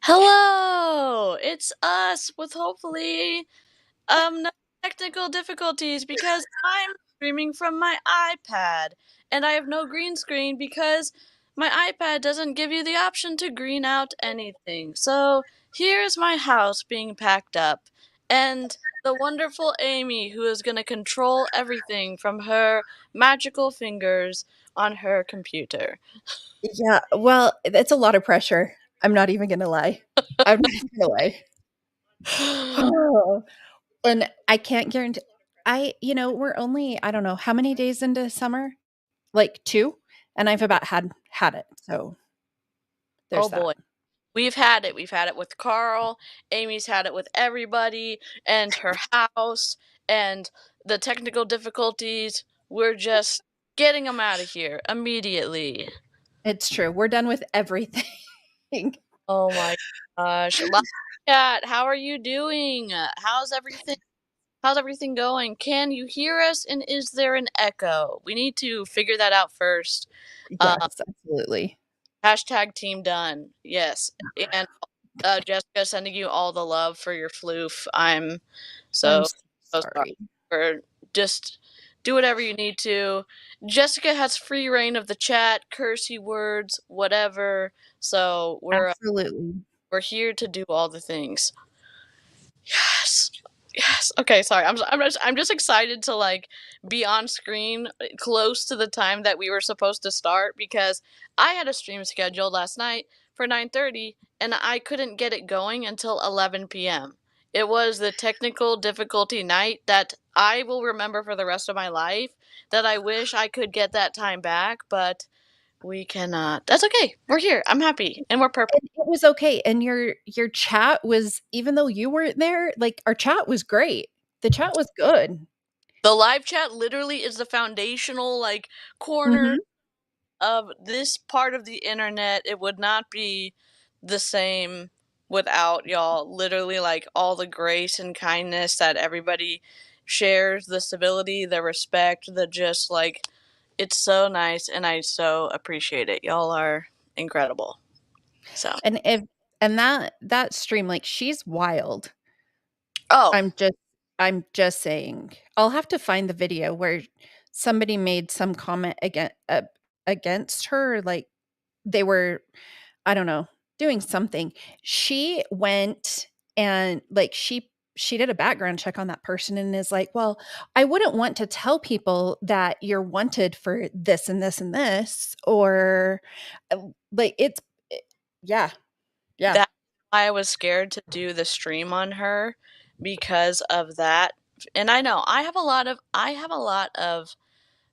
Hello! It's us with hopefully no technical difficulties because I'm streaming from my iPad and I have no green screen because my iPad doesn't give you the option to green out anything. So here's my house being packed up and the wonderful Amy who is going to control everything from her magical fingers on her computer. Yeah, well, it's a lot of pressure. I'm not even gonna lie. I'm not even gonna lie. Oh, and I can't guarantee we're only, I don't know, how many days into summer? Like 2? And I've about had it. So Oh there's that. boy. We've had it. We've had it with Carl. Amy's had it with everybody and her house and the technical difficulties. We're just getting them out of here immediately. It's true. We're done with everything. Oh my gosh. Live chat, how are you doing? How's everything? How's everything going? Can you hear us? And is there an echo? We need to figure that out first. Yes, absolutely. Hashtag team done. Yes. And Jessica, sending you all the love for your floof. I'm I'm so so sorry. sorry. For just do whatever you need to. Jessica has free reign of the chat, cursey words, whatever. So Absolutely. we're here to do all the things. Yes. Yes. Okay, sorry. I'm just excited to like be on screen close to the time that we were supposed to start because I had a stream scheduled last night for 9:30 and I couldn't get it going until 11 p.m. It was the technical difficulty night that I will remember for the rest of my life that I wish I could get that time back, but we cannot. That's okay. We're here. I'm happy and we're purple. And it was okay. And your chat was, even though you weren't there, like our chat was great. The chat was good. The live chat literally is the foundational like corner Mhm. of this part of the internet. It would not be the same without y'all. Literally, like all the grace and kindness that everybody shares, the civility, the respect, the just like it's so nice and I so appreciate it. Y'all are incredible. So And that stream, like, she's wild. oh, I'm just saying. I'll have to find the video where somebody made some comment against her, like, they were, I don't know, doing something. She went and, like, she did a background check on that person and is like, "Well, I wouldn't want to tell people that you're wanted for this and this and this," or, like, yeah, yeah. that's why I was scared to do the stream on her because of that. And I know I have a lot of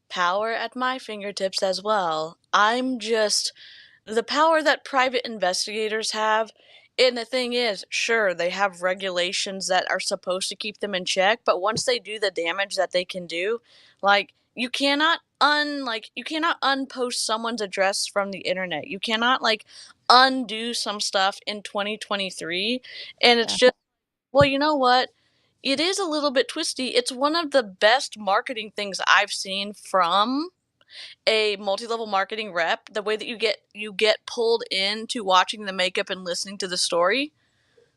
power at my fingertips as well. I'm just the power that private investigators have. And the thing is, sure, they have regulations that are supposed to keep them in check, but once they do the damage that they can do, like you cannot unpost someone's address from the internet. You cannot like undo some stuff in 2023. And it's Yeah. just, well, you know what? It is a little bit twisty. It's one of the best marketing things I've seen from a multi-level marketing rep. The way that you get pulled into watching the makeup and listening to the story.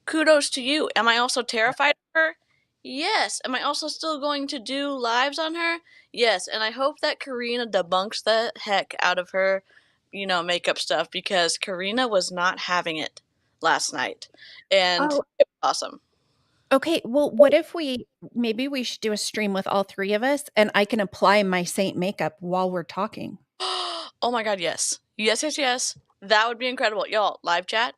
Kudos to you. Am I also terrified of her? Yes. Am I also still going to do lives on her? Yes. And I hope that Karina debunks the heck out of her, makeup stuff because Karina was not having it last night. And Oh, it was awesome. Okay, well, what if maybe we should do a stream with all 3 of us, and I can apply my saint makeup while we're talking. Oh my god, yes. Yes, yes, yes. That would be incredible. Y'all, live chat,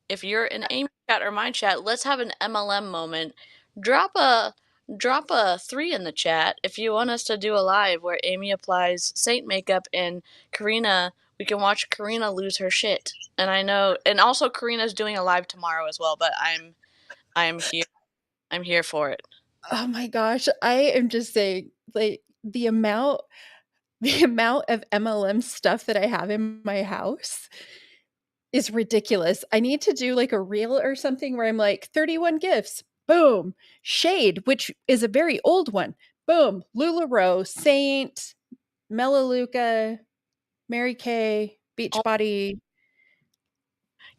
if you're in Amy's chat or my chat, let's have an MLM moment. Drop a drop a 3 in the chat if you want us to do a live where Amy applies saint makeup and Karina, we can watch Karina lose her shit. And I know, and also Karina's doing a live tomorrow as well, but I'm here. I'm here for it. Oh my gosh, I am just saying, like, the amount of MLM stuff that I have in my house is ridiculous. I need to do, like, a reel or something where I'm like, 31 gifts, boom. Shade, which is a very old one, boom. LuLaRoe, Saint, Melaleuca, Mary Kay, Oh, Beachbody.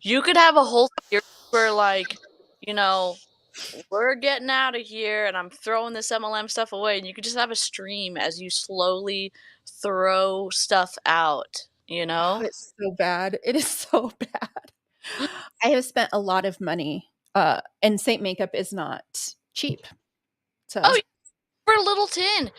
you could have a whole series where like, you know, we're getting out of here and I'm throwing this MLM stuff away, and you could just have a stream as you slowly throw stuff out, you Oh, know? it's so bad. It is so bad. I have spent a lot of money, and Saint makeup is not cheap. So, Oh, for a little tin.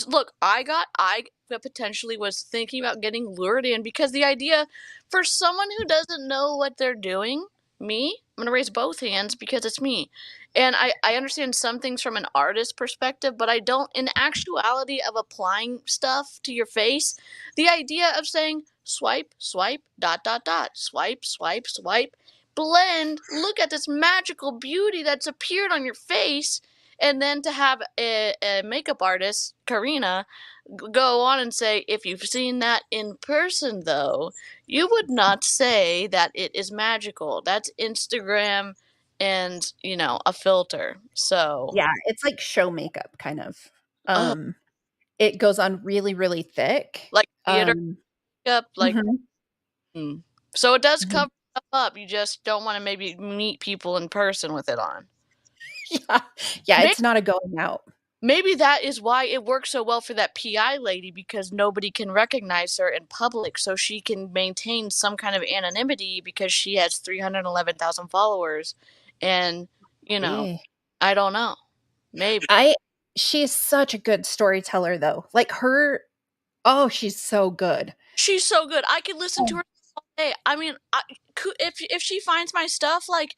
Look, I potentially was thinking about getting lured in because the idea for someone who doesn't know what they're doing, me, I'm gonna raise both hands because it's me. And I understand some things from an artist perspective, but I don't in actuality of applying stuff to your face. The idea of saying swipe, swipe, dot dot dot, swipe, swipe, swipe, blend, look at this magical beauty that's appeared on your face, and then to have a makeup artist, Karina, go on and say, if you've seen that in person, though, you would not say that it is magical. That's Instagram and, a filter. So, yeah, it's like show makeup kind of. uh, Um, it goes on really, really thick. like theater makeup, like, Mhm, mm. So it does mhm. cover stuff up. You just don't want to maybe meet people in person with it on. Yeah. Yeah, Maybe it's not a going out. Maybe that is why it works so well for that PI lady because nobody can recognize her in public, so she can maintain some kind of anonymity because she has 311,000 followers. And, you know, Eh. I don't know. Maybe. I She's such a good storyteller, though. Like, she's so good. She's so good. I could listen to Oh. her all day. I mean, if she finds my stuff, like,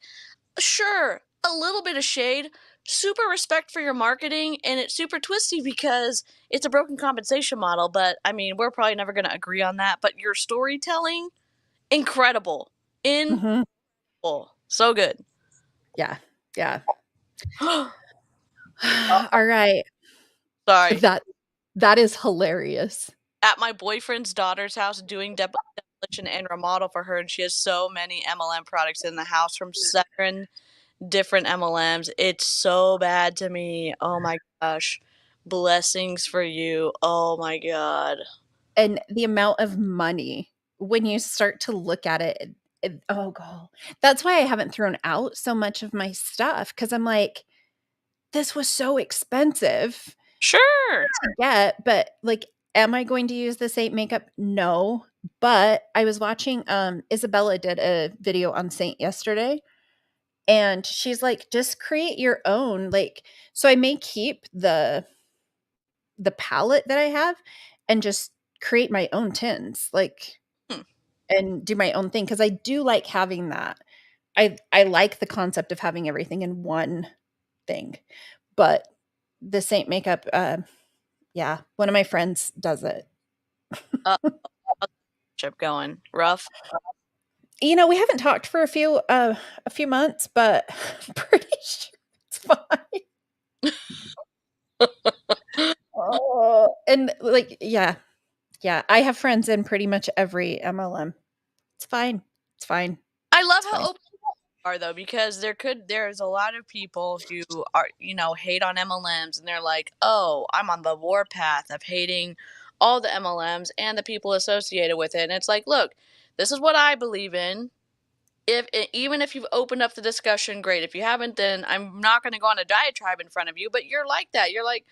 sure, a little bit of shade, super respect for your marketing, and it's super twisty because it's a broken compensation model. But I mean, we're probably never going to agree on that. But your storytelling, incredible. Incredible. Mhm. So good. Yeah, yeah. Oh, Alright. sorry. That that is hilarious. At my boyfriend's daughter's house doing demolition and remodel for her, and she has so many MLM products in the house from 7 different MLMs. It's so bad to me. Oh my gosh. Blessings for you. Oh my god. And the amount of money when you start to look at it oh god. That's why I haven't thrown out so much of my stuff, because 'cause I'm like, "This was so expensive Sure. to get," but, like, am I going to use the Saint makeup? No, but I was watching, Isabella did a video on Saint yesterday, and she's like, "Just create your own," like, so I may keep the palette that I have and just create my own tints, like, Hmm. and do my own thing, because I do like having that. I like the concept of having everything in one thing, but the Saint makeup, yeah, one of my friends does it. Uh, how's the relationship going? Rough? We haven't talked for a few months, but I'm pretty sure it's fine. Oh, and, like, yeah, yeah, I have friends in pretty much every MLM. It's fine. It's fine. I love It's how fine. open you are though, because there's a lot of people who are, hate on MLMs, and they're like, "Oh, I'm on the warpath of hating all the MLMs and the people associated with it." And it's like, "Look, this is what I believe in. Even if you've opened up the discussion, great. If you haven't, then I'm not going to go on a diatribe in front of you, but you're like that. You're like,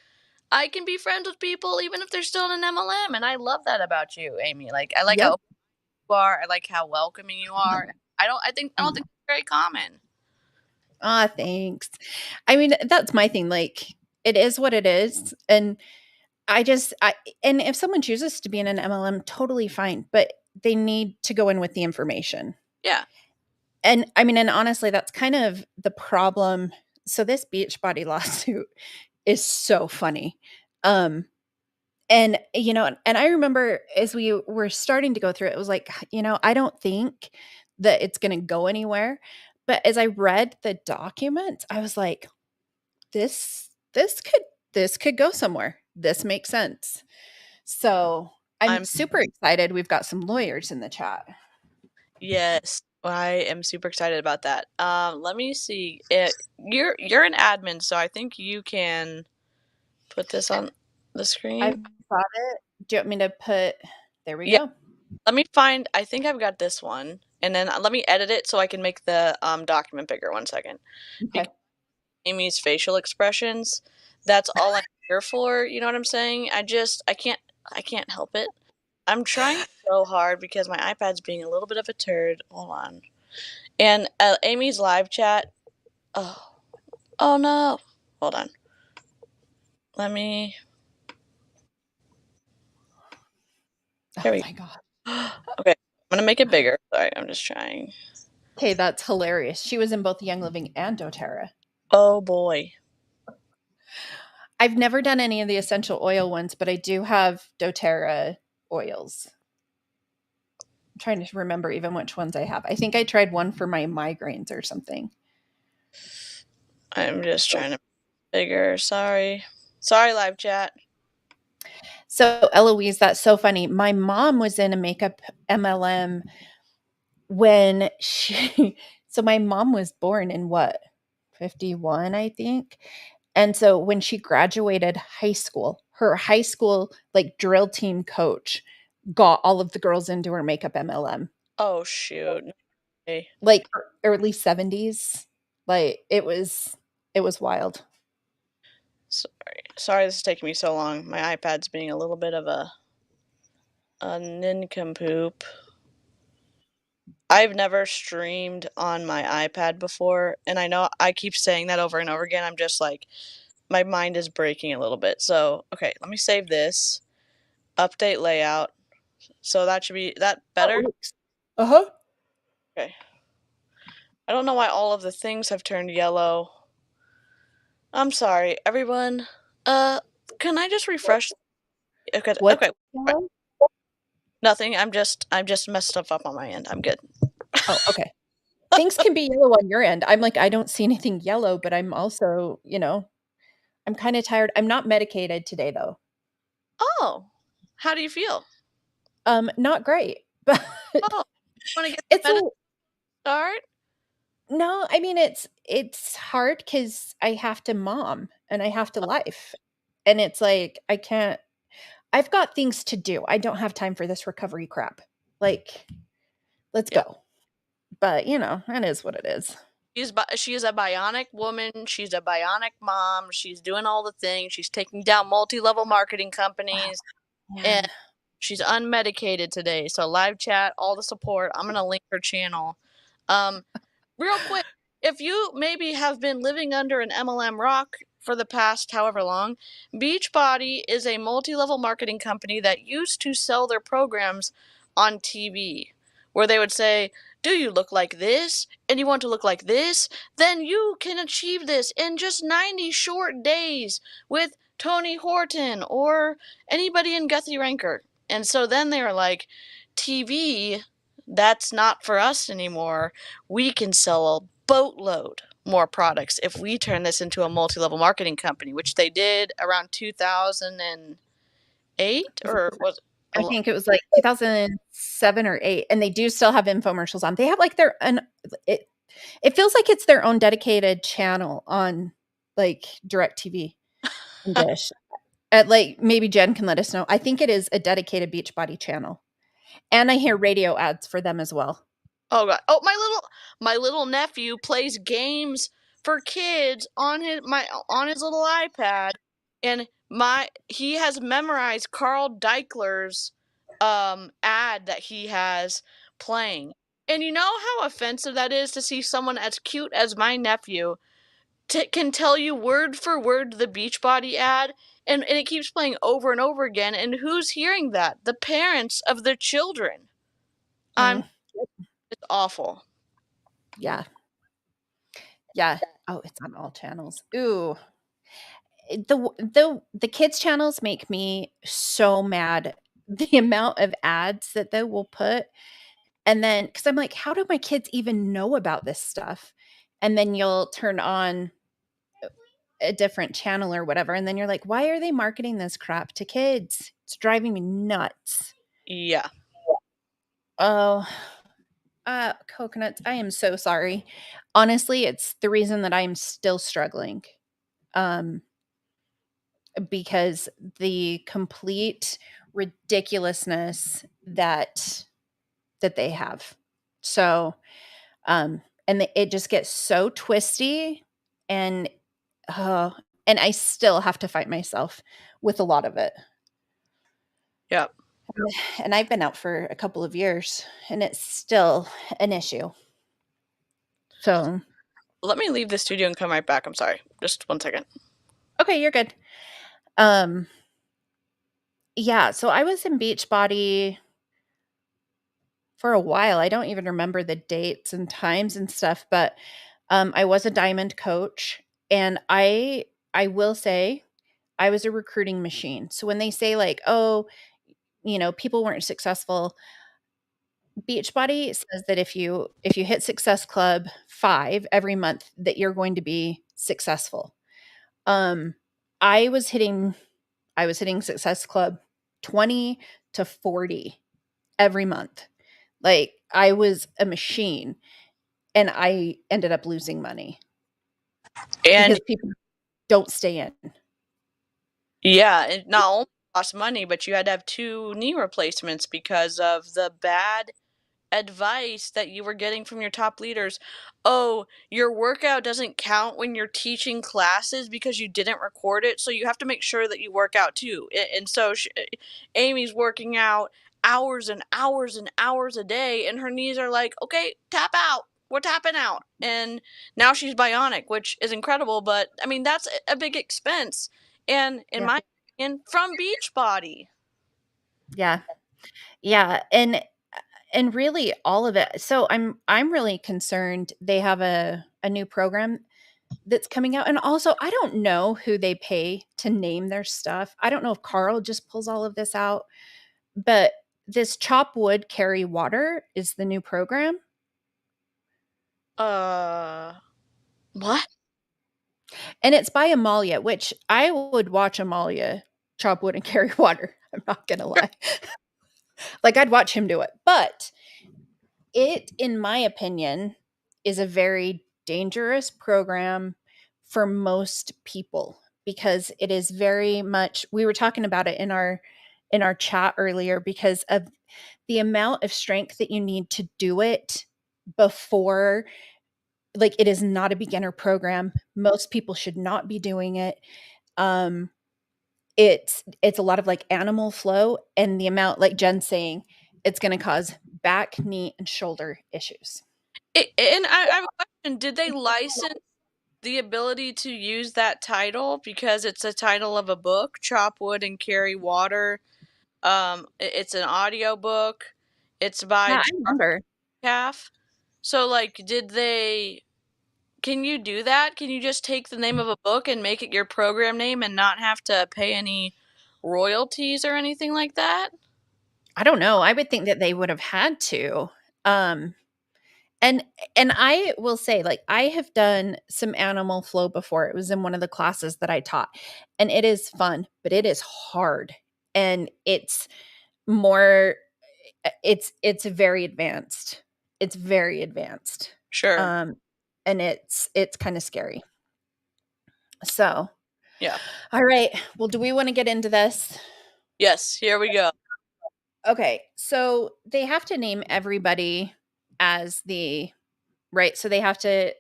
I can be friends with people even if they're still in an MLM, and I love that about you, Amy. Like, I like how Yep. open you are. I like how welcoming you are. I don't think it's very common. Ah, thanks. I mean, that's my thing, like, it is what it is, and I and if someone chooses to be in an MLM, totally fine, but they need to go in with the information. Yeah, And I mean, and honestly, that's kind of the problem. So this Beachbody lawsuit is so funny. Um, and and I remember as we were starting to go through it, it was like, I don't think that it's going to go anywhere. But as I read the document, I was like, this could go somewhere. This makes sense. So I'm I'm super excited. We've got some lawyers in the chat. yes, I am super excited about that. Let me see. You're an admin, so I think you can put this on the I've screen. got it. Do you want me to put there we Yeah, go. let me find. I think I've got this one, and then let me edit it so I can make the document bigger. 1 second. Okay. Because Amy's facial expressions, that's all I'm here for. You know what I'm saying? I can't help it. I'm trying so hard because my iPad's being a little bit of a turd. Hold on. And Amy's live chat. Oh, oh no. Hold on. Let me. Oh Here we my god. go. Okay, I'm gonna make it bigger. Sorry, I'm just trying. Okay, that's hilarious. She was in both Young Living and doTERRA. Oh boy. I've never done any of the essential oil ones, but I do have doTERRA oils. I'm trying to remember even which ones I have. I think I tried one for my migraines or something. I'm just trying to bigger. Sorry. Sorry, live chat. So, Eloise, that's so funny. My mom was in a makeup MLM when she so my mom was born in what? 51, I think. And so when she graduated high school, her high school like drill team coach got all of the girls into her makeup MLM. Oh shoot. Hey, Like early 70s. Like it was wild. sorry. Sorry this is taking me so long. My iPad's being a little bit of a nincompoop. I've never streamed on my iPad before, and I know I keep saying that over and over again. I'm just like, my mind is breaking a little bit. So, okay, let me save this. Update layout. So that should be that That better? works. Uh-huh. Okay. I don't know why all of the things have turned yellow. I'm sorry, everyone. Uh, can I just refresh? Okay, What's okay. Right. yellow? Nothing. I'm just messed stuff up on my end. I'm good. Oh, okay. Things can be yellow on your end. I'm like, I don't see anything yellow, but I'm also, I'm kind of tired. I'm not medicated today though. Oh, how do you feel? Not great. But Oh, want to get the it's a medicine start? no, I mean it's hard cuz I have to mom and I have to life. And it's like I've got things to do. I don't have time for this recovery crap. Like, let's Yep. go. But, that is what it is. She's a bionic woman. She's a bionic mom. She's doing all the things. She's taking down multi-level marketing Wow, companies, and man. she's unmedicated today. So live chat, all the support. I'm gonna link her channel. Um, Real quick, if you maybe have been living under an MLM rock for the past however long, Beachbody is a multi-level marketing company that used to sell their programs on TV, where they would say, "Do you look like this? And you want to look like this? Then you can achieve this in just 90 short days with Tony Horton or anybody in Guthrie Ranker." And so then they were like, "TV, that's not for us anymore. We can sell a boatload more products if we turn this into a multi-level marketing company," which they did around 2008 or was I think it was like 2007 or 8, and they do still have infomercials on. They have like it it feels like it's their own dedicated channel on like DirecTV and Dish. Like maybe Jen can let us know. I think it is a dedicated Beachbody channel. And I hear radio ads for them as well. oh god. Oh, my little nephew plays games for kids on his little iPad, and my he has memorized Carl Deichler's ad that he has playing. And you know how offensive that is to see someone as cute as my nephew can tell you word for word the Beachbody ad, and it keeps playing over and over again. And who's hearing that? The parents of their children. I'm Mm, It's awful. yeah. Yeah. Oh, it's on all channels. Ooh. The kids channels make me so mad. The amount of ads that they will put, and then because I'm like, how do my kids even know about this stuff? And then you'll turn on a different channel or whatever, and then you're like, why are they marketing this crap to kids? It's driving me nuts. Yeah. Oh, coconuts. I am so sorry. Honestly, it's the reason that I'm still struggling. Um, because the complete ridiculousness that they have. So, it just gets so twisty, and oh, and I still have to fight myself with a lot of it. Yep. And I've been out for a couple of years, and it's still an issue. So, Let me leave the studio and come right back. I'm sorry. Just 1 second. okay, you're good. Um, yeah, so I was in Beachbody for a while. I don't even remember the dates and times and stuff, but I was a diamond coach, and I will say I was a recruiting machine. So when they say like, "Oh, people weren't successful," Beachbody says that if you hit Success Club 5 every month, that you're going to be successful. Um, I was hitting I was hitting Success Club 20 to 40 every month. Like, I was a machine, and I ended up losing money And because people don't stay in. yeah, it not only cost money, but you had to have 2 knee replacements because of the bad advice that you were getting from your top leaders. Oh, your workout doesn't count when you're teaching classes because you didn't record it, so you have to make sure that you work out too. And so Amy's working out hours and hours and hours a day, and her knees are like, okay, tap out. We're tapping out. And now she's bionic, which is incredible, but I mean, that's a big expense. And in Yeah. my opinion, from Beachbody. Yeah. Yeah, and really all of it. So I'm really concerned they have a new program that's coming out, and also I don't know who they pay to name their stuff. I don't know if Carl just pulls all of this out, but this chop wood, carry water is the new program, Uh, what? and it's by Amalia, which I would watch Amalia chop wood and carry water. I'm not gonna lie. Like, I'd watch him do it. But it, in my opinion, is a very dangerous program for most people because it is very much, we were talking about it in our chat earlier, because of the amount of strength that you need to do it before. Like, it is not a beginner program. Most people should not be doing it. um it's a lot of like animal flow, and the amount, like Jen's saying, it's going to cause back, knee, and shoulder issues. And I have a question. Did they license the ability to use that title because it's a title of a book, Chop Wood and Carry Water? It's an audio book. It's by Yeah, I John remember. Calf. So, like, did they? Can you do that? Can you just take the name of a book and make it your program name and not have to pay any royalties or anything like that? I don't know. I would think that they would have had to. Um, and I will say, like, I have done some animal flow before. It was in one of the classes that I taught, and it is fun, but it is hard, and it's more. It's very advanced. It's very advanced. Sure. Um, and it's kind of scary. So, Yeah. all right. Well, do we want to get into this? Yes. Here we go. Okay, so they have to name everybody as the right. So they have to.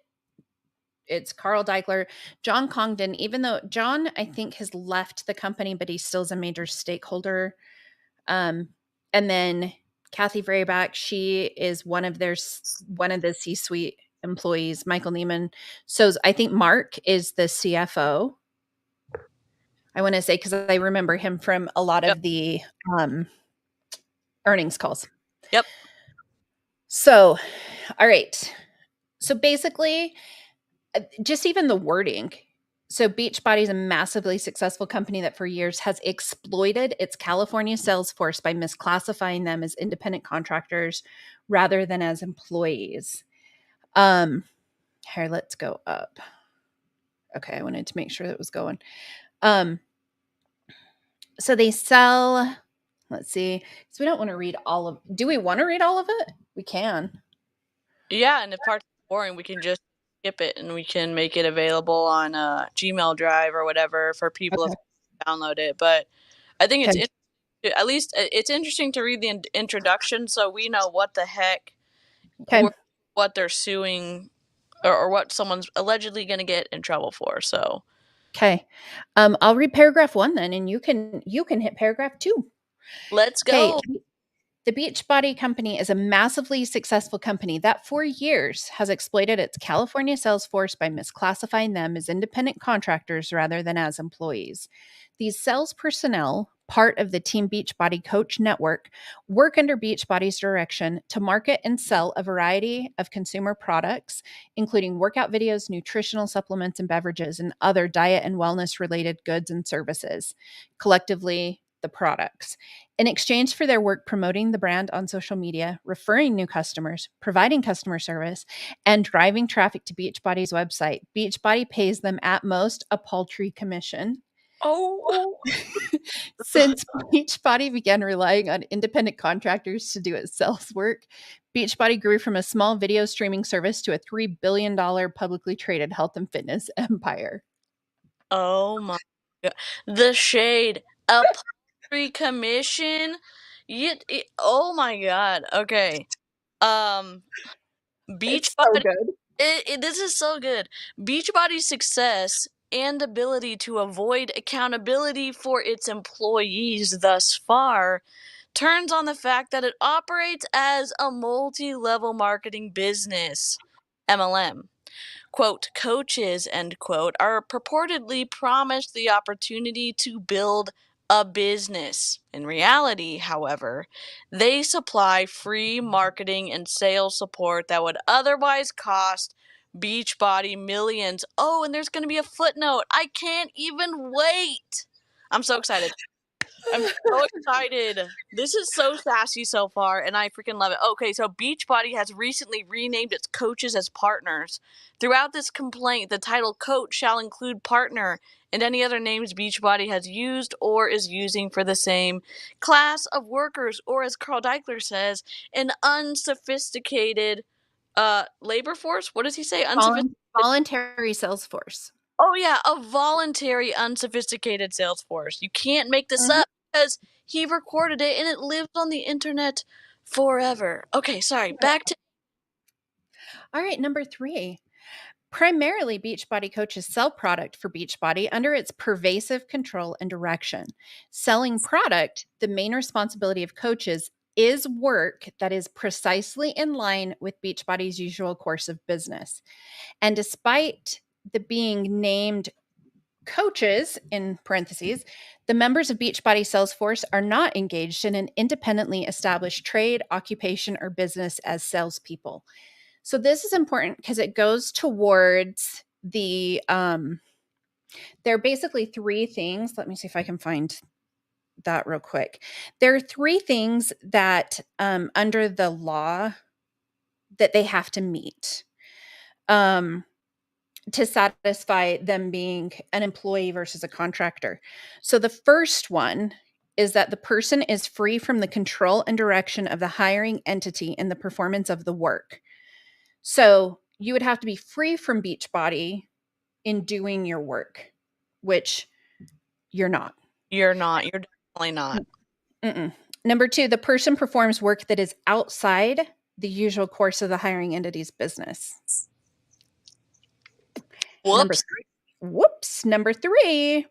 It's Carl Deichler, John Congdon. Even though John, I think, has left the company, but he still is a major stakeholder. Um, and then Kathy Vrayback, she is one of the C-suite employees, Michael Neiman. So I think Mark is the CFO. I want to say, because I remember him from a lot Yep. of the um, earnings calls. Yep. So, all right. So basically, just even the wording. So Beachbody is a massively successful company that for years has exploited its California sales force by misclassifying them as independent contractors rather than as employees. Here, let's go up. Okay, I wanted to make sure that was going. Um, so they sell, let's see. So we don't want to read all of, do we want to read all of it? We can. Yeah, and if parts are boring, we can just skip it and we can make it available on a Gmail Drive or whatever for people if Okay. they download it. But I think Okay. at least it's interesting to read the introduction so we know what the heck Okay. what they're suing or what someone's allegedly going to get in trouble for. So Okay. I'll read paragraph 1 then, and you can hit paragraph 2. let's Okay. go. The Beachbody Company is a massively successful company that for years has exploited its California sales force by misclassifying them as independent contractors rather than as employees. These sales personnel, part of the Team Beachbody Coach Network, work under Beachbody's direction to market and sell a variety of consumer products, including workout videos, nutritional supplements and beverages, and other diet and wellness related goods and services. Collectively, the products. In exchange for their work promoting the brand on social media, referring new customers, providing customer service, and driving traffic to Beachbody's website, Beachbody pays them at most a paltry commission. Oh, Since Beachbody began relying on independent contractors to do its sales work, Beachbody grew from a small video streaming service to a $3 billion publicly traded health and fitness empire. oh my god. The shade. A paltry commission? Oh my god. Okay. Um It's so Beachbody good. this is so good. Beachbody's success and ability to avoid accountability for its employees thus far turns on the fact that it operates as a multi-level marketing business. MLM. Quote, coaches, end quote, are purportedly promised the opportunity to build a business. In reality, however, they supply free marketing and sales support that would otherwise cost Beachbody millions. Oh, and there's going to be a footnote. I can't even wait. I'm so excited. I'm so excited. This is so sassy so far, and I freaking love it. Okay, so Beachbody has recently renamed its coaches as partners. Throughout this complaint, the title coach shall include partner and any other names Beachbody has used or is using for the same class of workers, or as Carl Deichler says, an unsophisticated labor force. What does he say? Unsophisticated. Voluntary sales force. Oh yeah, a voluntary, unsophisticated sales force. You can't make this up because he recorded it and it lives on the internet forever. Okay, sorry. Back to All right, number 3. Primarily, Beachbody coaches sell product for Beachbody under its pervasive control and direction. Selling product, the main responsibility of coaches, is work that is precisely in line with Beachbody's usual course of business. And despite the being named coaches, in parentheses, the members of Beachbody sales force are not engaged in an independently established trade, occupation, or business as salespeople. So this is important because it goes towards the there are basically 3 things. Let me see if I can find that real quick. There are 3 things that under the law that they have to meet to satisfy them being an employee versus a contractor. So the first one is that the person is free from the control and direction of the hiring entity in the performance of the work. So you would have to be free from Beachbody in doing your work, which you're not. you're not. You're definitely not. Mm-mm. Number 2, the person performs work that is outside the usual course of the hiring entity's business. Number Whoops. 3, whoops. Number 3,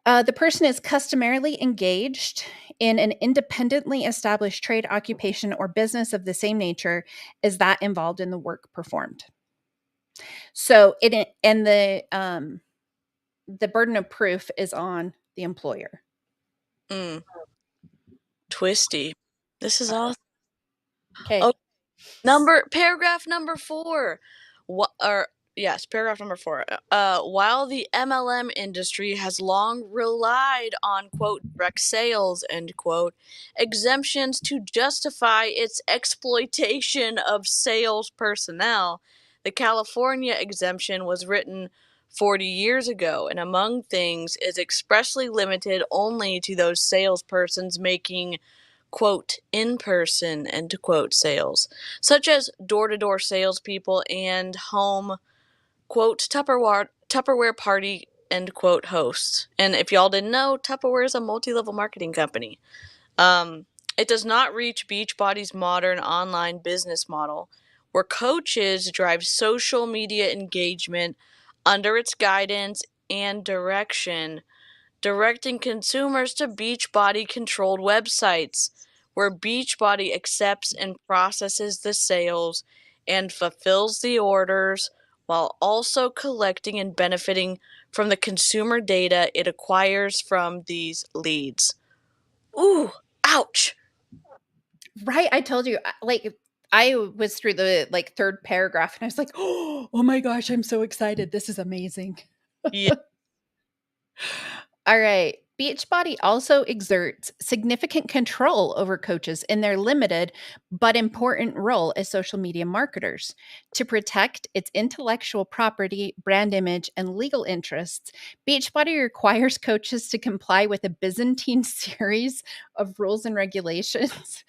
the person is customarily engaged in an independently established trade, occupation, or business of the same nature as that involved in the work performed. So the burden of proof is on the employer. Mm, twisty. This is awesome. Okay. Oh, paragraph number 4. What or yes, paragraph number 4. While the MLM industry has long relied on quote direct sales end quote exemptions to justify its exploitation of sales personnel, the California exemption was written 40 years ago, and among things is expressly limited only to those salespersons making quote in person end quote sales, such as door-to-door salespeople and home quote Tupperware party end quote hosts. And if y'all didn't know, Tupperware is a multi-level marketing company. Um, it does not reach Beachbody's modern online business model, where coaches drive social media engagement under its guidance and direction, directing consumers to Beachbody controlled websites, where Beachbody accepts and processes the sales and fulfills the orders while also collecting and benefiting from the consumer data it acquires from these leads. Ooh, ouch. Right, I told you, like, I was through the, like, 3rd paragraph, and I was like, "Oh my gosh, I'm so excited. This is amazing." Yeah. All right. Beachbody also exerts significant control over coaches in their limited but important role as social media marketers. To protect its intellectual property, brand image, and legal interests, Beachbody requires coaches to comply with a Byzantine series of rules and regulations,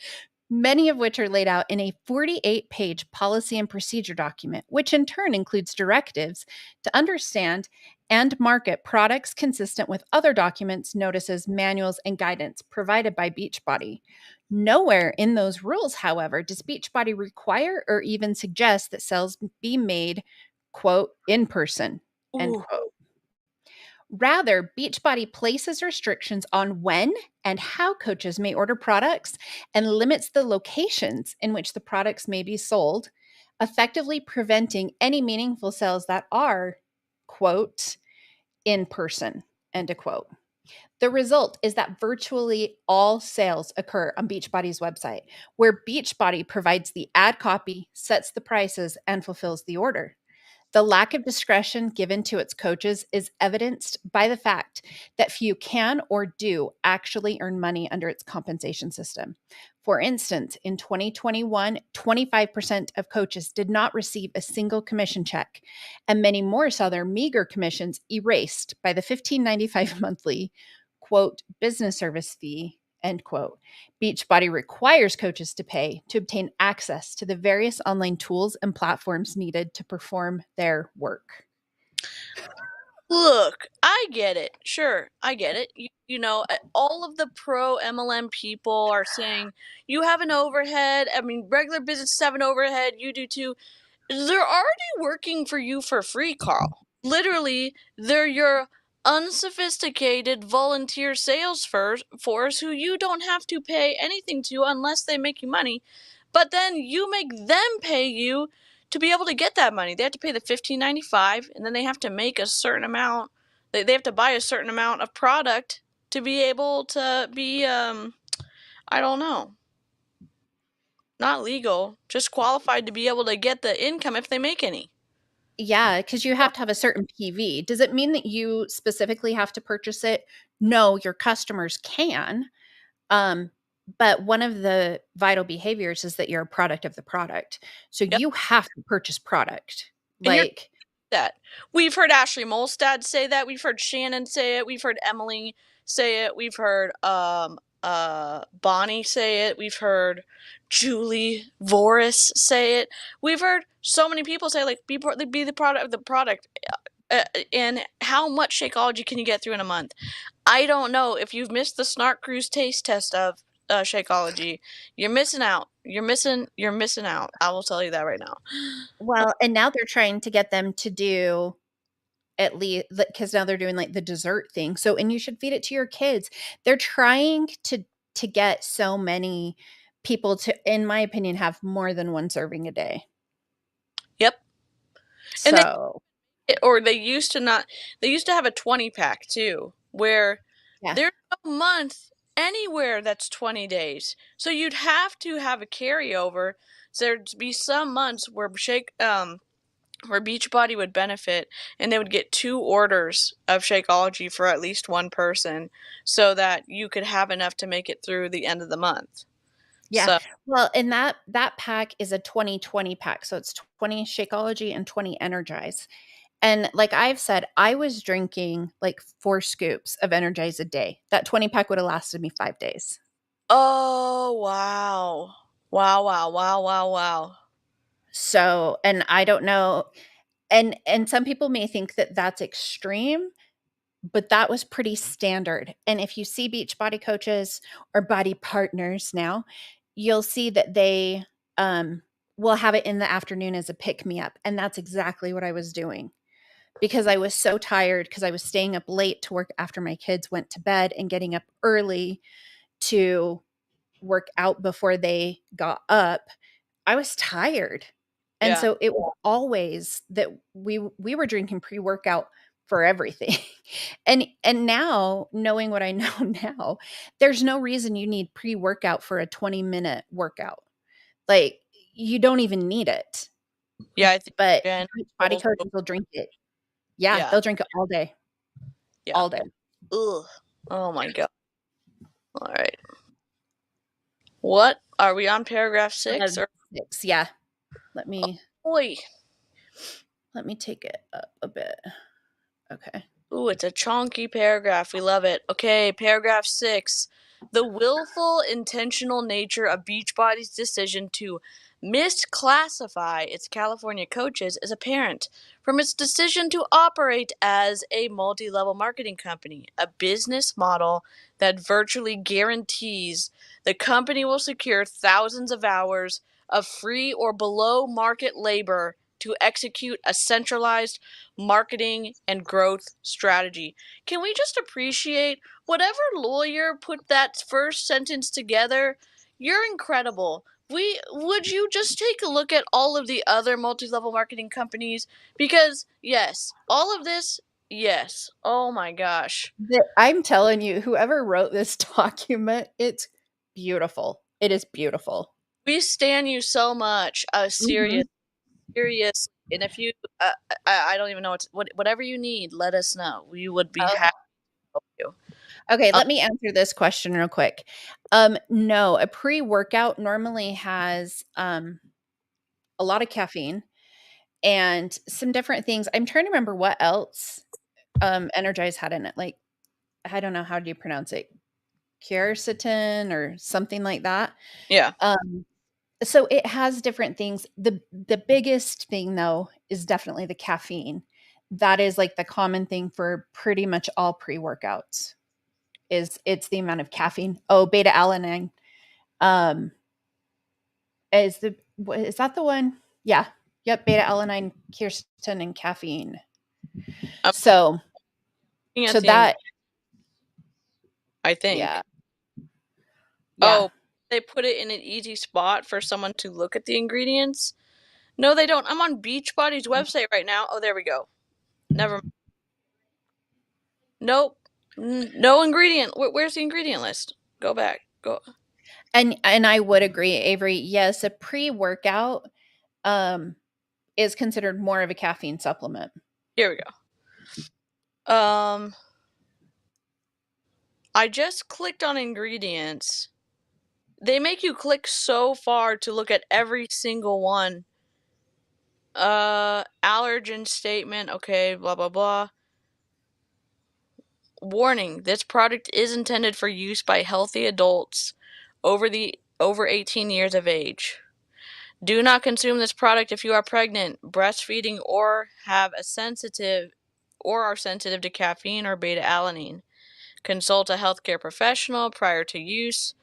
many of which are laid out in a 48-page policy and procedure document, which in turn includes directives to understand and market products consistent with other documents, notices, manuals, and guidance provided by Beachbody. Nowhere in those rules, however, does Beachbody require or even suggest that sales be made, quote, in person, end Ooh. quote. Rather, Beachbody places restrictions on when and how coaches may order products and limits the locations in which the products may be sold, effectively preventing any meaningful sales that are, quote, in person, end of quote. The result is that virtually all sales occur on Beachbody's website, where Beachbody provides the ad copy, sets the prices, and fulfills the order. The lack of discretion given to its coaches is evidenced by the fact that few can or do actually earn money under its compensation system. For instance, in 2021, 25% of coaches did not receive a single commission check, and many more saw their meager commissions erased by the $15.95 monthly, quote, business service fee, end quote. Beachbody requires coaches to pay to obtain access to the various online tools and platforms needed to perform their work. Look, I get it. Sure, I get it. All of the pro MLM people are saying you have an overhead. I mean, regular businesses have an overhead. You do too. They're already working for you for free, Carl. Literally, they're your unsophisticated volunteer sales force who you don't have to pay anything to unless they make you money. But then you make them pay you to be able to get that money. They have to pay the $15.95, and then they have to make a certain amount. They have to buy a certain amount of product to be able to be I don't know, not legal, just qualified to be able to get the income if they make any. Yeah, because you have to have a certain PV. Does it mean that you specifically have to purchase it? No, your customers can. Um, but one of the vital behaviors is that you're a product of the product. So Yep. you have to purchase product. And here's Like, that. We've heard Ashley Molstad say that. We've heard Shannon say it. We've heard Emily say it. We've heard Bonnie say it. We've heard Julie Voris say it. We've heard so many people say, like, be the product of the product. And how much Shakeology can you get through in a month? I don't know. If you've missed the Snark Cruise taste test of Shakeology, you're missing out. You're missing out. I will tell you that right now. well, and now they're trying to get them to do at least because now they're doing like the dessert thing. So, and you should feed it to your kids. They're trying to to get so many people to, in my opinion, have more than one serving a day. Yep. And So, they used to not, they used to have a 20 pack too, where yeah. there's no month anywhere that's 20 days. So you'd have to have a carryover. So there'd be some months where where Beachbody would benefit, and they would get 2 orders of Shakeology for at least one person, so that you could have enough to make it through the end of the month. Yeah. So, Well, and that pack is a 20/20 pack. So it's 20 Shakeology and 20 Energize. And like I've said, I was drinking like 4 scoops of Energize a day. That 20 pack would have lasted me 5 days. oh, wow. Wow, wow, wow, wow, wow. So, and I don't know, and some people may think that that's extreme, but that was pretty standard. And if you see beach body coaches or body partners now, you'll see that they will have it in the afternoon as a pick me up. And that's exactly what I was doing because I was so tired because I was staying up late to work after my kids went to bed and getting up early to work out before they got up. I was tired. And Yeah. so it was always that we were drinking pre-workout for everything. And now, knowing what I know now, there's no reason you need pre-workout for a 20-minute workout. Like you don't even need it. Yeah, I think But Jen body goes coaches will drink it. Yeah, yeah, they'll drink it all day. yeah. All day. Ugh. Oh my god. Alright. What? Are we on paragraph 6 or 6. Yeah. Let me boy. let me take it up a bit. Okay. Ooh, it's a chunky paragraph. We love it. Okay, paragraph 6. The willful, intentional nature of Beachbody's decision to misclassify its California coaches is apparent from its decision to operate as a multi level marketing company, a business model that virtually guarantees the company will secure thousands of hours of free or below market labor to execute a centralized marketing and growth strategy. Can we just appreciate whatever lawyer put that first sentence together? You're incredible. Would you just take a look at all of the other multi-level marketing companies? Because yes, all of this, yes. Oh my gosh. I'm telling you, whoever wrote this document, it's beautiful. It is beautiful. We stand you so much. Mhm. Serious. And if you, I don't even know whatever you need, let us know. We would be happy Oh, to help you. okay, Uh, let me answer this question real quick. No, a pre-workout normally has, a lot of caffeine and some different things. I'm trying to remember what else, Energize had in it, like, I don't know, how do you pronounce it? Quercetin or something like that. yeah. Um, so it has different things. The biggest thing though is definitely the caffeine. That is like the common thing for pretty much all pre-workouts is it's the amount of caffeine. Oh, beta alanine. Um is that the one? Yeah. Yep, beta alanine, quercetin, and caffeine. I'm So looking at so the that I think. yeah. Yeah. Oh, they put it in an easy spot for someone to look at the ingredients? No, they don't. I'm on Beachbody's website right now. Oh, there we go. Never. Nope. No ingredient. Where's the ingredient list? Go back. Go. And I would agree, Avery. Yes, a pre-workout um is considered more of a caffeine supplement. Here we go. I just clicked on ingredients. They make you click so far to look at every single one. Allergen statement. Okay, blah blah blah. Warning: this product is intended for use by healthy adults over 18 years of age. Do not consume this product if you are pregnant, breastfeeding, or have a sensitive or are sensitive to caffeine or beta alanine. Consult a healthcare professional prior to use.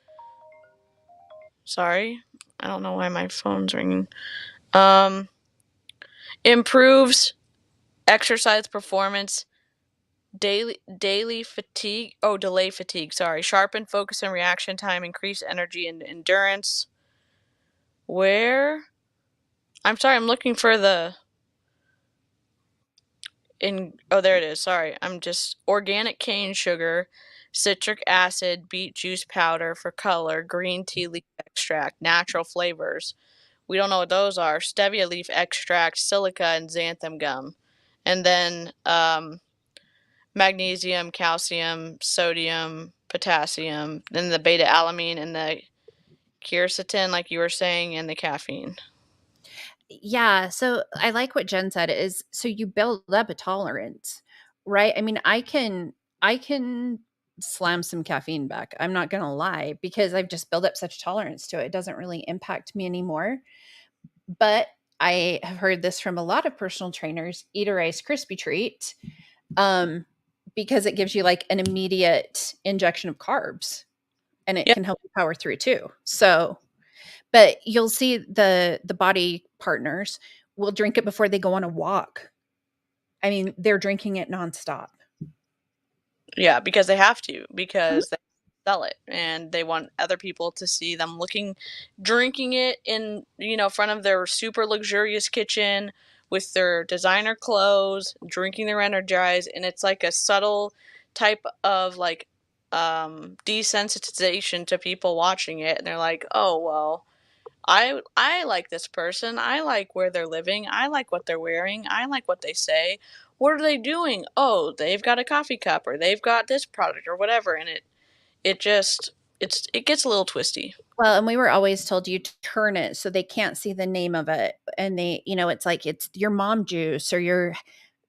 Sorry, I don't know why my phone's ringing. Um, Improves exercise performance. Daily fatigue. Oh, delay fatigue. Sorry. Sharpen focus and reaction time, increase energy and endurance. Where? I'm sorry. I'm looking for the oh, there it is. Sorry. I'm just organic cane sugar, citric acid, beet juice powder for color, green tea leaf extract, natural flavors. We don't know what those are. Stevia leaf extract, silica, and xanthan gum. And then magnesium, calcium, sodium, potassium, then the beta alanine and the quercetin, like you were saying, and the caffeine. Yeah, so I like what Jen said is so you build up a tolerance, right? I mean, I can slam some caffeine back. I'm not going to lie because I've just built up such tolerance to it. It doesn't really impact me anymore. But I have heard this from a lot of personal trainers, eat a Rice Krispie treat, um, because it gives you like an immediate injection of carbs and it Yep. can help you power through too. So but you'll see the BODi partners will drink it before they go on a walk. I mean, they're drinking it nonstop. Yeah, because they have to, Mhm. because they sell it and they want other people to see them drinking it in, front of their super luxurious kitchen with their designer clothes, drinking their Energize, and it's like a subtle type of like desensitization to people watching it, and they're like, "Oh, well, I like this person. I like where they're living. I like what they're wearing. I like what they say. What are they doing? Oh, they've got a coffee cup or they've got this product or whatever." And it just it gets a little twisty. Well, and we were always told you to turn it so they can't see the name of it. And they, it's like it's your mom juice or your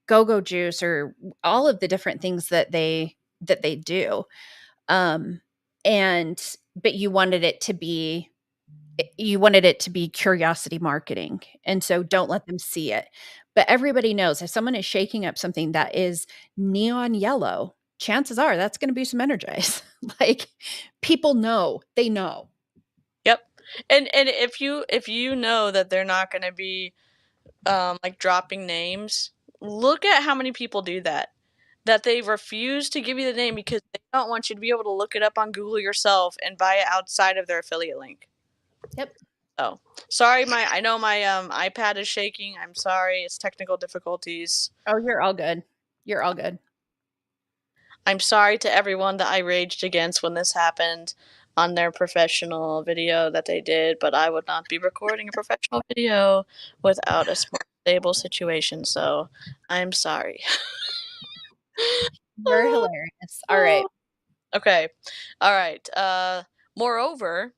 go-go juice or all of the different things that they do. Um and but you wanted it to be curiosity marketing. And so don't let them see it. But everybody knows if someone is shaking up something that is neon yellow, chances are that's going to be some Energize. Like people know, they know. Yep. And if you know that they're not going to be like dropping names, look at how many people do that. That they refuse to give you the name because they don't want you to be able to look it up on Google yourself and buy it outside of their affiliate link. Yep. Oh, sorry, I know my iPad is shaking. I'm sorry, it's technical difficulties. Oh, you're all good. You're all good. I'm sorry to everyone that I raged against when this happened on their professional video that they did, but I would not be recording a professional video without a smart, stable situation, so I'm sorry. You're hilarious. All right. Okay. All right. Moreover,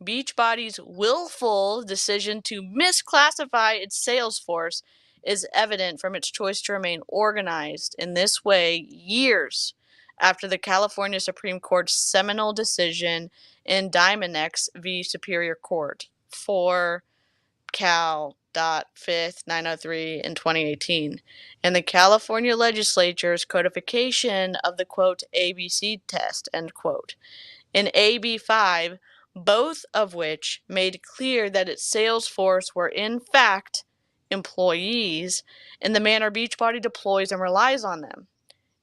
Beachbody's willful decision to misclassify its sales force is evident from its choice to remain organized in this way years after the California Supreme Court's seminal decision in Diamondx v. Superior Court for Cal. 5th 903 in 2018 and the California legislature's codification of the quote ABC test end quote in AB 5, both of which made clear that its sales force were in fact employees in the manner Beachbody deploys and relies on them.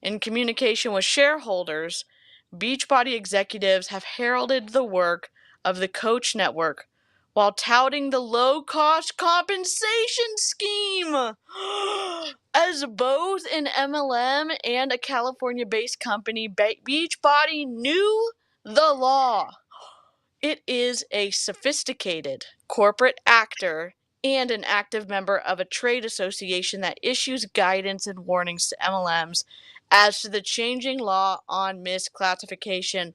In communication with shareholders, Beachbody executives have heralded the work of the Coach Network while touting the low-cost compensation scheme as both an MLM and a California-based company. Beachbody knew the law. It is a sophisticated corporate actor and an active member of a trade association that issues guidance and warnings to MLMs as to the changing law on misclassification.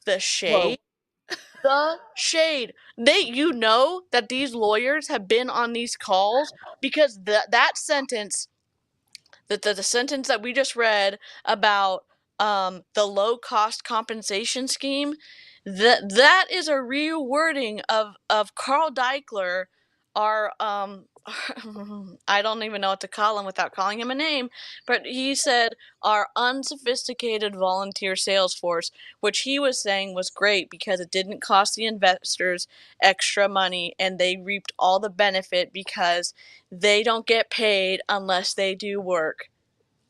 The Whoa. shade, the shade. You know that these lawyers have been on these calls because that sentence the sentence that we just read about the low cost compensation scheme, that is a rewording of Carl Deichler, our I don't even know what to call him without calling him a name, but he said our unsophisticated volunteer sales force, which he was saying was great because it didn't cost the investors extra money and they reaped all the benefit because they don't get paid unless they do work.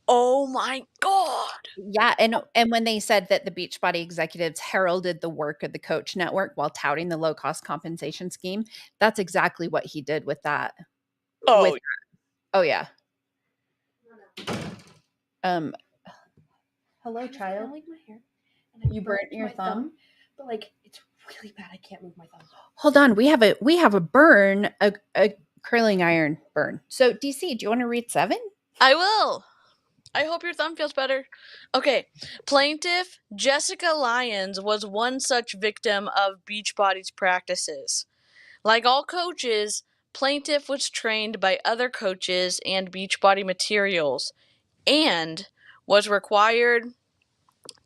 Oh my god. Yeah, and when they said that the Beachbody executives heralded the work of the coach network while touting the low-cost compensation scheme, that's exactly what he did with that. With Oh, Oh, yeah. Um, hello, child. Curling my hair, and I You burnt burnt your my thumb, thumb? but like it's really bad. I can't move my thumb. Hold on, we have a burn, a curling iron burn. So, DC, do you wanna read 7? I will. I hope your thumb feels better. Okay. Plaintiff Jessica Lyons was one such victim of Beachbody's practices. Like all coaches, Plaintiff was trained by other coaches and Beachbody materials and was required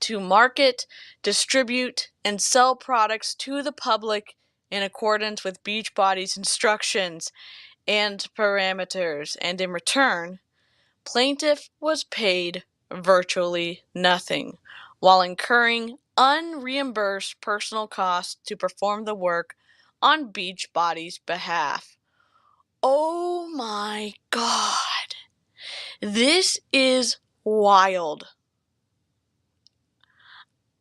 to market, distribute, and sell products to the public in accordance with Beachbody's instructions and parameters, and in return, plaintiff was paid virtually nothing while incurring unreimbursed personal costs to perform the work on Beachbody's behalf. Oh my god. This is wild.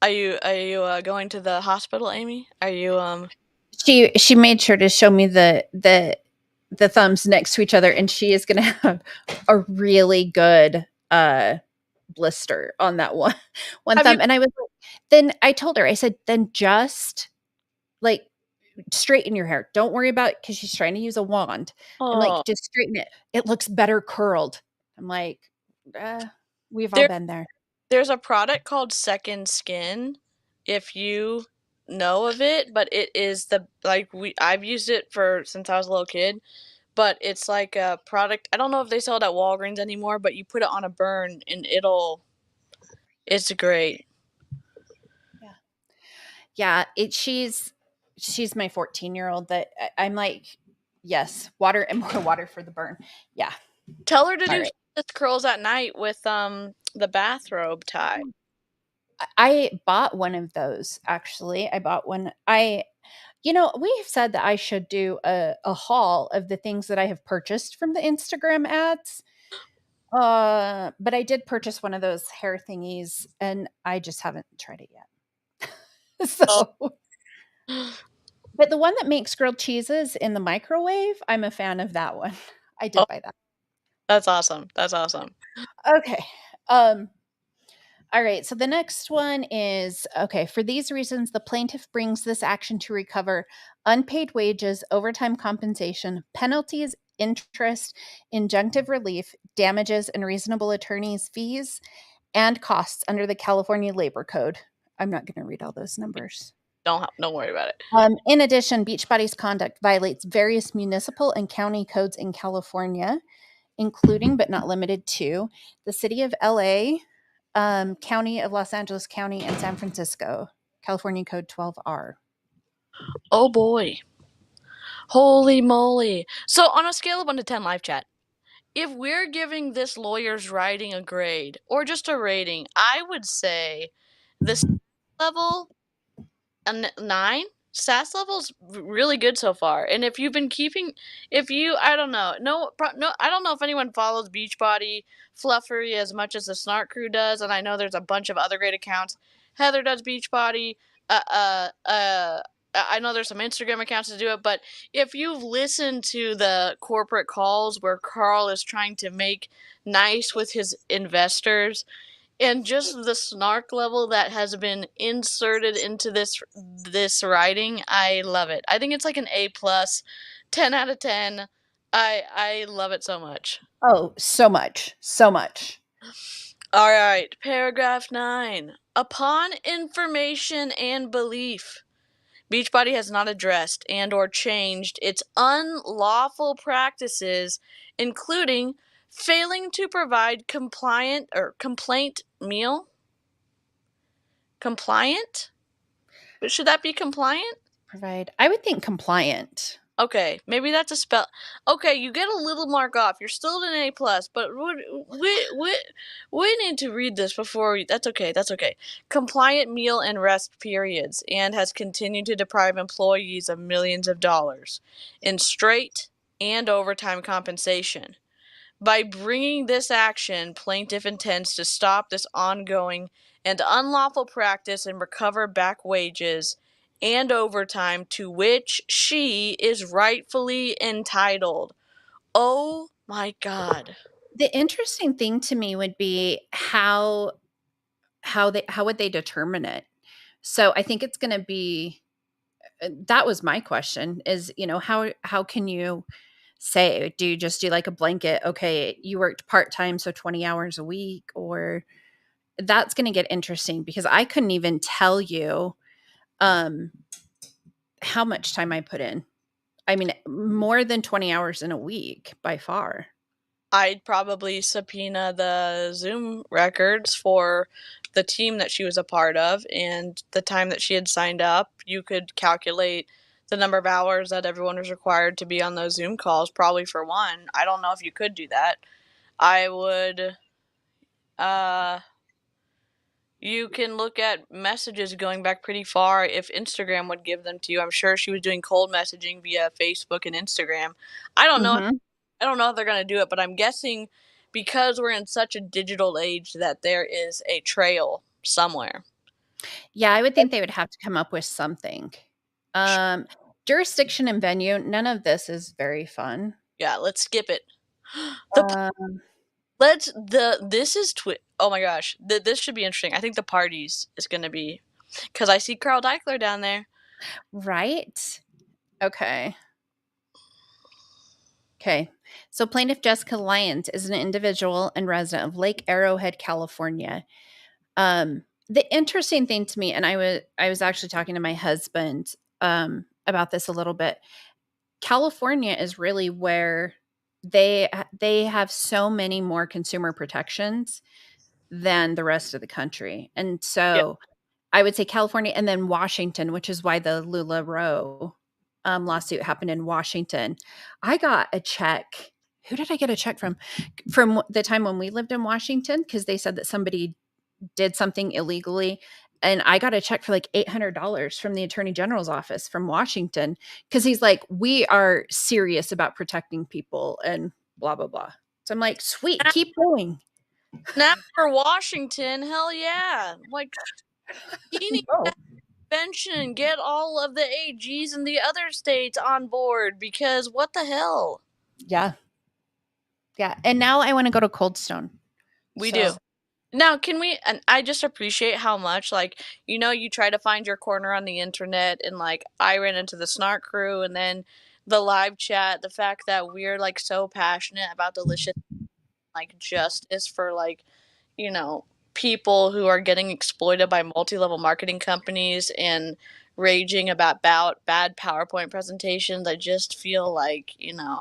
Are you going to the hospital, Amy? Are you She made sure to show me the thumbs next to each other, and she is gonna have a really good, blister on that one have you thumb, and I was like then I told her, I said, "Then just, like, straighten your hair. Don't worry about" because she's trying to use a wand. I'm like, oh "Just straighten it. It looks better curled." I'm like, "Uh, we've all there been there." there's a product called Second Skin if you know of it, but it is the like we I've used it for since I was a little kid, but it's like a product. I don't know if they sell it at Walgreens anymore, but you put it on a burn and it's great. Yeah. Yeah, she's my 14-year-old that I'm like, "Yes, water and more water for the burn." Yeah, Tell her to do alright. heated curls at night with the bathrobe tie. I bought one of those, actually. I bought one. We have said that I should do a haul of the things that I have purchased from the Instagram ads. But I did purchase one of those hair thingies, and I just haven't tried it yet. Oh, So but the one that makes grilled cheeses in the microwave, I'm a fan of that one. I oh, did buy that. that's awesome. That's awesome. Okay. Um, all right. So the next one is okay. For these reasons, the plaintiff brings this action to recover unpaid wages, overtime compensation, penalties, interest, injunctive relief, damages, and reasonable attorney's fees and costs under the California Labor Code. I'm not going to read all those numbers. Don't worry about it. In addition, Beachbody's conduct violates various municipal and county codes in California, including but not limited to the City of LA, County of Los Angeles County, and San Francisco, California Code 12R. Oh boy. Holy moly. So on a scale of 1 to 10 live chat, if we're giving this lawyer's writing a grade or just a rating, I would say this level a 9. SAS level's really good so far. And if you've been keeping, if you, I don't know, no, I don't know if anyone follows Beachbody Fluffery as much as the Snark Crew does, and I know there's a bunch of other great accounts. Heather does Beachbody. Uh, uh, uh, I know there's some Instagram accounts to do it, but if you've listened to the corporate calls where Carl is trying to make nice with his investors, and just the snark level that has been inserted into this writing, I love it. I think it's like an A plus, 10 out of 10. I love it so much. Oh, so much. So much. All right, paragraph 9. Upon information and belief, Beachbody has not addressed and or changed its unlawful practices, including failing to provide compliant or complaint meal. Compliant? Should that be compliant? Provide, I would think compliant. Okay, maybe that's a spell. Okay, you get a little mark off. You're still at an A plus, but we need to read this before we. That's okay. That's okay. Compliant meal and rest periods, and has continued to deprive employees of millions of dollars in straight and overtime compensation. By bringing this action, plaintiff intends to stop this ongoing and unlawful practice and recover back wages and overtime to which she is rightfully entitled. Oh my God. The interesting thing to me would be how would they determine it? So I think it's gonna be that was my question is, how can you say, do you just do like a blanket, okay, you worked part-time, so 20 hours a week, or that's gonna get interesting because I couldn't even tell you um how much time I put in. I mean, more than 20 hours in a week by far. I'd probably subpoena the Zoom records for the team that she was a part of and the time that she had signed up. You could calculate the number of hours that everyone was required to be on those Zoom calls, probably for one. I don't know if you could do that. I would, uh, you can look at messages going back pretty far if Instagram would give them to you. I'm sure she was doing cold messaging via Facebook and Instagram. I don't know Mhm. I don't know if they're going to do it, but I'm guessing because we're in such a digital age that there is a trail somewhere. Yeah, I would think they would have to come up with something. Um, Jurisdiction and venue, none of this is very fun. Yeah, let's skip it. The Um, let's the this is oh my gosh, this should be interesting. I think the parties is going to be because I see Carl Deichler down there. right? Okay. Okay. So plaintiff Jessica Lyons is an individual and resident of Lake Arrowhead, California. The interesting thing to me, and I was actually talking to my husband about this a little bit. California is really where they have so many more consumer protections than the rest of the country. And Yeah, so I would say California and then Washington, which is why the LuLaRoe lawsuit happened in Washington. I got a check. Who did I get a check from? From the time when we lived in Washington, because they said that somebody did something illegally. And I got a check for like $800 from the attorney general's office from Washington because he's like, we are serious about protecting people and blah, blah, blah. So I'm like, sweet, keep going. now for Washington, hell yeah! Like he needs Oh, to convention, get all of the AGs in the other states on board because what the hell? yeah. Yeah. And now I want to go to Cold Stone. We So, do. Now, can we and I just appreciate how much, like, you try to find your corner on the internet and, like, I ran into the Snark crew and then the live chat, the fact that we're, like, so passionate about delicious, like, justice for, like, you know, people who are getting exploited by multi-level marketing companies and raging about bad PowerPoint presentations. I just feel like,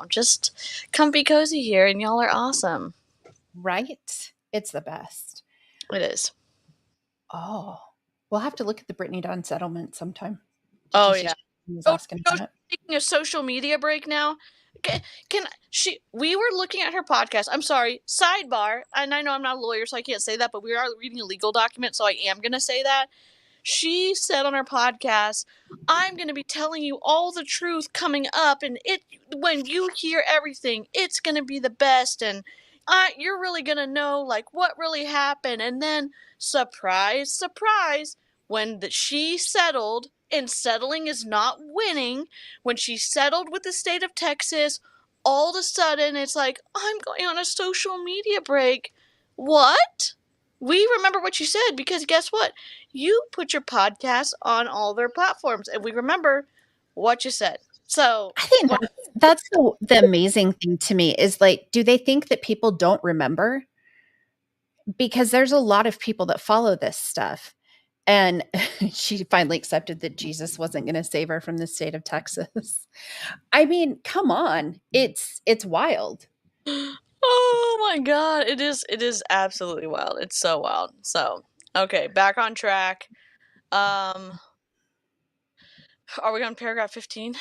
just comfy cozy here and y'all are awesome. right. It's the best. It is. Oh, we'll have to look at the Brittany Dawn settlement sometime. Did Oh, you see yeah. she was Oh, asking oh, about it? taking a social media break now. Can she? We were looking at her podcast. I'm sorry. Sidebar, and I know I'm not a lawyer, so I can't say that, but we are reading a legal document, so I am gonna say that. She said on her podcast, "I'm gonna be telling you all the truth coming up, and when you hear everything, it's gonna be the best, and you're really gonna know like what really happened." And then, surprise, surprise, when she settled, and settling is not winning, when she settled with the state of Texas, all of a sudden it's like, I'm going on a social media break. What? We remember what you said because guess what? You put your podcast on all their platforms, and we remember what you said. So, I think that's the amazing thing to me is like, do they think that people don't remember? Because there's a lot of people that follow this stuff. And she finally accepted that Jesus wasn't going to save her from the state of Texas. I mean, come on. It's wild. oh my god, it is absolutely wild. It's so wild. So, okay, back on track. Um, are we on paragraph 15?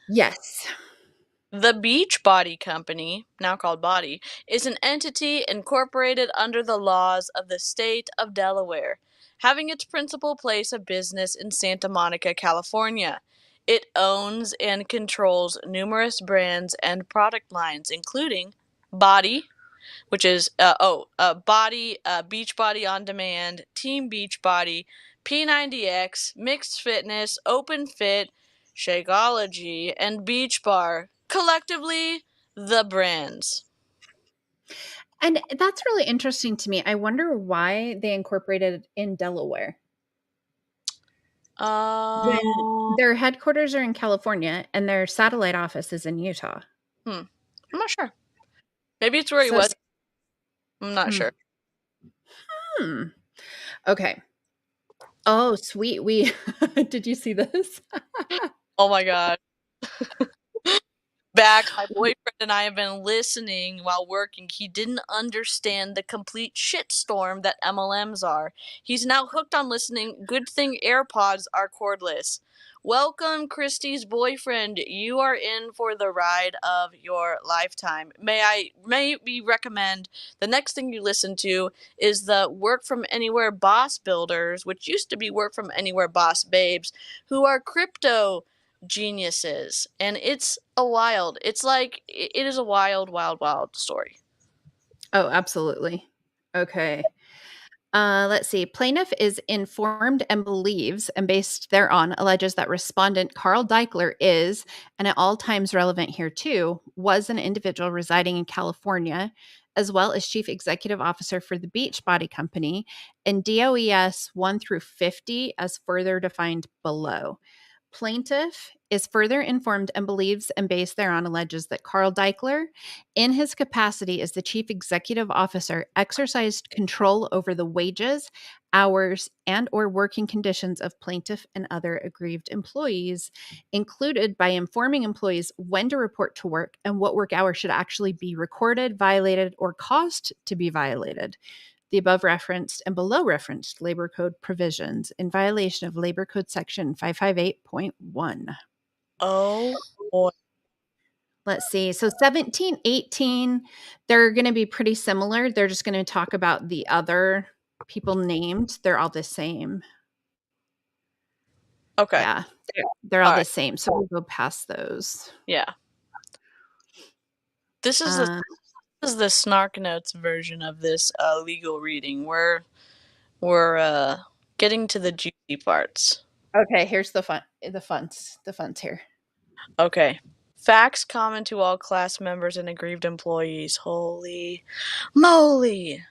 Yes. The Beachbody Company, now called BODi, is an entity incorporated under the laws of the state of Delaware, having its principal place of business in Santa Monica, California. It owns and controls numerous brands and product lines, including BODi. which is BODi, Beachbody on Demand, Team Beachbody, P90X, Mixed Fitness, Open Fit, Shakeology, and Beach Bar. Collectively, the brands. And that's really interesting to me. I wonder why they incorporated in Delaware when Um, their headquarters are in California and their satellite office is in Utah. I'm not sure. Maybe it's where he So, was. I'm not hmm, sure. hmm. Okay. Oh, sweet. We did you see this? Oh my god. Back, my boyfriend and I have been listening while working. He didn't understand the complete shitstorm that MLMs are. He's now hooked on listening. Good thing AirPods are cordless. Welcome, Christy's boyfriend. You are in for the ride of your lifetime. May we recommend the next thing you listen to is the Work From Anywhere Boss Builders, which used to be Work From Anywhere Boss Babes, who are crypto geniuses, and it is a wild story. Oh, absolutely. Okay. Let's see. Plaintiff is informed and believes, and based thereon, alleges that respondent Carl Deichler is, and at all times relevant here too, was an individual residing in California, as well as chief executive officer for the Beachbody Company, and DOES 1 through 50 as further defined below. Plaintiff is further informed and believes and based thereon alleges that Carl Deichler, in his capacity as the chief executive officer, exercised control over the wages, hours, and or working conditions of plaintiff and other aggrieved employees, included by informing employees when to report to work and what work hours should actually be recorded, violated, or caused to be violated. The above referenced and below referenced labor code provisions in violation of Labor Code Section 558.1. Oh boy. Let's see. So 17, 18, they're going to be pretty similar. They're just going to talk about the other people named. They're all the same. Okay. Yeah, they're all All the right. same. So we'll go past those. Yeah. This is the Um, this is the Snark Notes version of this legal reading. We're getting to the juicy parts. okay, here's the funds here. Okay. Facts common to all class members and aggrieved employees. Holy moly.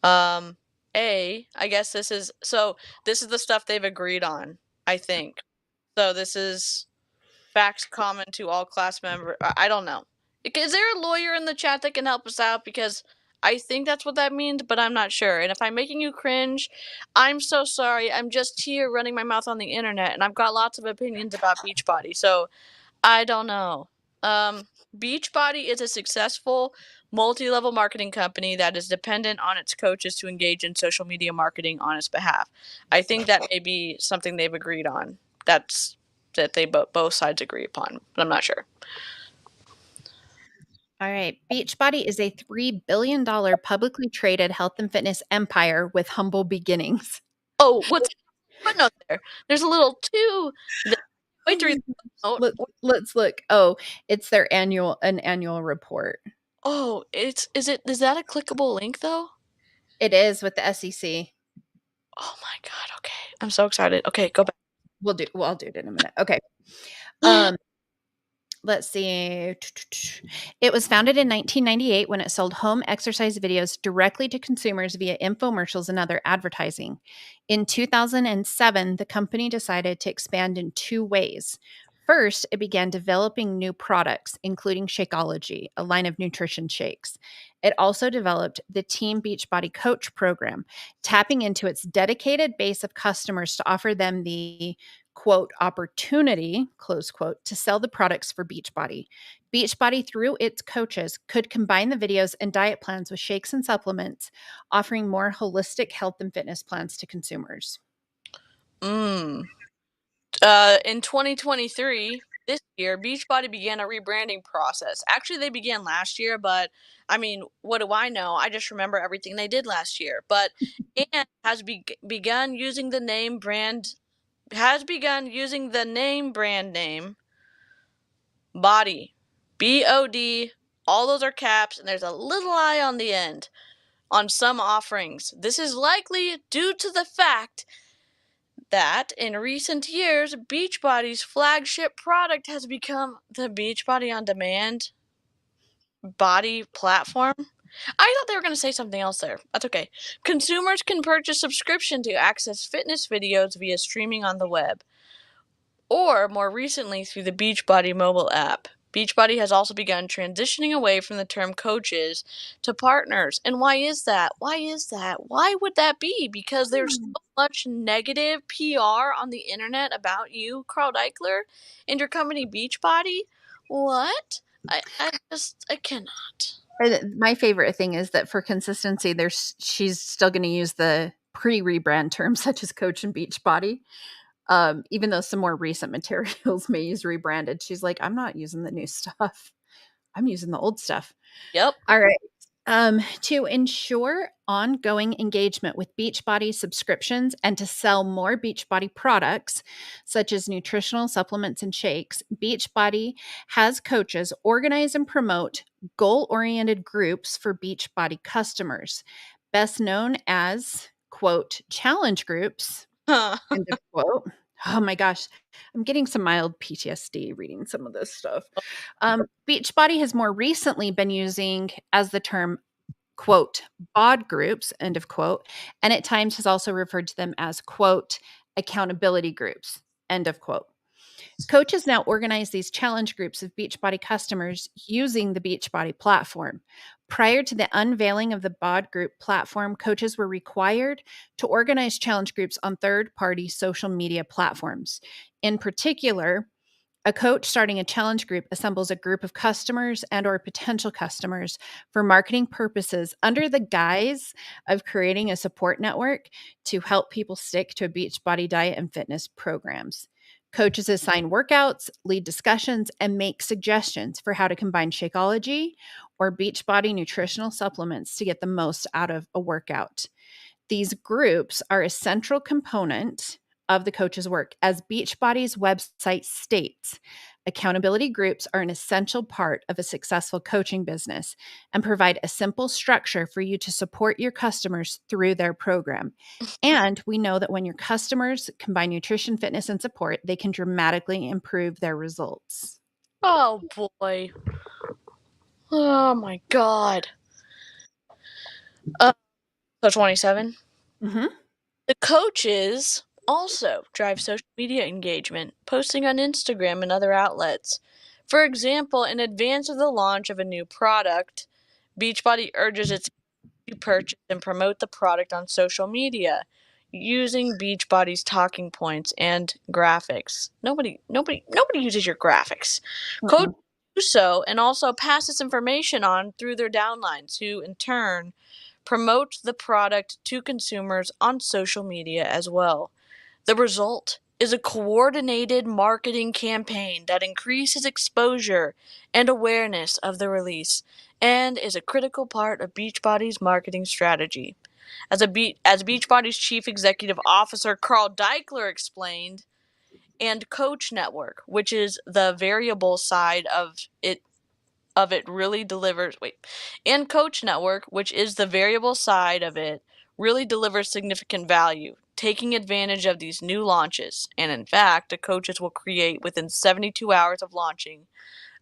Um, I guess this is the stuff they've agreed on, I think. So this is facts common to all class members. I don't know. Is there a lawyer in the chat that can help us out? Because I think that's what that means, but I'm not sure. And if I'm making you cringe, I'm so sorry. I'm just here running my mouth on the internet, and I've got lots of opinions about Beachbody. So I don't know. Beachbody is a successful multi-level marketing company that is dependent on its coaches to engage in social media marketing on its behalf. I think that may be something they've agreed on. That they both sides agree upon, but I'm not sure. All right. Beachbody is a $3 billion publicly traded health and fitness empire with humble beginnings. Oh, what's footnote there? There's a little two. Wait to read the footnote. Let's look. Oh, it's their annual report. Oh, is that a clickable link though? It is with the SEC. Oh my god, okay. I'm so excited. Okay, go back. I'll do it in a minute. Okay. Let's see. It was founded in 1998 when it sold home exercise videos directly to consumers via infomercials and other advertising. In 2007, the company decided to expand in two ways. First, it began developing new products, including Shakeology, a line of nutrition shakes. It also developed the Team Beachbody Coach program, tapping into its dedicated base of customers to offer them the quote opportunity close quote to sell the products for Beachbody. Beachbody, through its coaches, could combine the videos and diet plans with shakes and supplements, offering more holistic health and fitness plans to consumers. In 2023, this year, Beachbody began a rebranding process. Actually, they began last year, but I mean, what do I know? I just remember everything they did last year. But and begun using the name brand brand name BODi, BODi All those are caps, and there's a little eye on the end on some offerings. This is likely due to the fact that in recent years, Beachbody's flagship product has become the Beachbody On Demand body platform. I thought they were going to say something else there. That's okay. Consumers can purchase subscription to access fitness videos via streaming on the web, or more recently through the Beachbody mobile app. Beachbody has also begun transitioning away from the term coaches to partners. And why is that? Why is that? Why would that be? Because there's so much negative PR on the internet about you, Carl Deichler, and your company Beachbody. What? I cannot. My favorite thing is that for consistency, she's still going to use the pre-rebrand terms such as Coach and Beachbody. Even though some more recent materials may use rebranded, she's like, I'm not using the new stuff. I'm using the old stuff. Yep. All right. To ensure ongoing engagement with Beachbody subscriptions and to sell more Beachbody products, such as nutritional supplements and shakes, Beachbody has coaches organize and promote goal-oriented groups for Beachbody customers, best known as, quote, challenge groups, end of quote. Oh my gosh, I'm getting some mild PTSD reading some of this stuff. Beachbody has more recently been using as the term, quote, bod groups, end of quote, and at times has also referred to them as, quote, accountability groups, end of quote. Coaches now organize these challenge groups of Beachbody customers using the Beachbody platform. Prior to the unveiling of the BOD group platform, coaches were required to organize challenge groups on third-party social media platforms. In particular, a coach starting a challenge group assembles a group of customers and or potential customers for marketing purposes under the guise of creating a support network to help people stick to a Beachbody diet and fitness programs. Coaches assign workouts, lead discussions, and make suggestions for how to combine Shakeology or Beachbody nutritional supplements to get the most out of a workout. These groups are a central component of the coach's work. As Beachbody's website states, accountability groups are an essential part of a successful coaching business and provide a simple structure for you to support your customers through their program. And we know that when your customers combine nutrition, fitness, and support, they can dramatically improve their results. Oh boy. Oh my god. So 27. Mm-hmm. The coaches also drive social media engagement, posting on Instagram and other outlets. For example, in advance of the launch of a new product, Beachbody urges its to purchase and promote the product on social media using Beachbody's talking points and graphics. Nobody uses your graphics. Coaches Mm-mm. do so and also pass this information on through their downlines, who in turn promote the product to consumers on social media as well. The result is a coordinated marketing campaign that increases exposure and awareness of the release and is a critical part of Beachbody's marketing strategy. As Beachbody's chief executive officer Carl Deichler explained, and Coach Network, which is the variable side of it really delivers and Coach Network, which is the variable side of it, really delivers significant value, taking advantage of these new launches. And in fact, the coaches will create within 72 hours of launching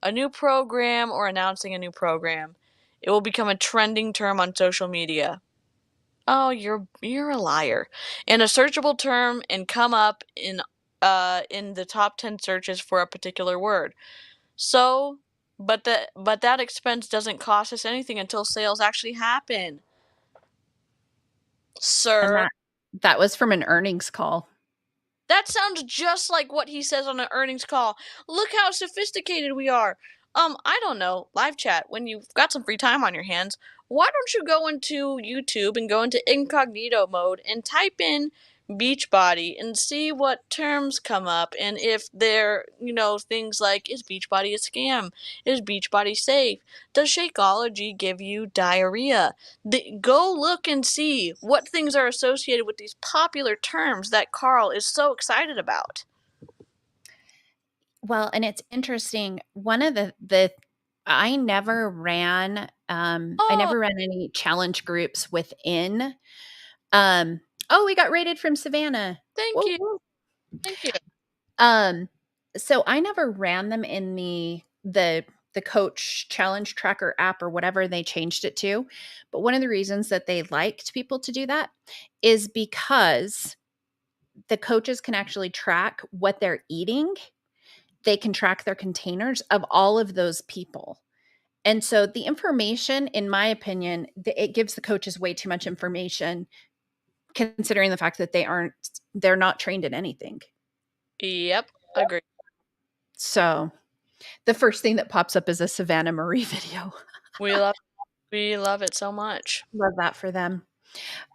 a new program or announcing a new program. It will become a trending term on social media. Oh, you're a liar. And a searchable term and come up in the top 10 searches for a particular word. So, but that expense doesn't cost us anything until sales actually happen. And Sir, that was from an earnings call. that sounds just like what he says on an earnings call. Look how sophisticated we are. I don't know, live chat, when you've got some free time on your hands, why don't you go into YouTube and go into incognito mode and type in Beachbody and see what terms come up, and if they're, things like, is Beachbody a scam? Is Beachbody safe? Does Shakeology give you diarrhea? Go look and see what things are associated with these popular terms that Carl is so excited about. Well, and it's interesting. One of the I never ran, I Oh, never ran any challenge groups within, um oh, we got rated from Savannah. thank Whoa, you. whoa. Thank you. Um, so I never ran them in the coach challenge tracker app or whatever they changed it to. But one of the reasons that they liked people to do that is because the coaches can actually track what they're eating. They can track their containers of all of those people. And so the information, in my opinion, it gives the coaches way too much information considering the fact that they're not trained in anything. Yep, agree. So the first thing that pops up is a Savannah Marie video. We love we love it so much. Love that for them.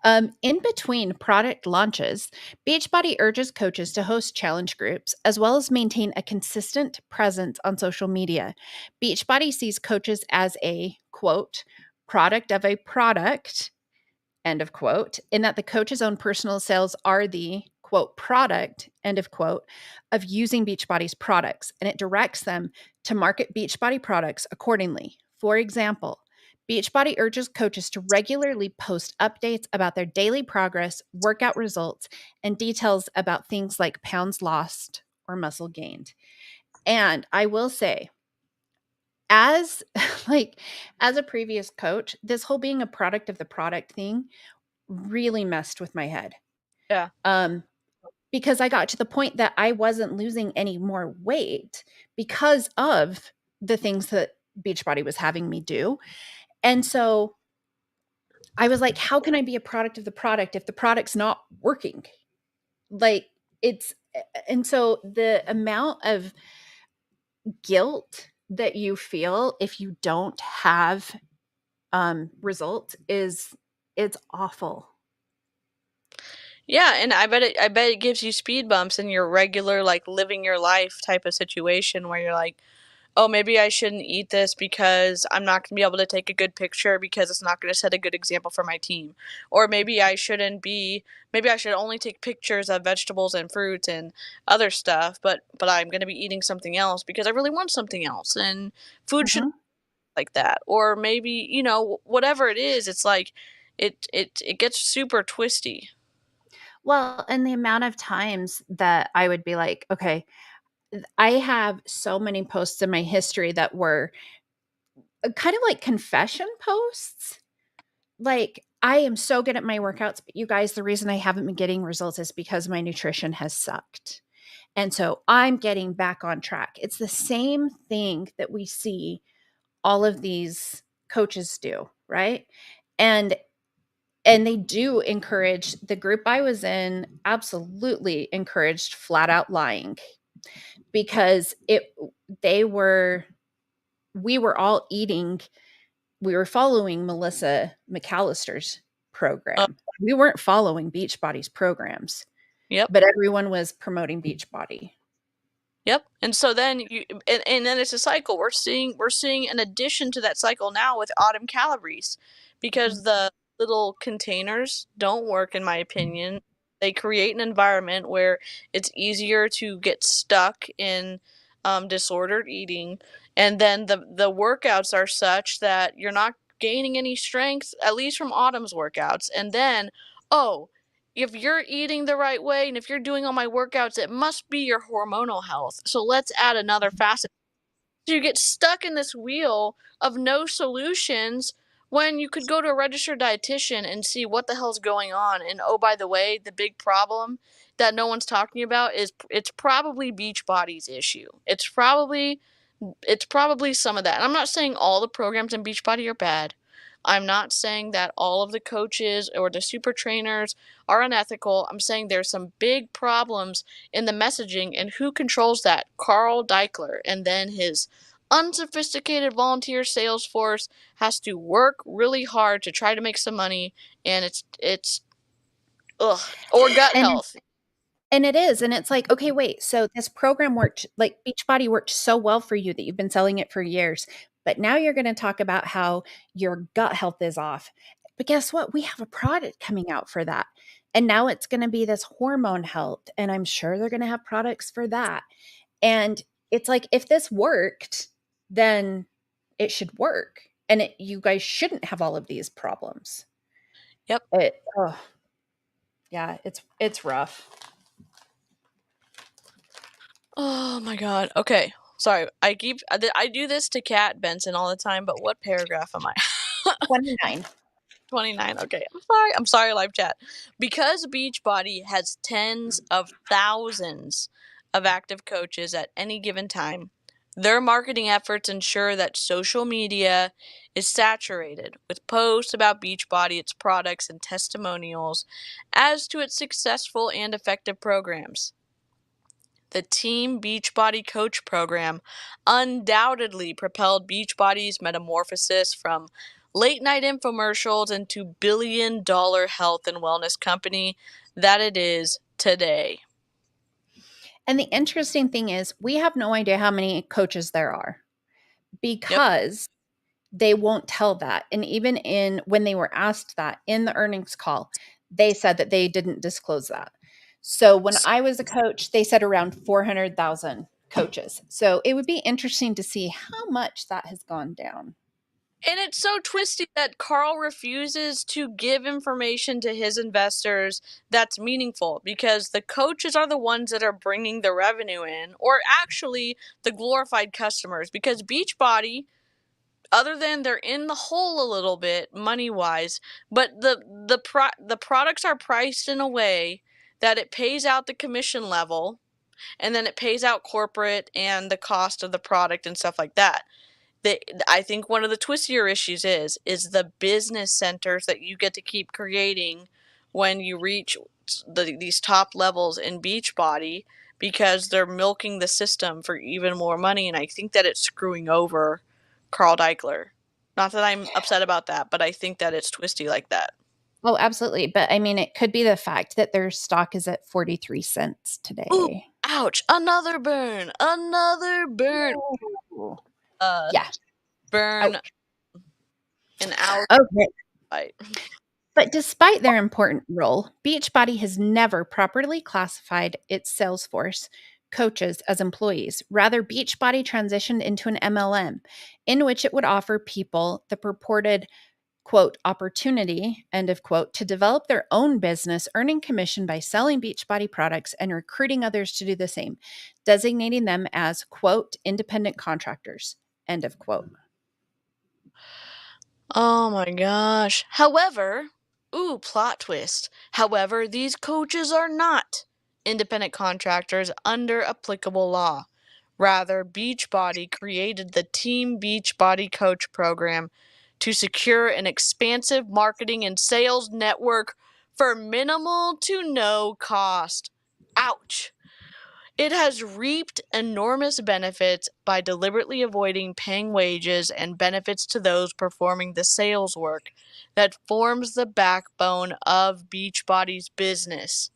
In between product launches, Beachbody urges coaches to host challenge groups as well as maintain a consistent presence on social media. Beachbody sees coaches as a quote, product of a product, end of quote, in that the coach's own personal sales are the quote product, end of quote, of using Beachbody's products, and it directs them to market Beachbody products accordingly. For example, Beachbody urges coaches to regularly post updates about their daily progress, workout results, and details about things like pounds lost or muscle gained. And I will say, as like as a previous coach, this whole being a product of the product thing really messed with my head. Yeah. Um, because I got to the point that I wasn't losing any more weight because of the things that Beachbody was having me do. And so I was like, how can I be a product of the product if the product's not working? Like it's and so the amount of guilt that you feel if you don't have results is it's awful. Yeah, and I bet it gives you speed bumps in your regular, like, living your life type of situation where you're like, "Oh, maybe I shouldn't eat this because I'm not gonna be able to take a good picture because it's not gonna set a good example for my team." Or maybe I should only take pictures of vegetables and fruits and other stuff, but I'm gonna be eating something else because I really want something else, and food should Mhm. like that. Or maybe, whatever it is, it's like it gets super twisty. Well, and the amount of times that I would be like, okay, I have so many posts in my history that were kind of like confession posts. Like, I am so good at my workouts, but you guys, the reason I haven't been getting results is because my nutrition has sucked. And so I'm getting back on track. It's the same thing that we see all of these coaches do, right? And they do encourage the group I was in absolutely encouraged flat out lying because it they were we were all eating we were following Melissa McAllister's Uh, program. We weren't following Beachbody's programs, yep. but everyone was promoting Beachbody. Yep. And so then and then it's a cycle. We're seeing an addition to that cycle now with autumn calories Mhm, because the little containers don't work in my opinion. They create an environment where it's easier to get stuck in disordered eating, and then the workouts are such that you're not gaining any strength, at least from autumn's workouts. And then, oh, if you're eating the right way and if you're doing all my workouts, it must be your hormonal health. So let's add another facet. So you get stuck in this wheel of no solutions when you could go to a registered dietitian and see what the hell's going on. And oh, by the way, the big problem that no one's talking about is it's probably Beachbody's issue. It's probably some of that. And I'm not saying all the programs in Beachbody are bad. I'm not saying that all of the coaches or the super trainers are unethical. I'm saying there's some big problems in the messaging, and who controls that? Carl Deichler, and then his unsophisticated volunteer sales force has to work really hard to try to make some money, and it's ugh. Or gut and health. it is, and it's like, okay, wait, so this program worked like, Beachbody worked so well for you that you've been selling it for years, but now you're gonna talk about how your gut health is off. But guess what? We have a product coming out for that, and now it's gonna be this hormone health, and I'm sure they're gonna have products for that, and it's like, if this worked, then it should work. And you guys shouldn't have all of these problems. Yep. Oh, yeah, it's rough. Oh my god. Okay. Sorry. I do this to Kat Benson all the time, but what paragraph am I? 29. 29. Okay. I'm sorry. I'm sorry, live chat. Because Beachbody has tens of thousands of active coaches at any given time, their marketing efforts ensure that social media is saturated with posts about Beachbody, its products, and testimonials as to its successful and effective programs. The Team Beachbody Coach program undoubtedly propelled Beachbody's metamorphosis from late-night infomercials into billion-dollar health and wellness company that it is today. And the interesting thing is, we have no idea how many coaches there are Yep. because they won't tell that. And even when they were asked that in the earnings call, they said that they didn't disclose that. So when I was a coach, they said around 400,000 coaches. So it would be interesting to see how much that has gone down. And it's so twisty that Carl refuses to give information to his investors that's meaningful because the coaches are the ones that are bringing the revenue in, or actually the glorified customers, because Beachbody, other than they're in the hole a little bit money wise, but the products are priced in a way that it pays out the commission level, and then it pays out corporate and the cost of the product and stuff like that. I think one of the twistier issues is the business centers that you get to keep creating when you reach these top levels in Beachbody, because they're milking the system for even more money, and I think that it's screwing over Carl Deichler. Not that I'm upset about that, but I think that it's twisty like that. Oh, absolutely. But I mean, it could be the fact that their stock is at 43 cents Ooh, today. ouch! Another burn! Another burn! Ooh. Uh, Yeah. burn Ouch. an hour Okay. fight. But despite their important role, Beachbody has never properly classified its sales force coaches as employees. Rather, Beachbody transitioned into an MLM in which it would offer people the purported quote opportunity end of quote to develop their own business, earning commission by selling Beachbody products and recruiting others to do the same, designating them as quote independent contractors end of quote. Oh my gosh. However, ooh, plot twist. However, these coaches are not independent contractors under applicable law. Rather, Beachbody created the Team Beachbody Coach program to secure an expansive marketing and sales network for minimal to no cost. Ouch. It has reaped enormous benefits by deliberately avoiding paying wages and benefits to those performing the sales work that forms the backbone of Beachbody's business.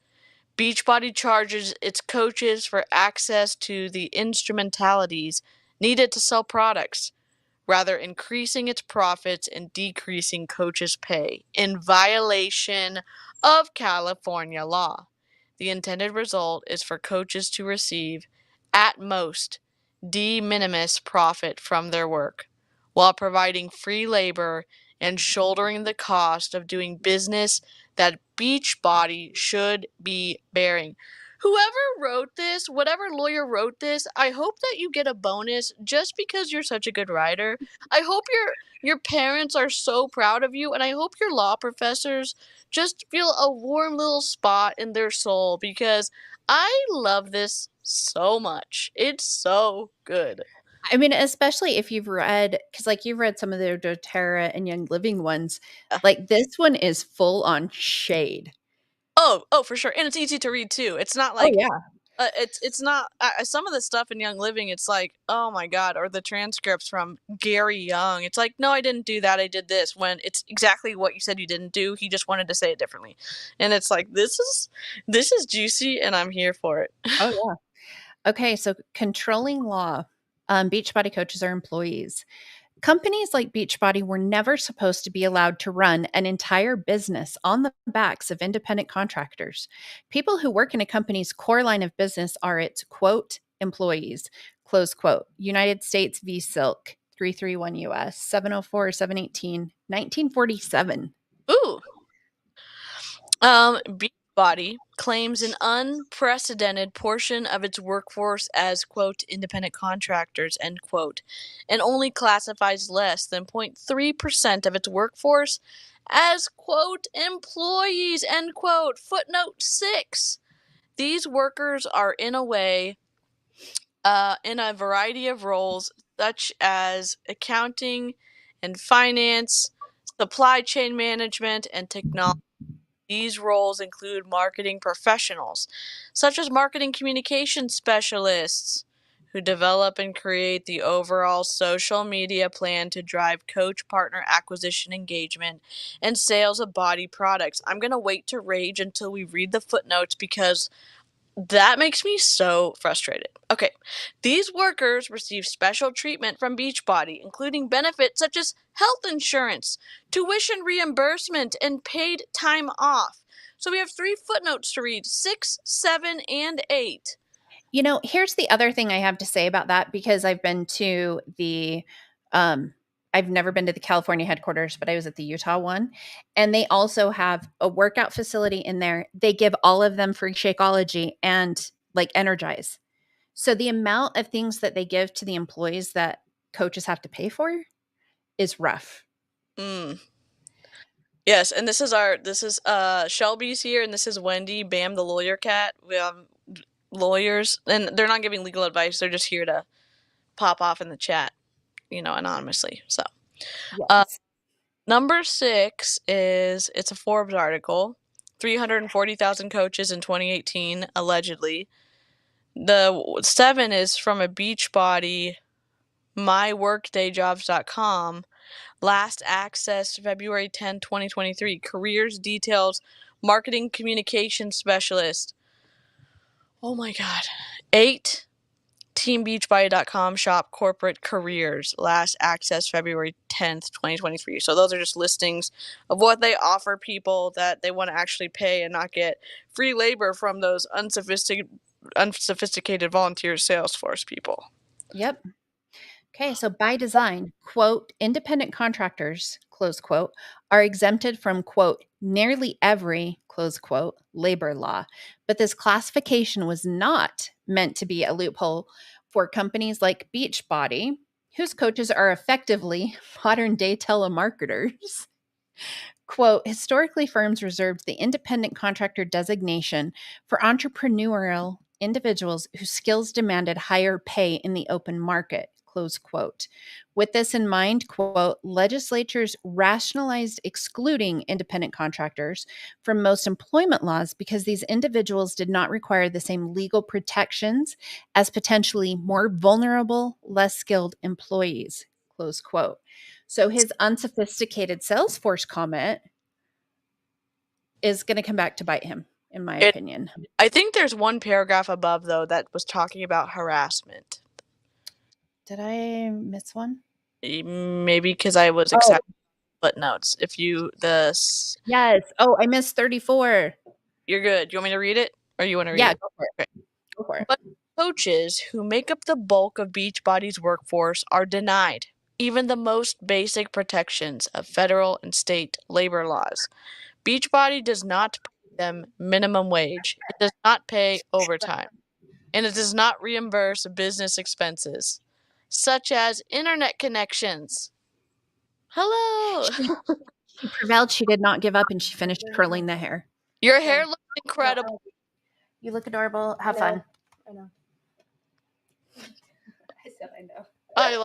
Beachbody charges its coaches for access to the instrumentalities needed to sell products, rather increasing its profits and decreasing coaches' pay in violation of California law. The intended result is for coaches to receive, at most, de minimis profit from their work, while providing free labor and shouldering the cost of doing business that Beachbody should be bearing. Whoever wrote this, whatever lawyer wrote this, I hope that you get a bonus just because you're such a good writer. I hope your parents are so proud of you, and I hope your law professors just feel a warm little spot in their soul, because I love this so much. It's so good. I mean, especially if you've read, because like you've read some of the doTERRA and Young Living ones, like this one is full on shade. Oh, for sure, and it's easy to read too. It's not Oh like yeah. it's not some of the stuff in Young Living. It's like, oh my god, or the transcripts from Gary Young. It's like, no, I didn't do that. I did this, when it's exactly what you said you didn't do. He just wanted to say it differently, and it's like, this is juicy, and I'm here for it. Oh yeah. Okay, so controlling law. Beachbody coaches are employees. Companies like Beachbody were never supposed to be allowed to run an entire business on the backs of independent contractors. People who work in a company's core line of business are its quote employees, close quote. United States v. Silk 331 US, 704, 718, 1947. Ooh. Beachbody claims an unprecedented portion of its workforce as, quote, independent contractors, end quote, and only classifies less than 0.3% of its workforce as, quote, employees, end quote. Footnote 6. These workers are in a variety of roles such as accounting and finance, supply chain management, and technology. These roles include marketing professionals, such as marketing communication specialists, who develop and create the overall social media plan to drive coach partner acquisition engagement and sales of BODi products. I'm going to wait to rage until we read the footnotes because that makes me so frustrated. Okay, these workers receive special treatment from Beachbody, including benefits such as health insurance, tuition reimbursement, and paid time off. So we have 3 footnotes to read: 6, 7, and 8. You know, here's the other thing I have to say about that, because I've been to I've never been to the California headquarters, but I was at the Utah one. And they also have a workout facility in there. They give all of them free Shakeology and like Energize. So the amount of things that they give to the employees that coaches have to pay for is rough. Mm. Yes, and this is Shelby's here, and this is Wendy, Bam the lawyer cat. We have lawyers, and they're not giving legal advice. They're just here to pop off in the chat, anonymously. So, Yes. number 6 is, it's a Forbes article, 340,000 coaches in 2018, allegedly. The 7 is from a Beachbody, myworkdayjobs.com, last access February 10, 2023, careers details, marketing communication specialist. Oh my God. 8, teambeachbody.com, shop corporate careers, last access February 10th, 2023. So those are just listings of what they offer people that they want to actually pay and not get free labor from those unsophisticated volunteer Salesforce people. Yep. Okay, so by design, quote, independent contractors, close quote, are exempted from, quote, nearly every, close quote, labor law. But this classification was not meant to be a loophole for companies like Beachbody, whose coaches are effectively modern day telemarketers. Quote, historically, firms reserved the independent contractor designation for entrepreneurial individuals whose skills demanded higher pay in the open market, close quote. With this in mind, quote, legislatures rationalized excluding independent contractors from most employment laws because these individuals did not require the same legal protections as potentially more vulnerable, less skilled employees, close quote. So his unsophisticated Salesforce comment is going to come back to bite him, in my opinion. I think there's one paragraph above, though, that was talking about harassment. Did I miss one? Maybe because I was excited footnotes. If you Yes. Oh, I missed 34. You're good. You want me to read it, or you want to read Yeah, it? go for it. Okay. Go for it. But coaches who make up the bulk of Beachbody's workforce are denied even the most basic protections of federal and state labor laws. Beachbody does not pay them minimum wage. It does not pay overtime, and it does not reimburse business expenses, such as internet connections. Hello. She prevailed. She did not give up, and she finished curling the hair. Your hair looks incredible. You look adorable. Have fun. I know. I said I know. I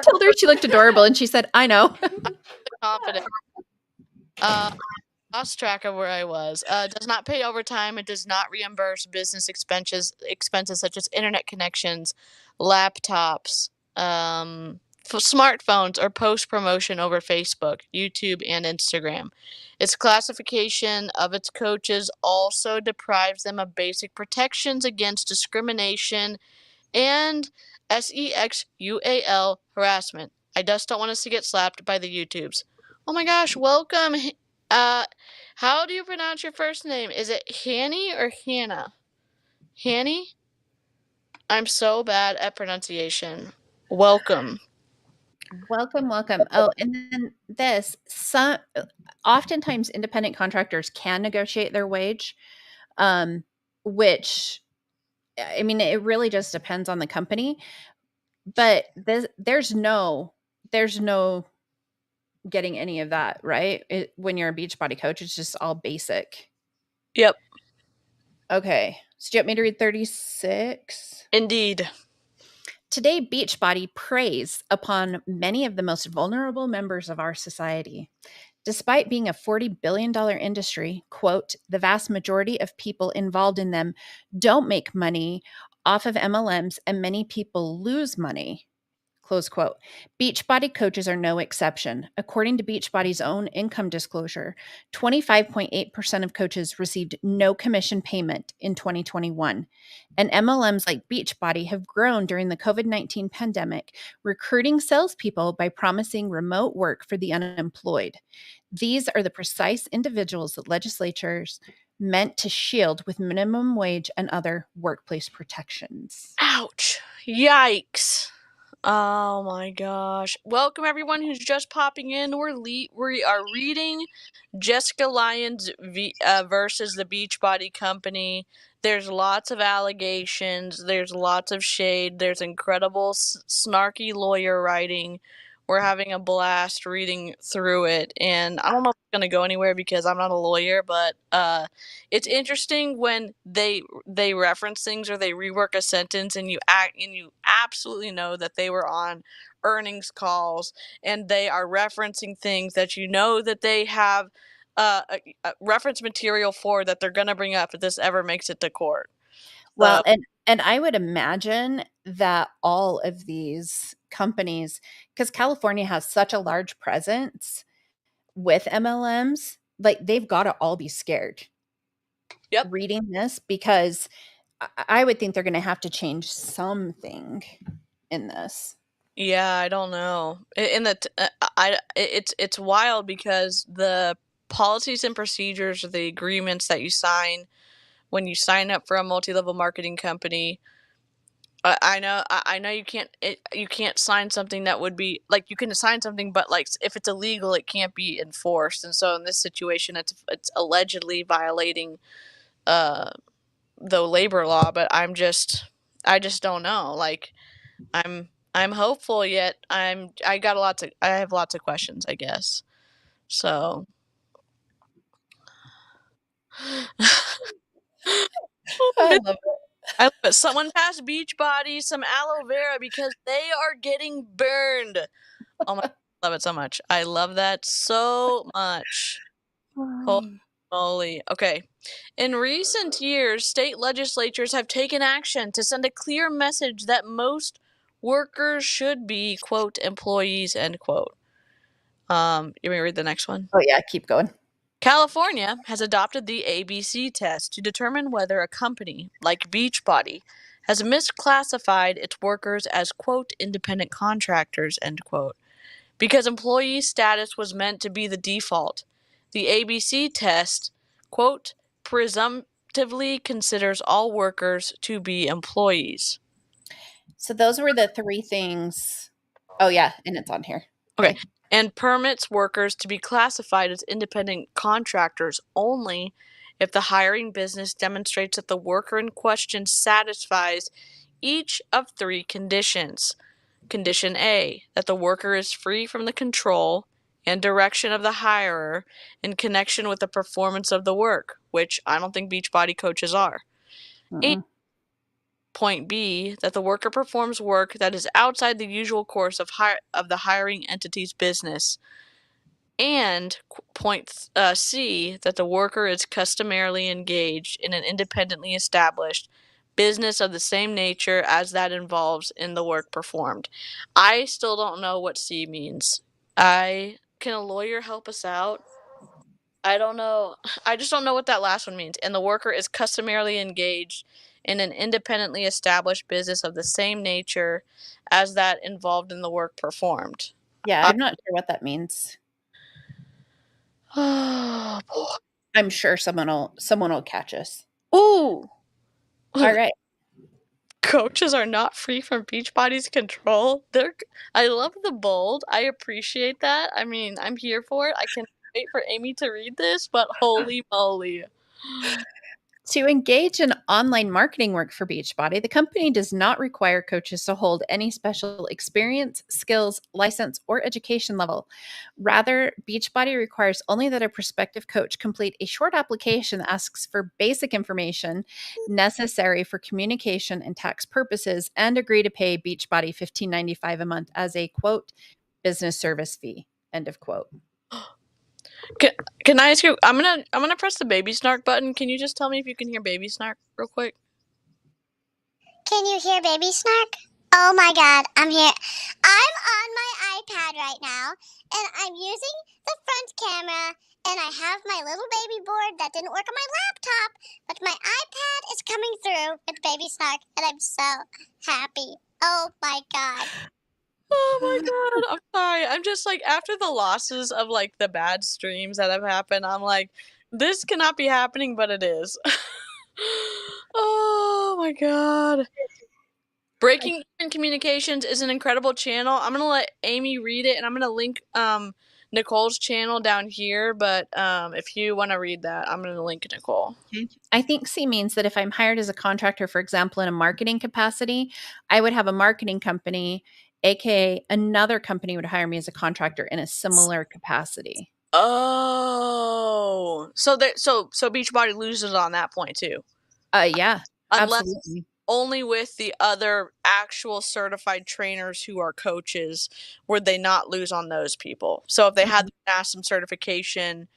told her she looked adorable, and she said, I know. Confident. Lost track of where I was. Does not pay overtime. It does not reimburse business expenses such as internet connections, laptops, smartphones, or post promotion over Facebook, YouTube, and Instagram. Its classification of its coaches also deprives them of basic protections against discrimination and SEXUAL harassment. I just don't want us to get slapped by the YouTubes. Oh my gosh, welcome. How do you pronounce your first name? Is it Hanny or Hannah? Hanny? I'm so bad at pronunciation. Welcome. Welcome, welcome. Oh, and then this, some oftentimes independent contractors can negotiate their wage, um, which I mean, it really just depends on the company, but there's no getting any of that, right? When you're a Beachbody coach, it's just all basic. Yep, Okay. So do you want me to read 36? indeed. Today, Beachbody preys upon many of the most vulnerable members of our society. Despite being a $40 billion industry, quote, the vast majority of people involved in them don't make money off of MLMs, and many people lose money. Close quote. Beachbody coaches are no exception. According to Beachbody's own income disclosure, 25.8% of coaches received no commission payment in 2021. And MLMs like Beachbody have grown during the COVID-19 pandemic, recruiting salespeople by promising remote work for the unemployed. These are the precise individuals that legislatures meant to shield with minimum wage and other workplace protections. Ouch. Yikes. Oh my gosh. Welcome everyone who's just popping in. We are reading Jessica Lyons versus the Beachbody Company. There's lots of allegations. There's lots of shade. There's incredible snarky lawyer writing. We're having a blast reading through it, and I don't know if it's gonna go anywhere because I'm not a lawyer, but it's interesting when they reference things or they rework a sentence, and you absolutely know that they were on earnings calls and they are referencing things that you know that they have reference material for that they're going to bring up if this ever makes it to court. Well, So, and I would imagine that all of these companies, because California has such a large presence with MLMs, like they've got to all be scared yep. reading this because I would think they're going to have to change something in this. Yeah, I don't know. It's wild because the policies and procedures, the agreements that you sign when you sign up for a multi-level marketing company. I know you can't sign something that would be like you can sign something, but like if it's illegal, it can't be enforced. And so in this situation, it's allegedly violating uh the labor law. But I just don't know. Like I'm hopeful, yet I have lots of questions, I guess. So. I love it. I love it. Someone pass Beachbody some aloe vera because they are getting burned. Oh my, I love it so much. I love that so much. Holy moly. Okay. In recent years, state legislatures have taken action to send a clear message that most workers should be, quote, employees, end quote. You want me to read the next one? Oh yeah, keep going. California has adopted the ABC test to determine whether a company, like Beachbody, has misclassified its workers as, quote, independent contractors, end quote, because employee status was meant to be the default. The ABC test, quote, presumptively considers all workers to be employees. So those were the three things. Oh yeah, and it's on here. Okay. Okay. And permits workers to be classified as independent contractors only if the hiring business demonstrates that the worker in question satisfies each of three conditions. Condition A, that the worker is free from the control and direction of the hirer in connection with the performance of the work, which I don't think Beachbody coaches are. And Mm-mm. point B, that the worker performs work that is outside the usual course of the hiring entity's business. And point C, that the worker is customarily engaged in an independently established business of the same nature as that involves in the work performed. I still don't know what C means. Can a lawyer help us out? I don't know. I just don't know what that last one means. And the worker is customarily engaged in an independently established business of the same nature as that involved in the work performed. Yeah, I'm not sure what that means. Oh boy. I'm sure someone will catch us. Ooh. All right. Coaches are not free from Beachbody's control. I love the bold. I appreciate that. I mean, I'm here for it. I can wait for Amy to read this, but holy moly. To engage in online marketing work for Beachbody, the company does not require coaches to hold any special experience, skills, license, or education level. Rather, Beachbody requires only that a prospective coach complete a short application that asks for basic information necessary for communication and tax purposes and agree to pay Beachbody $15.95 a month as a quote business service fee. End of quote. Can I ask you? I'm gonna press the baby snark button. Can you just tell me if you can hear baby snark real quick? Can you hear baby snark? Oh my god, I'm here. I'm on my iPad right now, and I'm using the front camera, and I have my little baby board that didn't work on my laptop, but my iPad is coming through with baby snark, and I'm so happy. Oh my god. Oh my god, I'm sorry. I'm just like, after the losses of like the bad streams that have happened, I'm like, this cannot be happening, but it is. Oh my god. Breaking Even Communications is an incredible channel. I'm gonna let Amy read it, and I'm gonna link Nicole's channel down here, but if you want to read that, I'm gonna link Nicole. I think C means that if I'm hired as a contractor, for example, in a marketing capacity, I would have a marketing company, aka another company would hire me as a contractor in a similar capacity. Oh, so Beachbody loses on that point too, Yeah, unless absolutely. only with the other actual certified trainers who are coaches would they not lose on those people. So if they had the NASM certification,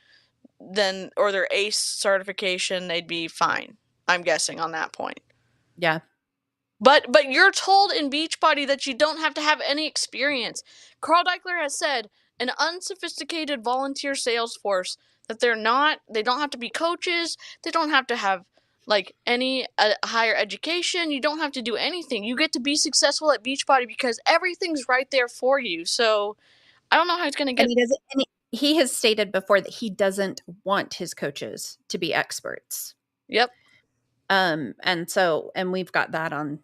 then or their ACE certification, they'd be fine. I'm guessing on that point. Yeah. But you're told in Beachbody that you don't have to have any experience. Carl Deichler has said an unsophisticated volunteer sales force that they don't have to be coaches, they don't have to have like any higher education, you don't have to do anything. You get to be successful at Beachbody because everything's right there for you. So I don't know how he's going to And get. he doesn't. And he has stated before that he doesn't want his coaches to be experts. Yep. And we've got that on.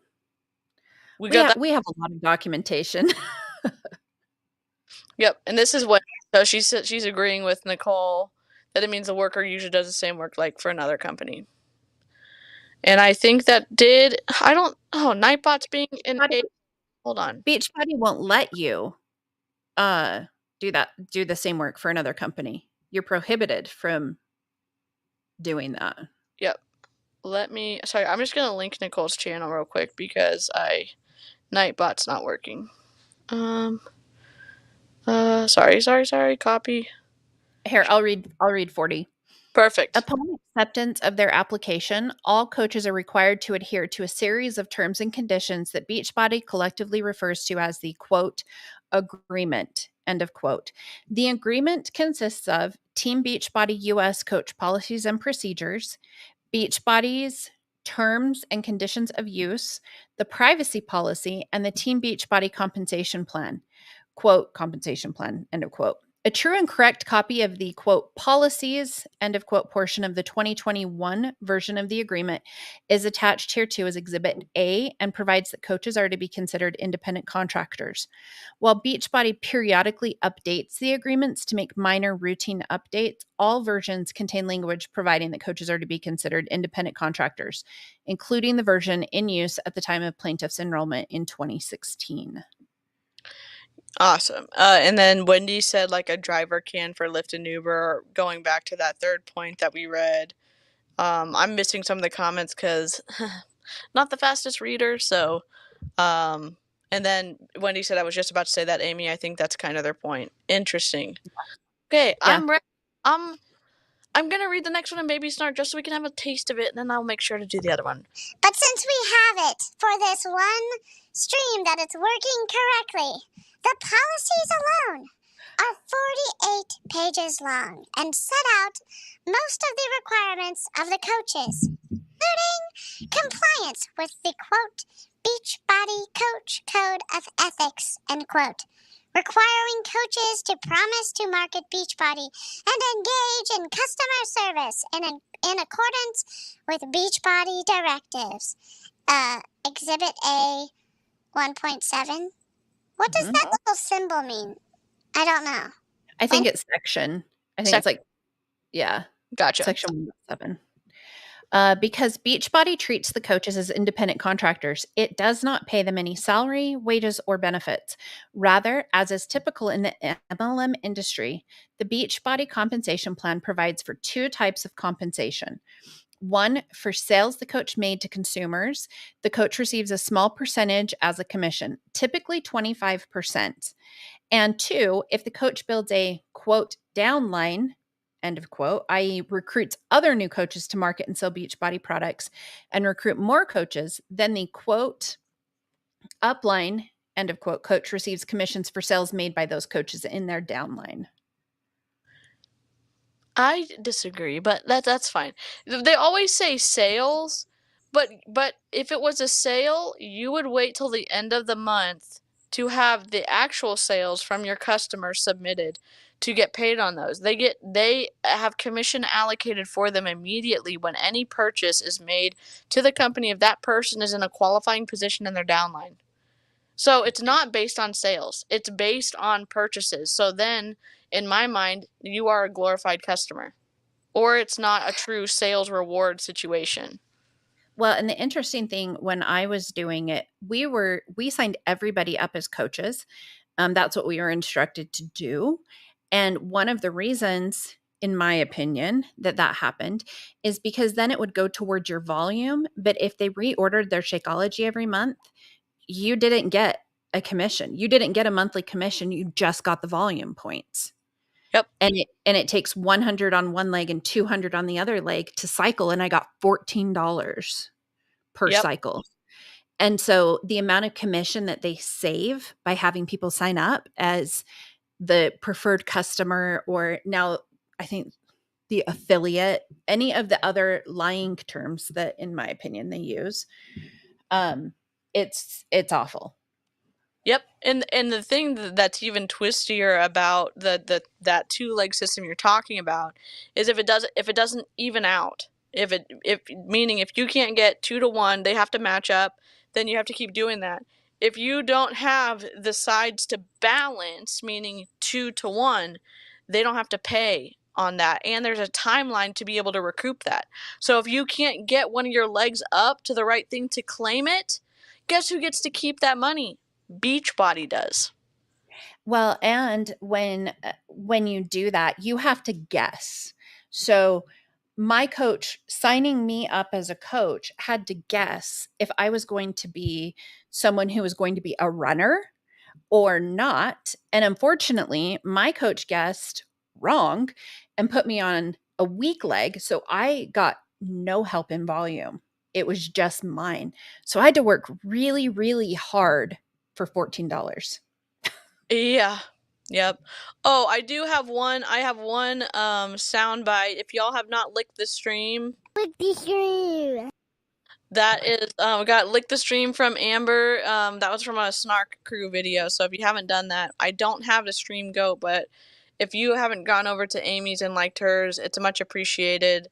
We got that. We have a lot of documentation. Yep. And this is what, so she's agreeing with Nicole that it means the worker usually does the same work like for another company. And I think that did, I don't, oh, Nightbot's being an A. Hold on. Beachbody won't let you do the same work for another company. You're prohibited from doing that. Yep. Sorry, I'm just gonna link Nicole's channel real quick because Nightbot's not working. Sorry, copy. Here, I'll read 40. Perfect. Upon acceptance of their application, all coaches are required to adhere to a series of terms and conditions that Beachbody collectively refers to as the quote agreement. End of quote. The agreement consists of Team Beachbody US coach policies and procedures, Beachbody's terms and conditions of use, the privacy policy, and the Team Beachbody compensation plan. Quote, compensation plan, end of quote. A true and correct copy of the quote policies, end of quote portion of the 2021 version of the agreement is attached here too as Exhibit A and provides that coaches are to be considered independent contractors. While Beachbody periodically updates the agreements to make minor routine updates, all versions contain language providing that coaches are to be considered independent contractors, including the version in use at the time of plaintiff's enrollment in 2016. Awesome. And then Wendy said like a driver can for Lyft and Uber, going back to that third point that we read. I'm missing some of the comments because not the fastest reader. So, and then Wendy said I was just about to say that, Amy. I think that's kind of their point. Interesting. Okay, Yeah. I'm gonna read the next one in Baby Snark just so we can have a taste of it, and then I'll make sure to do the other one. But since we have it for this one stream that it's working correctly, the policies alone are 48 pages long and set out most of the requirements of the coaches, including compliance with the quote Beachbody Coach Code of Ethics, end quote, requiring coaches to promise to market Beachbody and engage in customer service in accordance with Beachbody directives, Exhibit A 1.7. What does Mhm. that little symbol mean? I don't know. I think it's section. I think it's like, yeah, Gotcha. section 1.7. Because Beachbody treats the coaches as independent contractors, it does not pay them any salary, wages, or benefits. Rather, as is typical in the MLM industry, the Beachbody compensation plan provides for two types of compensation. One, for sales the coach made to consumers, the coach receives a small percentage as a commission, typically 25%. And two, if the coach builds a quote downline, end of quote, i.e., recruits other new coaches to market and sell Beachbody products and recruit more coaches, then the quote upline, end of quote, coach receives commissions for sales made by those coaches in their downline. I disagree, but that's fine. They always say sales, but if it was a sale, you would wait till the end of the month to have the actual sales from your customers submitted to get paid on those. They have commission allocated for them immediately when any purchase is made to the company if that person is in a qualifying position in their downline. So it's not based on sales. It's based on purchases. So then in my mind, you are a glorified customer or it's not a true sales reward situation. Well, and the interesting thing when I was doing it, we signed everybody up as coaches. That's what we were instructed to do. And one of the reasons, in my opinion, that happened is because then it would go towards your volume. But if they reordered their Shakeology every month, you didn't get a commission. You didn't get a monthly commission. You just got the volume points. Yep. And it takes 100 on one leg and 200 on the other leg to cycle. And I got $14 per Yep. cycle. And so the amount of commission that they save by having people sign up as the preferred customer, or now I think the affiliate, any of the other lying terms that in my opinion they use, it's awful. Yep, and the thing that's even twistier about that two-leg system you're talking about is if it doesn't even out, if meaning if you can't get 2 to 1, they have to match up, then you have to keep doing that. If you don't have the sides to balance, meaning 2 to 1, they don't have to pay on that, and there's a timeline to be able to recoup that. So if you can't get one of your legs up to the right thing to claim it, guess who gets to keep that money? Beachbody does. Well, and when you do that, you have to guess. So my coach signing me up as a coach had to guess if I was going to be someone who was going to be a runner or not. And unfortunately, my coach guessed wrong and put me on a weak leg. So I got no help in volume. It was just mine. So I had to work really, really hard for $14. Yeah. Yep. Oh, I do have one. I have one sound bite. If y'all have not licked the stream, that is we got Lick the Stream from Amber. That was from a Snark Crew video. So if you haven't done that, I don't have the stream go, but if you haven't gone over to Amy's and liked hers, it's much appreciated.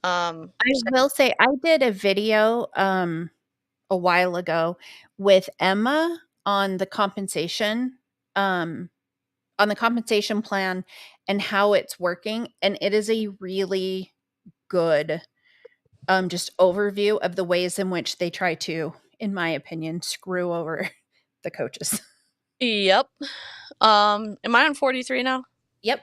I will say I did a video a while ago with Emma on the compensation plan and how it's working, and it is a really good just overview of the ways in which they try to, in my opinion, screw over the coaches. Yep. Am I on 43 now? Yep.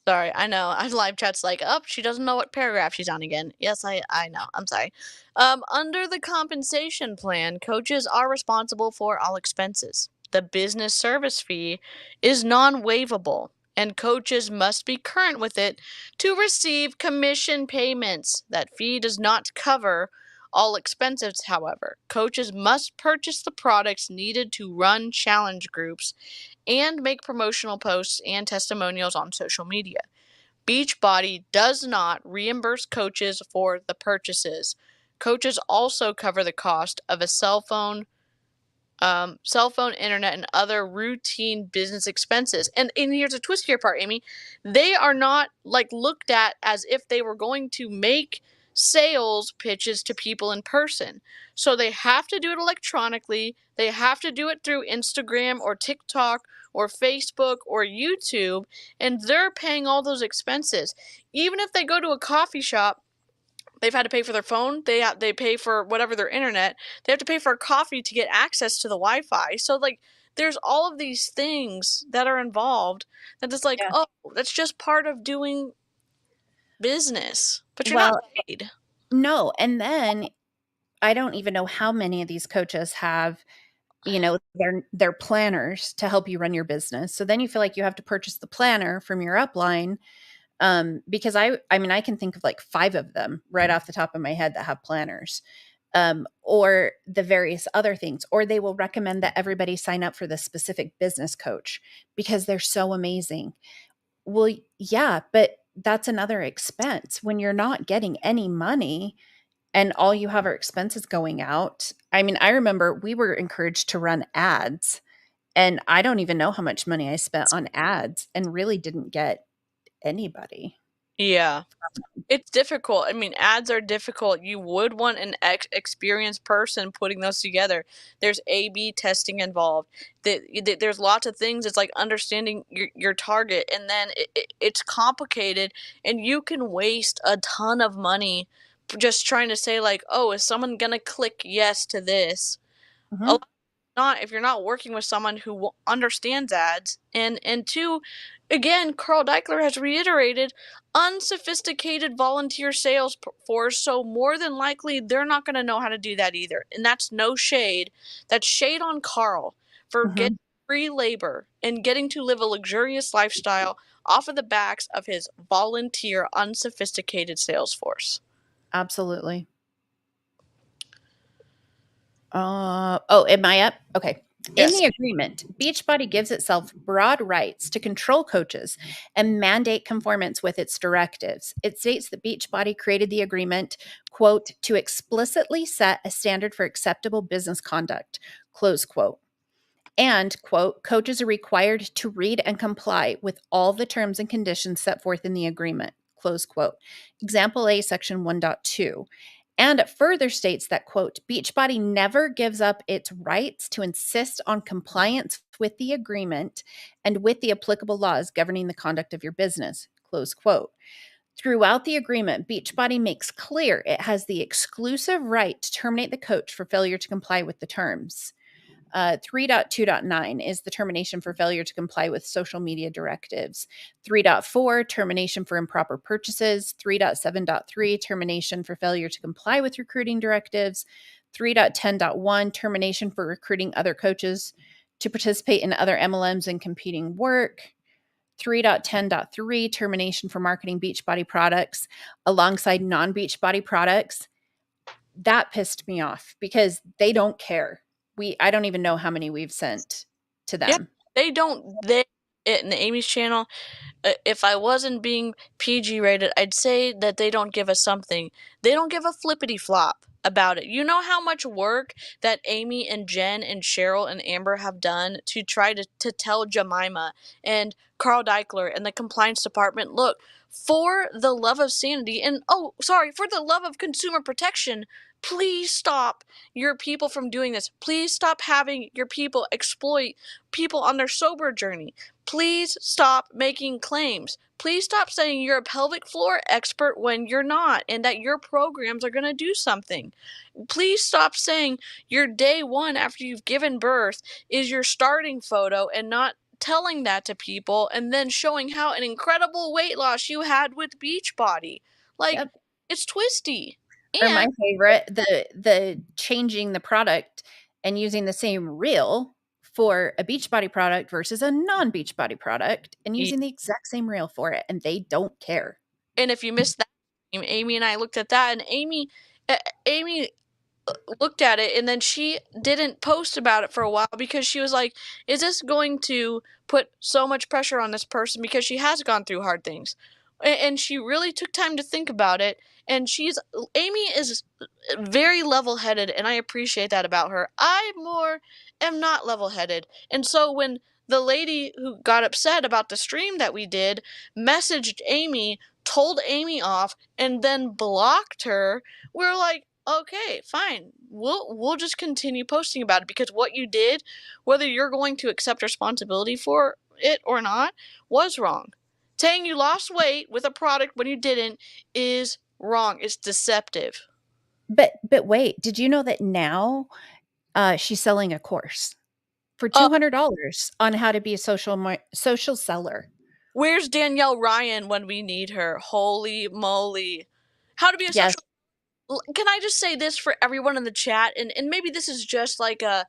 Sorry, I know. Live chat's like, oh, she doesn't know what paragraph she's on again. Yes, I know. I'm sorry. Under the compensation plan, coaches are responsible for all expenses. The business service fee is non-waivable, and coaches must be current with it to receive commission payments. That fee does not cover all expenses, however. Coaches must purchase the products needed to run challenge groups and make promotional posts and testimonials on social media. Beachbody does not reimburse coaches for the purchases. Coaches also cover the cost of a cell phone, internet, and other routine business expenses. And here's a twistier part, Amy. They are not like looked at as if they were going to make sales pitches to people in person. So they have to do it electronically. They have to do it through Instagram or TikTok or Facebook or YouTube, and they're paying all those expenses. Even if they go to a coffee shop, they've had to pay for their phone, they pay for whatever their internet, they have to pay for a coffee to get access to the Wi-Fi. So like there's all of these things that are involved that is like, Yeah. oh, that's just part of doing business, but you're not Well, paid. no, and then I don't even know how many of these coaches have, their planners to help you run your business. So then you feel like you have to purchase the planner from your upline, because I mean, I can think of like 5 of them right off the top of my head that have planners, or the various other things, or they will recommend that everybody sign up for the specific business coach because they're so amazing. Well, yeah, but that's another expense when you're not getting any money and all you have are expenses going out. I mean, I remember we were encouraged to run ads, and I don't even know how much money I spent on ads and really didn't get anybody. Yeah. It's difficult. I mean, ads are difficult. You would want an experienced person putting those together. There's A/B testing involved. There's lots of things. It's like understanding your target, and then it's complicated, and you can waste a ton of money just trying to say like, oh, is someone gonna click yes to this? A Mhm, lot not if you're not working with someone who understands ads. And two, again, Carl Deichler has reiterated unsophisticated volunteer sales force, so more than likely they're not going to know how to do that either. And that's no shade. That's shade on Carl for getting mhm, free labor and getting to live a luxurious lifestyle off of the backs of his volunteer unsophisticated sales force. absolutely. Oh, am I up? Okay. In Yes. the agreement, Beachbody gives itself broad rights to control coaches and mandate conformance with its directives. It states that Beachbody created the agreement, quote, to explicitly set a standard for acceptable business conduct, close quote. And, quote, coaches are required to read and comply with all the terms and conditions set forth in the agreement, close quote. Example A, section 1.2. And it further states that, quote, Beachbody never gives up its rights to insist on compliance with the agreement and with the applicable laws governing the conduct of your business, close quote. Throughout the agreement, Beachbody makes clear it has the exclusive right to terminate the coach for failure to comply with the terms. 3.2.9 is the termination for failure to comply with social media directives. 3.4, termination for improper purchases. 3.7.3, termination for failure to comply with recruiting directives. 3.10.1, termination for recruiting other coaches to participate in other MLMs and competing work. 3.10.3, termination for marketing Beachbody products alongside non Beachbody products. That pissed me off because they don't care. I don't even know how many we've sent to Yeah, them. they don't. They in the Amy's channel, if I wasn't being PG rated, I'd say that they don't give us something. They don't give a flippity flop about it. You know how much work that Amy and Jen and Cheryl and Amber have done to try to tell Jemima and Carl Deichler and the compliance department, look, for the love of sanity and oh, sorry, for the love of consumer protection, please stop your people from doing this. Please stop having your people exploit people on their sober journey. Please stop making claims. Please stop saying you're a pelvic floor expert when you're not and that your programs are going to do something. Please stop saying your day one after you've given birth is your starting photo and not telling that to people and then showing how an incredible weight loss you had with Beachbody. Like, Yep. it's twisty. Or my And favorite, the changing the product and using the same reel for a Beachbody product versus a non-Beachbody product and using the exact same reel for it, and they don't care. and if you missed that, Amy and I looked at that, and Amy looked at it and then she didn't post about it for a while because she was like, is this going to put so much pressure on this person because she has gone through hard things? And she really took time to think about it. And Amy is very level headed, and I appreciate that about her. I more am not level headed. And so when the lady who got upset about the stream that we did messaged Amy told Amy off, and then blocked her, we're like, okay, fine. We'll just continue posting about it, because what you did, whether you're going to accept responsibility for it or not, was wrong. Saying you lost weight with a product when you didn't is wrong. It's deceptive. But wait, did you know that now she's selling a course for Uh, $200 on how to be a social seller? where's Danielle Ryan when we need her? Holy moly. How to be a Yes. social. Can I just say this for everyone in the chat, and maybe this is just like a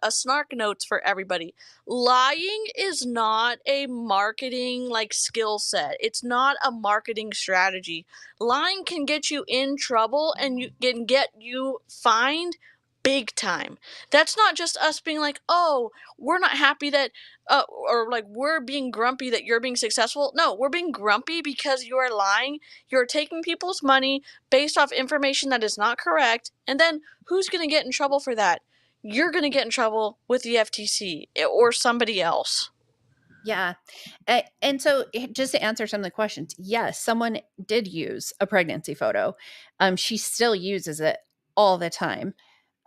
snark notes for everybody. Lying is not a marketing like skill set. It's not a marketing strategy. Lying can get you in trouble, and you can get you fined big time. That's not just us being like, oh, we're not happy that or like we're being grumpy that you're being successful. No, we're being grumpy because you are lying. You're taking people's money based off information that is not correct, and then who's going to get in trouble for that? You're going to get in trouble with the FTC or somebody else. Yeah. And so just to answer some of the questions, yes, someone did use a pregnancy photo. She still uses it all the time.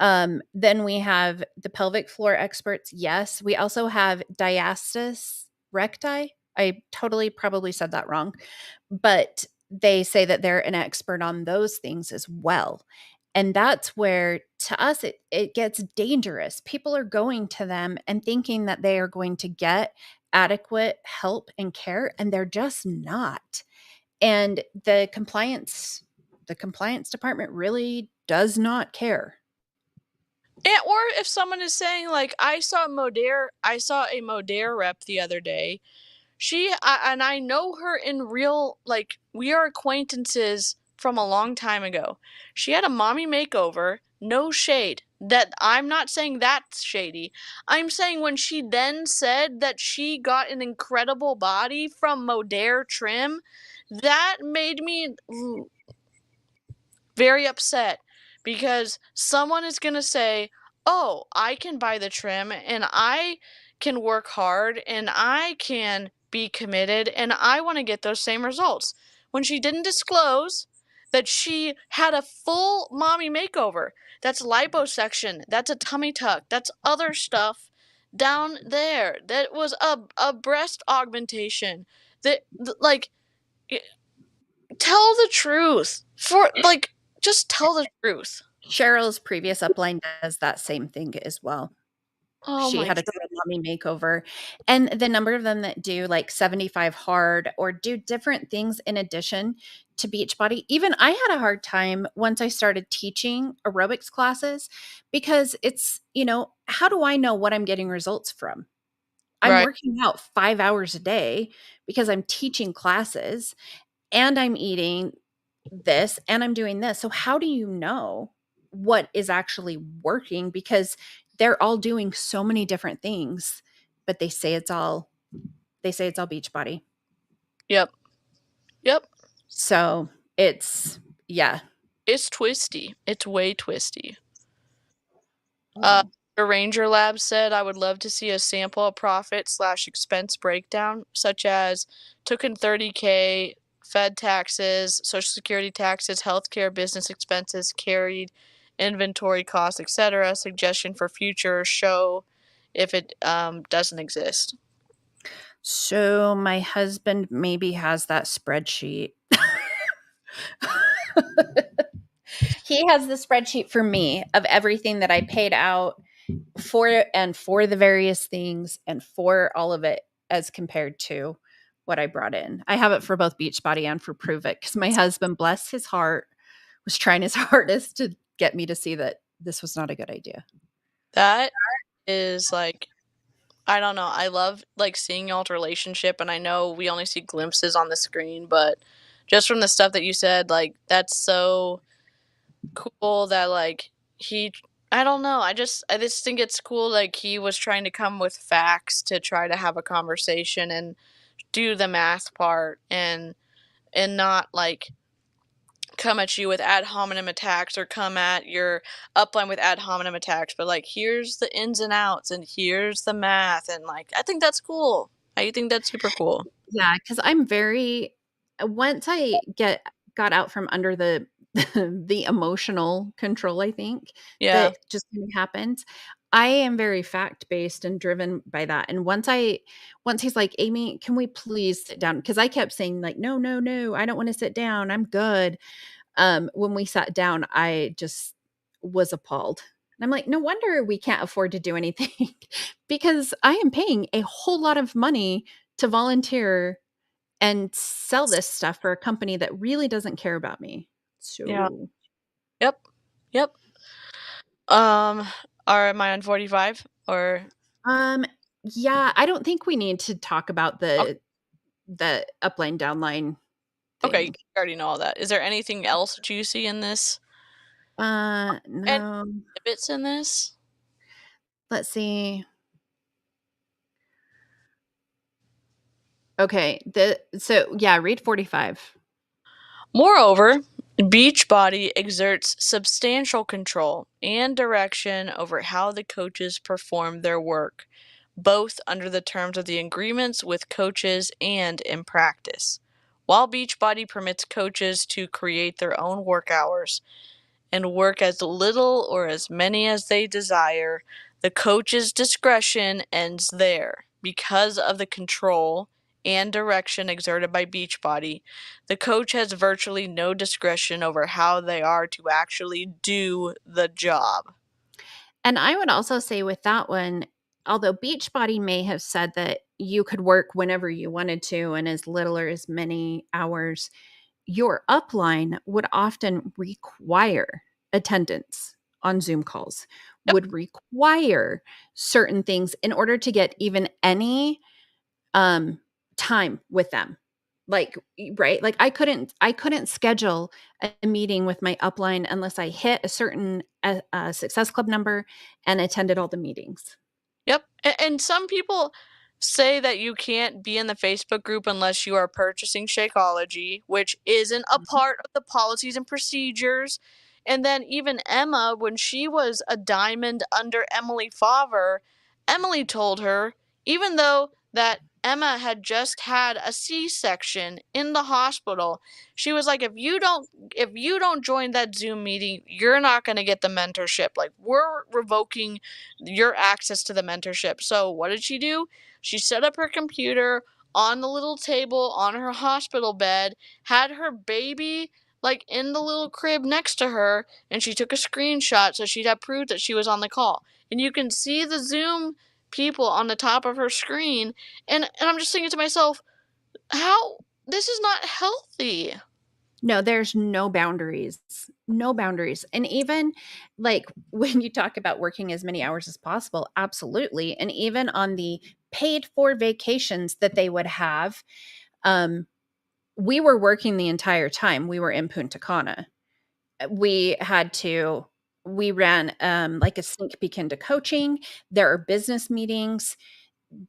Then we have the pelvic floor experts. Yes. We also have diastasis recti. I totally probably said that wrong, but they say that they're an expert on those things as well. And that's where, to us, it gets dangerous. People are going to them and thinking that they are going to get adequate help and care, and they're just not. And the compliance department really does not care. And, or if someone is saying like, I saw a Modere rep the other day. And I know her in real, like, we are acquaintances from a long time ago. She had a mommy makeover, no shade. That I'm not saying that's shady. I'm saying when she then said that she got an incredible body from Modere trim, that made me very upset, because someone is going to say, oh, I can buy the trim and I can work hard and I can be committed and I want to get those same results, when she didn't disclose that she had a full mommy makeover. That's liposuction, that's a tummy tuck, that's other stuff down there. That was a breast augmentation. That, like, tell the truth. For like, just tell the truth. Cheryl's previous upline does that same thing as well. Oh She my had a god. total mommy makeover. And the number of them that do like 75 hard or do different things in addition to Beachbody. Even I had a hard time once I started teaching aerobics classes, because it's, how do I know what I'm getting results from? I'm Right. working out 5 hours a day because I'm teaching classes and I'm eating this and I'm doing this. So how do you know what is actually working? Because they're all doing so many different things, but they say it's all Beachbody. Yep. Yep. So it's, yeah. It's twisty. It's way twisty. The Ranger Lab said, I would love to see a sample of profit/expense breakdown, such as took in 30K, Fed taxes, Social Security taxes, healthcare, business expenses, carried inventory costs, etc. Suggestion for future show if it doesn't exist. So my husband maybe has that spreadsheet. He has the spreadsheet for me of everything that I paid out for the various things and for all of it as compared to what I brought in. I have it for both Beachbody and for Prove It, because my husband, bless his heart, was trying his hardest to get me to see that this was not a good idea. That is like, I don't know. I love like seeing y'all's relationship, and I know we only see glimpses on the screen, but just from the stuff that you said, like, that's so cool that like I don't know. I just think it's cool, like, he was trying to come with facts to try to have a conversation and do the math part, and not like come at you with ad hominem attacks or come at your upline with ad hominem attacks, but like, here's the ins and outs and here's the math, and like, I think that's cool. I think that's super cool. Yeah, because I'm very once I got out from under the the emotional control, I think, Yeah. that just kinda happens, I am very fact-based and driven by that, and once he's like, "Amy, can we please sit down?" Because I kept saying like, "No, no, no, I don't wanna sit down, I'm good." When we sat down, I just was appalled. And I'm like, "No wonder we can't afford to do anything because I am paying a whole lot of money to volunteer and sell this stuff for a company that really doesn't care about me." Yeah. So, Yep. Yep. Um, or am I on 45? Or um, yeah, I don't think we need to talk about okay, the upline downline okay, you thing. already know all that. Is there anything else that you see in this? Any No. bits in this? Let's see. Okay, yeah, read 45. Moreover, Beachbody exerts substantial control and direction over how the coaches perform their work, both under the terms of the agreements with coaches and in practice. While Beachbody permits coaches to create their own work hours, and work as little or as many as they desire, the coach's discretion ends there. Because of the control and direction exerted by Beachbody, the coach has virtually no discretion over how they are to actually do the job. And I would also say with that one, although Beachbody may have said that you could work whenever you wanted to and as little or as many hours, your upline would often require attendance on Zoom calls, Yep, would require certain things in order to get even any um time with them. Like, right? Like I couldn't schedule a meeting with my upline unless I hit a certain success club number and attended all the meetings. yep. And some people say that you can't be in the Facebook group unless you are purchasing Shakeology, which isn't a Mhm. part of the policies and procedures. And then even Emma, when she was a diamond under Emily Favre, Emily told her, even though that Emma had just had a C-section in the hospital, she was like, if you don't join that Zoom meeting, you're not going to get the mentorship. Like, we're revoking your access to the mentorship. So what did she do? She set up her computer on the little table on her hospital bed, had her baby like in the little crib next to her, and she took a screenshot so she'd have proof that she was on the call. And you can see the Zoom people on the top of her screen, and I'm just thinking to myself, how this is not healthy. No, there's no boundaries. No boundaries. And even like when you talk about working as many hours as possible, absolutely. And even on the paid for vacations that they would have, um, we were working the entire time. We were in Punta Cana. We had to we ran like a sneak peek into coaching. There are business meetings.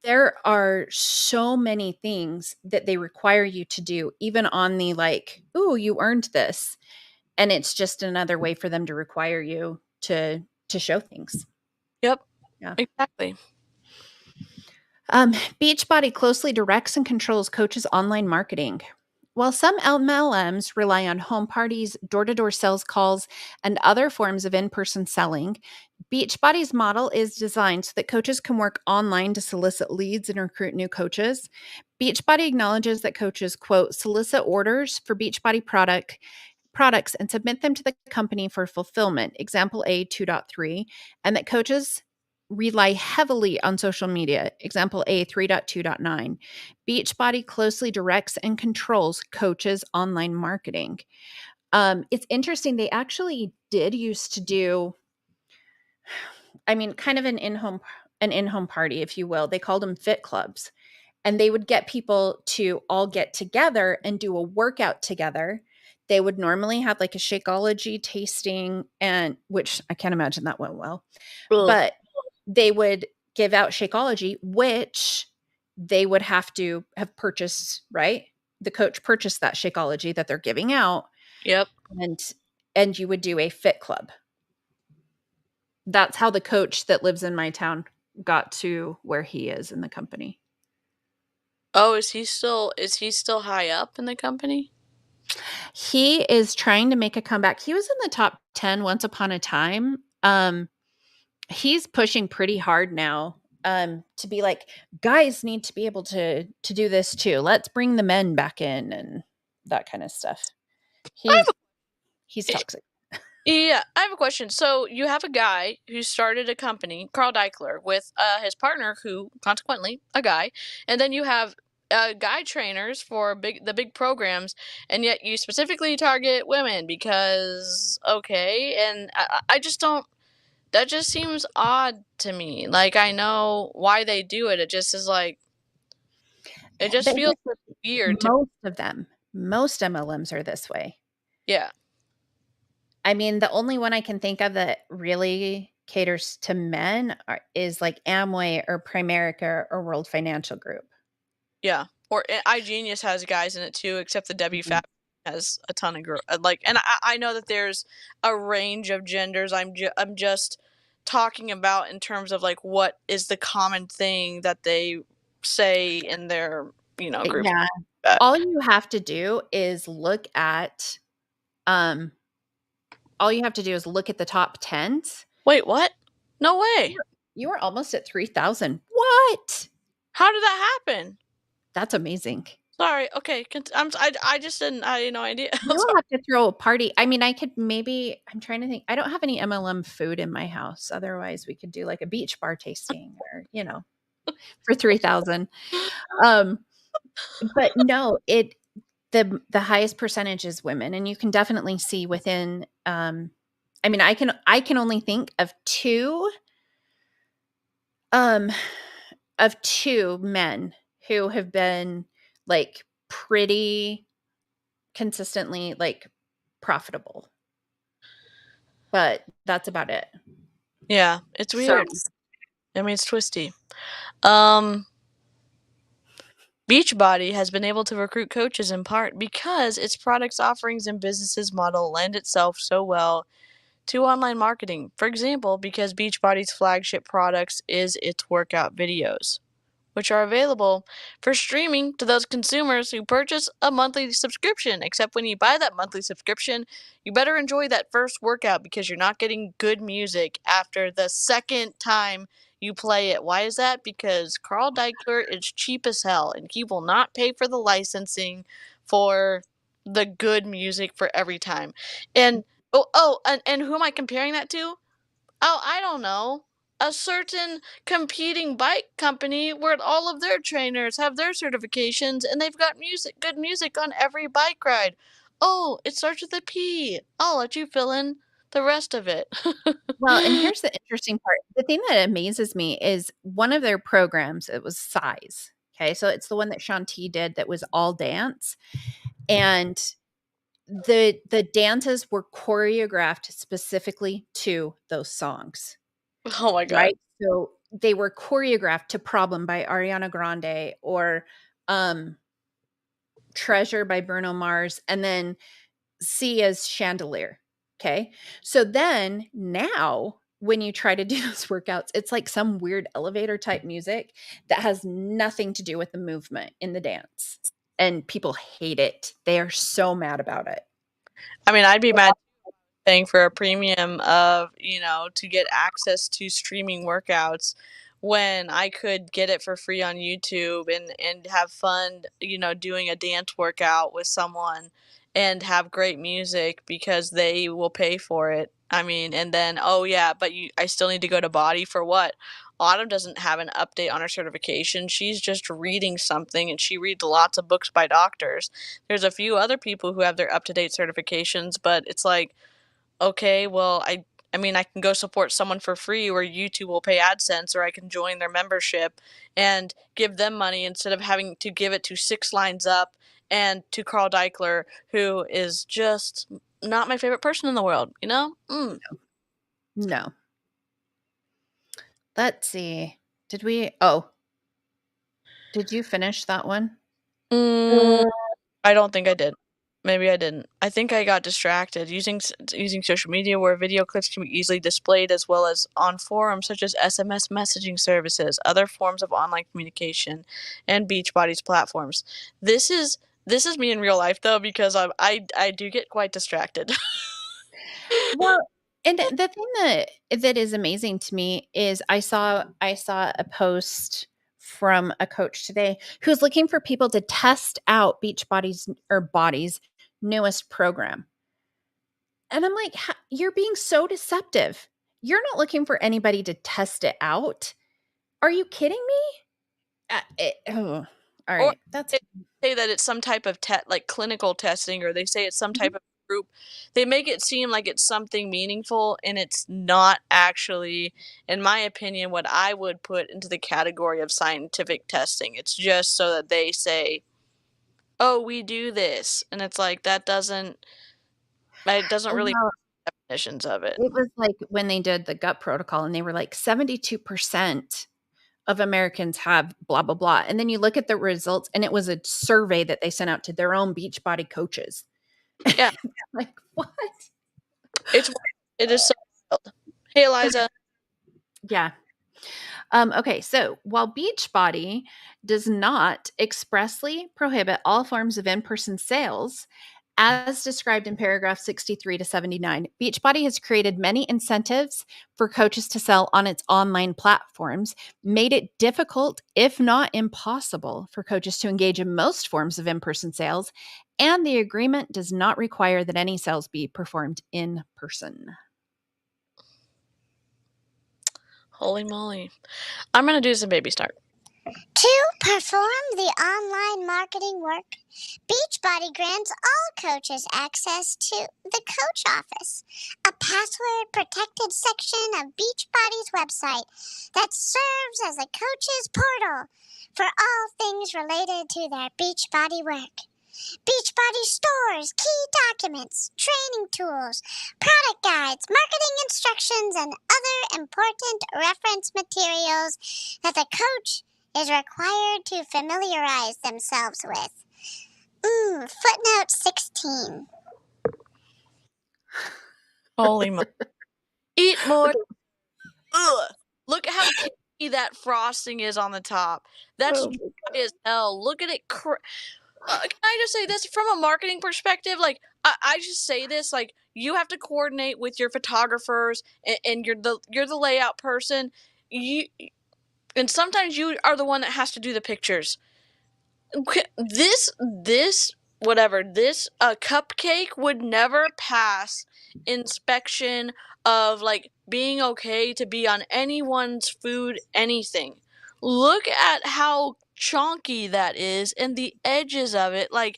There are so many things that they require you to do, even on the like, "Ooh, you earned this." And it's just another way for them to require you to show things. Yep, Yeah. exactly. Beachbody closely directs and controls coaches' online marketing. While some MLMs rely on home parties, door to door sales calls, and other forms of in person selling, Beachbody's model is designed so that coaches can work online to solicit leads and recruit new coaches. Beachbody acknowledges that coaches, quote, solicit orders for Beachbody products and submit them to the company for fulfillment, example A 2.3, and that coaches rely heavily on social media, example A 3.2.9. Beachbody closely directs and controls coaches' online marketing. It's interesting. They actually did used to do, I mean, kind of an in-home party, if you will. They called them fit clubs, and they would get people to all get together and do a workout together. They would normally have like a Shakeology tasting, and which I can't imagine that went well, Ugh. but they would give out Shakeology, which they would have to have purchased, right? The coach purchased that Shakeology that they're giving out, Yep. and you would do a fit club. That's how the coach that lives in my town got to where he is in the company. Oh, is he still high up in the company? He is trying to make a comeback. He was in the top 10 once upon a time. He's pushing pretty hard now, to be like, guys need to be able to do this too. Let's bring the men back in and that kind of stuff. He's toxic. Yeah, I have a question. So you have a guy who started a company, Carl Deichler, with his partner, who consequently a guy, and then you have guy trainers for the big programs, and yet you specifically target women because okay, and I just don't. That just seems odd to me. Like I know why they do it. It just is like it just But feels here's the weird to most of them, most MLMs are this way. yeah. I mean, the only one I can think of that really caters to men is like Amway or Primerica or World Financial Group. Yeah, or iGenius has guys in it too, except the Debbie Mhm. Fab has a ton of girl like, and I know that there's a range of genders. I'm just talking about in terms of like what is the common thing that they say in their groups. Yeah. All you have to do is look at um all you have to do is look at the top 10s. Wait, what? No way. You were almost at 3,000. What? How did that happen? That's amazing. Sorry. Okay. I just didn't. I had no idea. I'm You'll sorry. have to throw a party. I mean, I could maybe I'm trying to think. I don't have any MLM food in my house. Otherwise, we could do like a beach bar tasting or, for 3,000. Um, but no, the highest percentage is women, and you can definitely see within I mean, I can only think um of two men who have been like pretty consistently like profitable. But that's about it. Yeah, it's So weird. I mean, it's twisty. Um. Beachbody has been able to recruit coaches in part because its products offerings and businesses model lend itself so well to online marketing. For example, because Beachbody's flagship products is its workout videos, which are available for streaming to those consumers who purchase a monthly subscription. Except when you buy that monthly subscription, you better enjoy that first workout because you're not getting good music after the second time you play it. Why is that? Because Carl Deichler is cheap as hell and he will not pay for the licensing for the good music for every time. And and who am I comparing that to? Oh, I don't know. A certain competing bike company where all of their trainers have their certifications and they've got good music on every bike ride. Oh, it starts with a P. I'll let you fill in the rest of it. well, and here's the interesting part. The thing that amazes me is one of their programs, it was Size. Okay. So it's the one that Shanti did that was all dance. And the dances were choreographed specifically to those songs. Oh my god. Right? So they were choreographed to Problem by Ariana Grande or Treasure by Bruno Mars and then Sia's Chandelier. Okay. So then now when you try to do those workouts, it's like some weird elevator type music that has nothing to do with the movement in the dance. And people hate it. They are so mad about it. I mean, I'd be mad paying for a premium of, to get access to streaming workouts when I could get it for free on YouTube and have fun, doing a dance workout with someone and have great music because they will pay for it. I mean, and then, oh yeah, but I still need to go to BODi for what? Autumn doesn't have an update on her certification. She's just reading something and she reads lots of books by doctors. There's a few other people who have their up-to-date certifications, but it's like, okay, well, I mean, I can go support someone for free where YouTube will pay AdSense, or I can join their membership and give them money instead of having to give it to Six Lines Up and to Carl Deichler, who is just not my favorite person in the world, you know? No. Let's see. Did you finish that one? Mm, I don't think I did. Maybe I didn't. I think I got distracted using social media where video clips can be easily displayed as well as on forums such as SMS messaging services, other forms of online communication, and Beachbody's platforms. This is this is me in real life though because I do get quite distracted. Well, and the thing that is amazing to me is I saw a post from a coach today who's looking for people to test out Body's newest program. And I'm like, you're being so deceptive. You're not looking for anybody to test it out. Are you kidding me? All Or right. That's they say that it's some type of like clinical testing, or they say it's some type of group. They make it seem like it's something meaningful, and it's not actually, in my opinion, what I would put into the category of scientific testing. It's just so that they say, "Oh, we do this," and it's like it doesn't really well, definitions of it. it was like when they did the gut protocol and they were like 72% of Americans have blah, blah, blah. And then you look at the results and it was a survey that they sent out to their own Beachbody coaches. Yeah, Like, what? it's it is so wild. Hey, Eliza. Yeah. Okay, so while Beachbody does not expressly prohibit all forms of in-person sales, as described in paragraph 63 to 79, Beachbody has created many incentives for coaches to sell on its online platforms, made it difficult, if not impossible, for coaches to engage in most forms of in-person sales, and the agreement does not require that any sales be performed in person. Holy moly. I'm gonna do some baby start. To perform the online marketing work, Beachbody grants all coaches access to the Coach Office, a password-protected section of Beachbody's website that serves as a coach's portal for all things related to their Beachbody work. Beachbody stores key documents, training tools, product guides, marketing instructions, and other important reference materials that the coach is required to familiarize themselves with. Footnote 16. Holy moly. Eat more. Ugh. Look at how cakey that frosting is on the top. That's Oh dry as hell. Look at it. Can I just say this from a marketing perspective? Like, I just say this, like, you have to coordinate with your photographers, and you're the layout person. You and sometimes you are the one that has to do the pictures. This whatever this cupcake would never pass inspection of like being okay to be on anyone's food anything. Look at how chunky that is and the edges of it, like,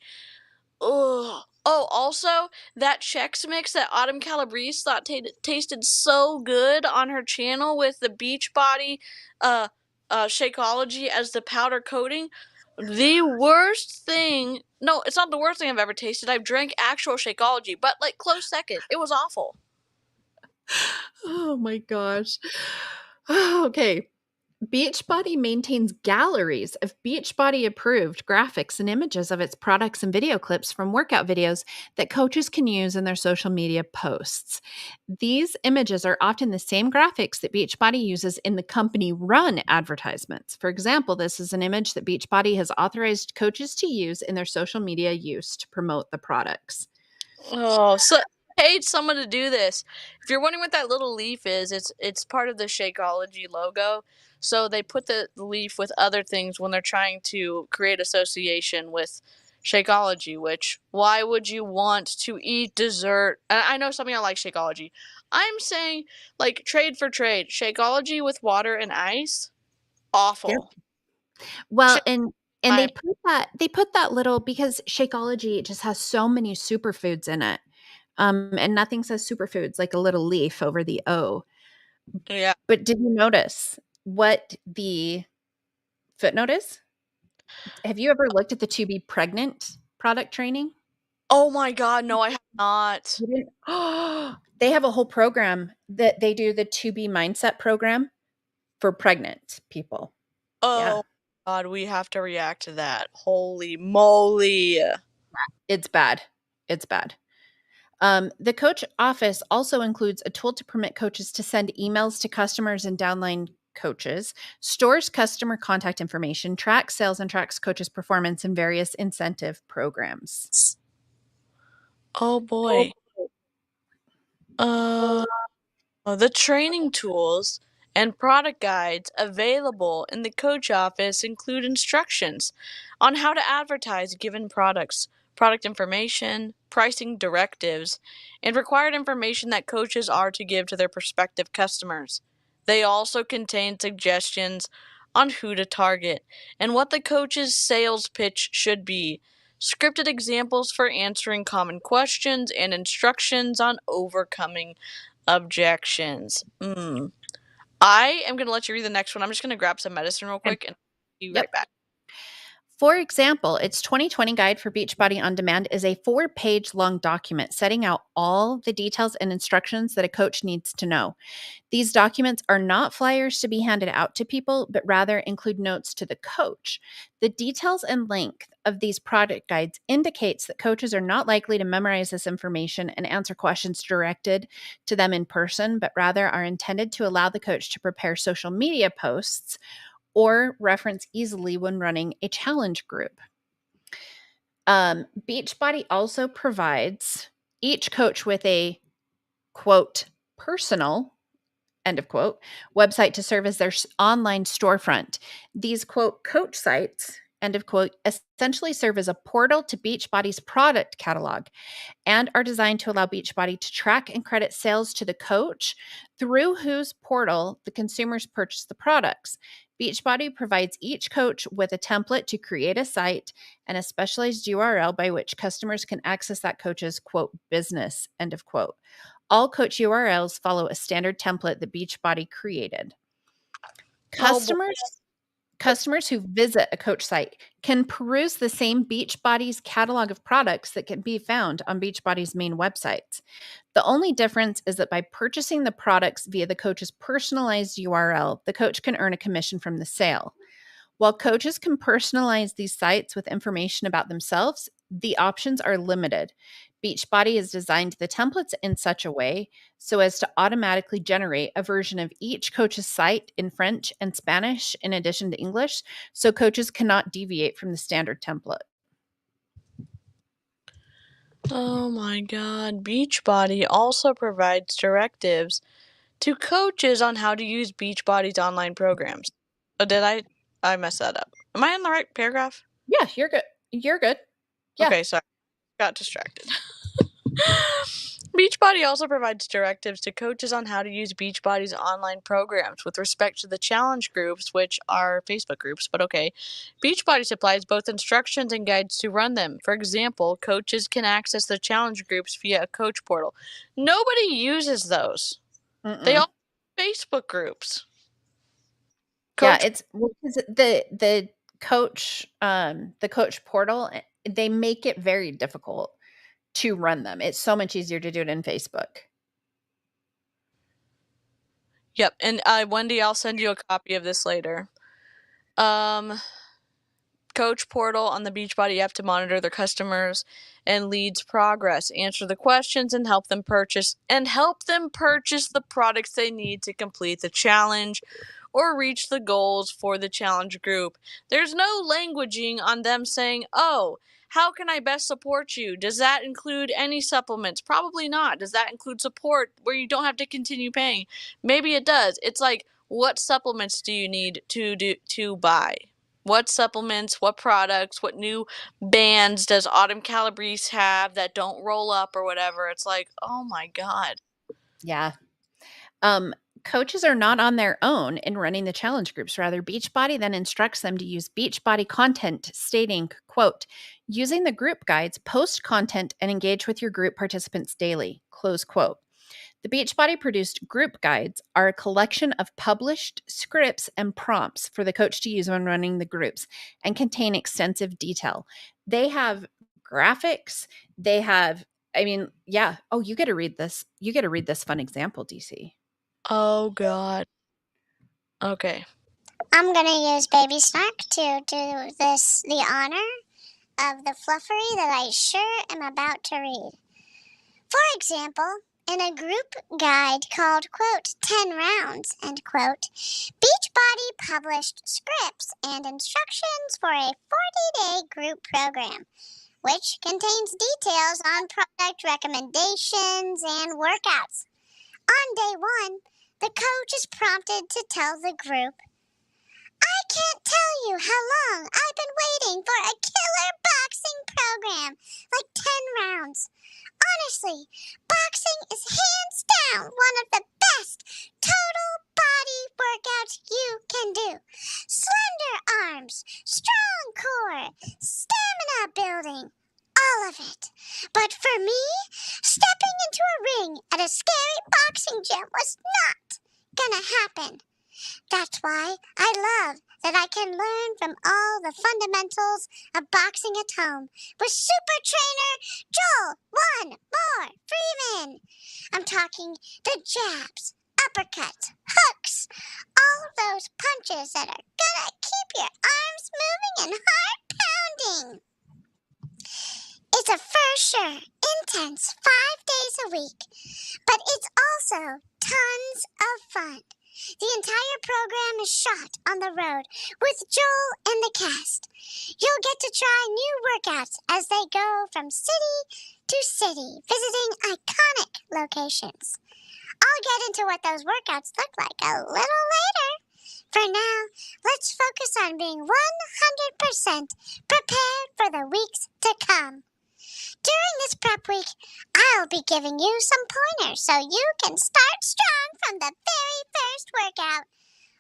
oh, also that Chex Mix that Autumn Calabrese thought tasted so good on her channel with the Beachbody uh Shakeology as the powder coating. The worst thing. No, it's not the worst thing I've ever tasted. I've drank actual Shakeology, but like close second. It was awful. Oh my gosh. Okay. Beachbody maintains galleries of Beachbody approved graphics and images of its products and video clips from workout videos that coaches can use in their social media posts. These images are often the same graphics that Beachbody uses in the company run advertisements. For example, this is an image that Beachbody has authorized coaches to use in their social media use to promote the products. Oh, so I paid someone to do this. If you're wondering what that little leaf is, it's part of the Shakeology logo. So they put the leaf with other things when they're trying to create association with Shakeology, which why would you want to eat dessert? I know some of y'all like Shakeology. I'm saying like trade for trade. Shakeology with water and ice, awful. Well, Shake and my they put that little because Shakeology just has so many superfoods in it. And nothing says superfoods like a little leaf over the O. yeah. But did you notice what the footnote is? Have you ever looked at the To Be Pregnant product training? Oh my God, no, I have not. You didn't? They have a whole program that they do, the To Be Mindset program for pregnant people. Yeah, Oh God, we have to react to that. Holy moly. it's bad. It's bad. The coach office also includes a tool to permit coaches to send emails to customers and downline coaches, stores customer contact information, tracks sales, and tracks coaches' performance in various incentive programs. Oh boy. Uh, the training tools and product guides available in the coach office include instructions on how to advertise given products, product information, pricing directives, and required information that coaches are to give to their prospective customers. They also contain suggestions on who to target and what the coach's sales pitch should be, scripted examples for answering common questions, and instructions on overcoming objections. I am going to let you read the next one. I'm just going to grab some medicine real quick and be right Yep. back. For example, its 2020 Guide for Beachbody on Demand is a 4-page long document setting out all the details and instructions that a coach needs to know. These documents are not flyers to be handed out to people, but rather include notes to the coach. The details and length of these product guides indicates that coaches are not likely to memorize this information and answer questions directed to them in person, but rather are intended to allow the coach to prepare social media posts or reference easily when running a challenge group. Beachbody also provides each coach with a, quote, personal, end of quote, website to serve as their online storefront. These, quote, coach sites, end of quote, essentially serve as a portal to Beachbody's product catalog and are designed to allow Beachbody to track and credit sales to the coach through whose portal the consumers purchase the products. Beachbody provides each coach with a template to create a site and a specialized URL by which customers can access that coach's, quote, business, end of quote. All coach URLs follow a standard template that Beachbody created. Customers who visit a coach site can peruse the same Beachbody's catalog of products that can be found on Beachbody's main websites. The only difference is that by purchasing the products via the coach's personalized URL, the coach can earn a commission from the sale. While coaches can personalize these sites with information about themselves, the options are limited. Beachbody has designed the templates in such a way so as to automatically generate a version of each coach's site in French and Spanish in addition to English, so coaches cannot deviate from the standard template. Oh my god. Beachbody also provides directives to coaches on how to use Beachbody's online programs. Oh, did I messed that up. Am I in the right paragraph? Yeah, you're good. You're good. Yeah. Okay, sorry. Got distracted. Beachbody also provides directives to coaches on how to use Beachbody's online programs with respect to the challenge groups, which are Facebook groups, but okay. Beachbody supplies both instructions and guides to run them. For example, coaches can access the challenge groups via a coach portal. Nobody uses those. They all Facebook groups. Yeah, it's because the coach portal, they make it very difficult to run them. It's so much easier to do it in Facebook. Yep, and Wendy, I'll send you a copy of this later. Coach portal on the Beachbody app to monitor their customers and leads progress, answer the questions, and help them purchase the products they need to complete the challenge or reach the goals for the challenge group. There's no languaging on them saying, "Oh, how can I best support you?" Does that include any supplements? Probably not. Does that include support where you don't have to continue paying? Maybe it does. It's like, what supplements do you need to buy? What supplements, what products, what new bands does Autumn Calabrese have that don't roll up or whatever? It's like, oh my god. Yeah. Coaches are not on their own in running the challenge groups. Rather, Beachbody then instructs them to use Beachbody content, stating, quote, using the group guides, post content and engage with your group participants daily, close quote. The Beachbody produced group guides are a collection of published scripts and prompts for the coach to use when running the groups and contain extensive detail. They have graphics. They have, yeah. Oh, you get to read this. You get to read this fun example, DC. Oh god. Okay. I'm gonna use Baby Snark to do the honor of the fluffery that I sure am about to read. For example, in a group guide called, quote, 10 rounds, end quote, Beachbody published scripts and instructions for a 40-day group program, which contains details on product recommendations and workouts. On day 1, the coach is prompted to tell the group, I can't tell you how long I've been waiting for a killer boxing program, like 10 rounds. Honestly, boxing is hands down one of the best total body workouts you can do. Slender arms, strong core, stamina building, all of it. But for me, stepping into a ring at a scary boxing gym was not gonna happen. That's why I love that I can learn from all the fundamentals of boxing at home with super trainer Joel One More Freeman. I'm talking the jabs, uppercuts, hooks, all of those punches that are gonna keep your arms moving and heart pounding. It's a for sure intense 5 days a week, but it's also tons of fun. The entire program is shot on the road with Joel and the cast. You'll get to try new workouts as they go from city to city, visiting iconic locations. I'll get into what those workouts look like a little later. For now, let's focus on being 100% prepared for the weeks to come. During this prep week, I'll be giving you some pointers so you can start strong from the very first workout.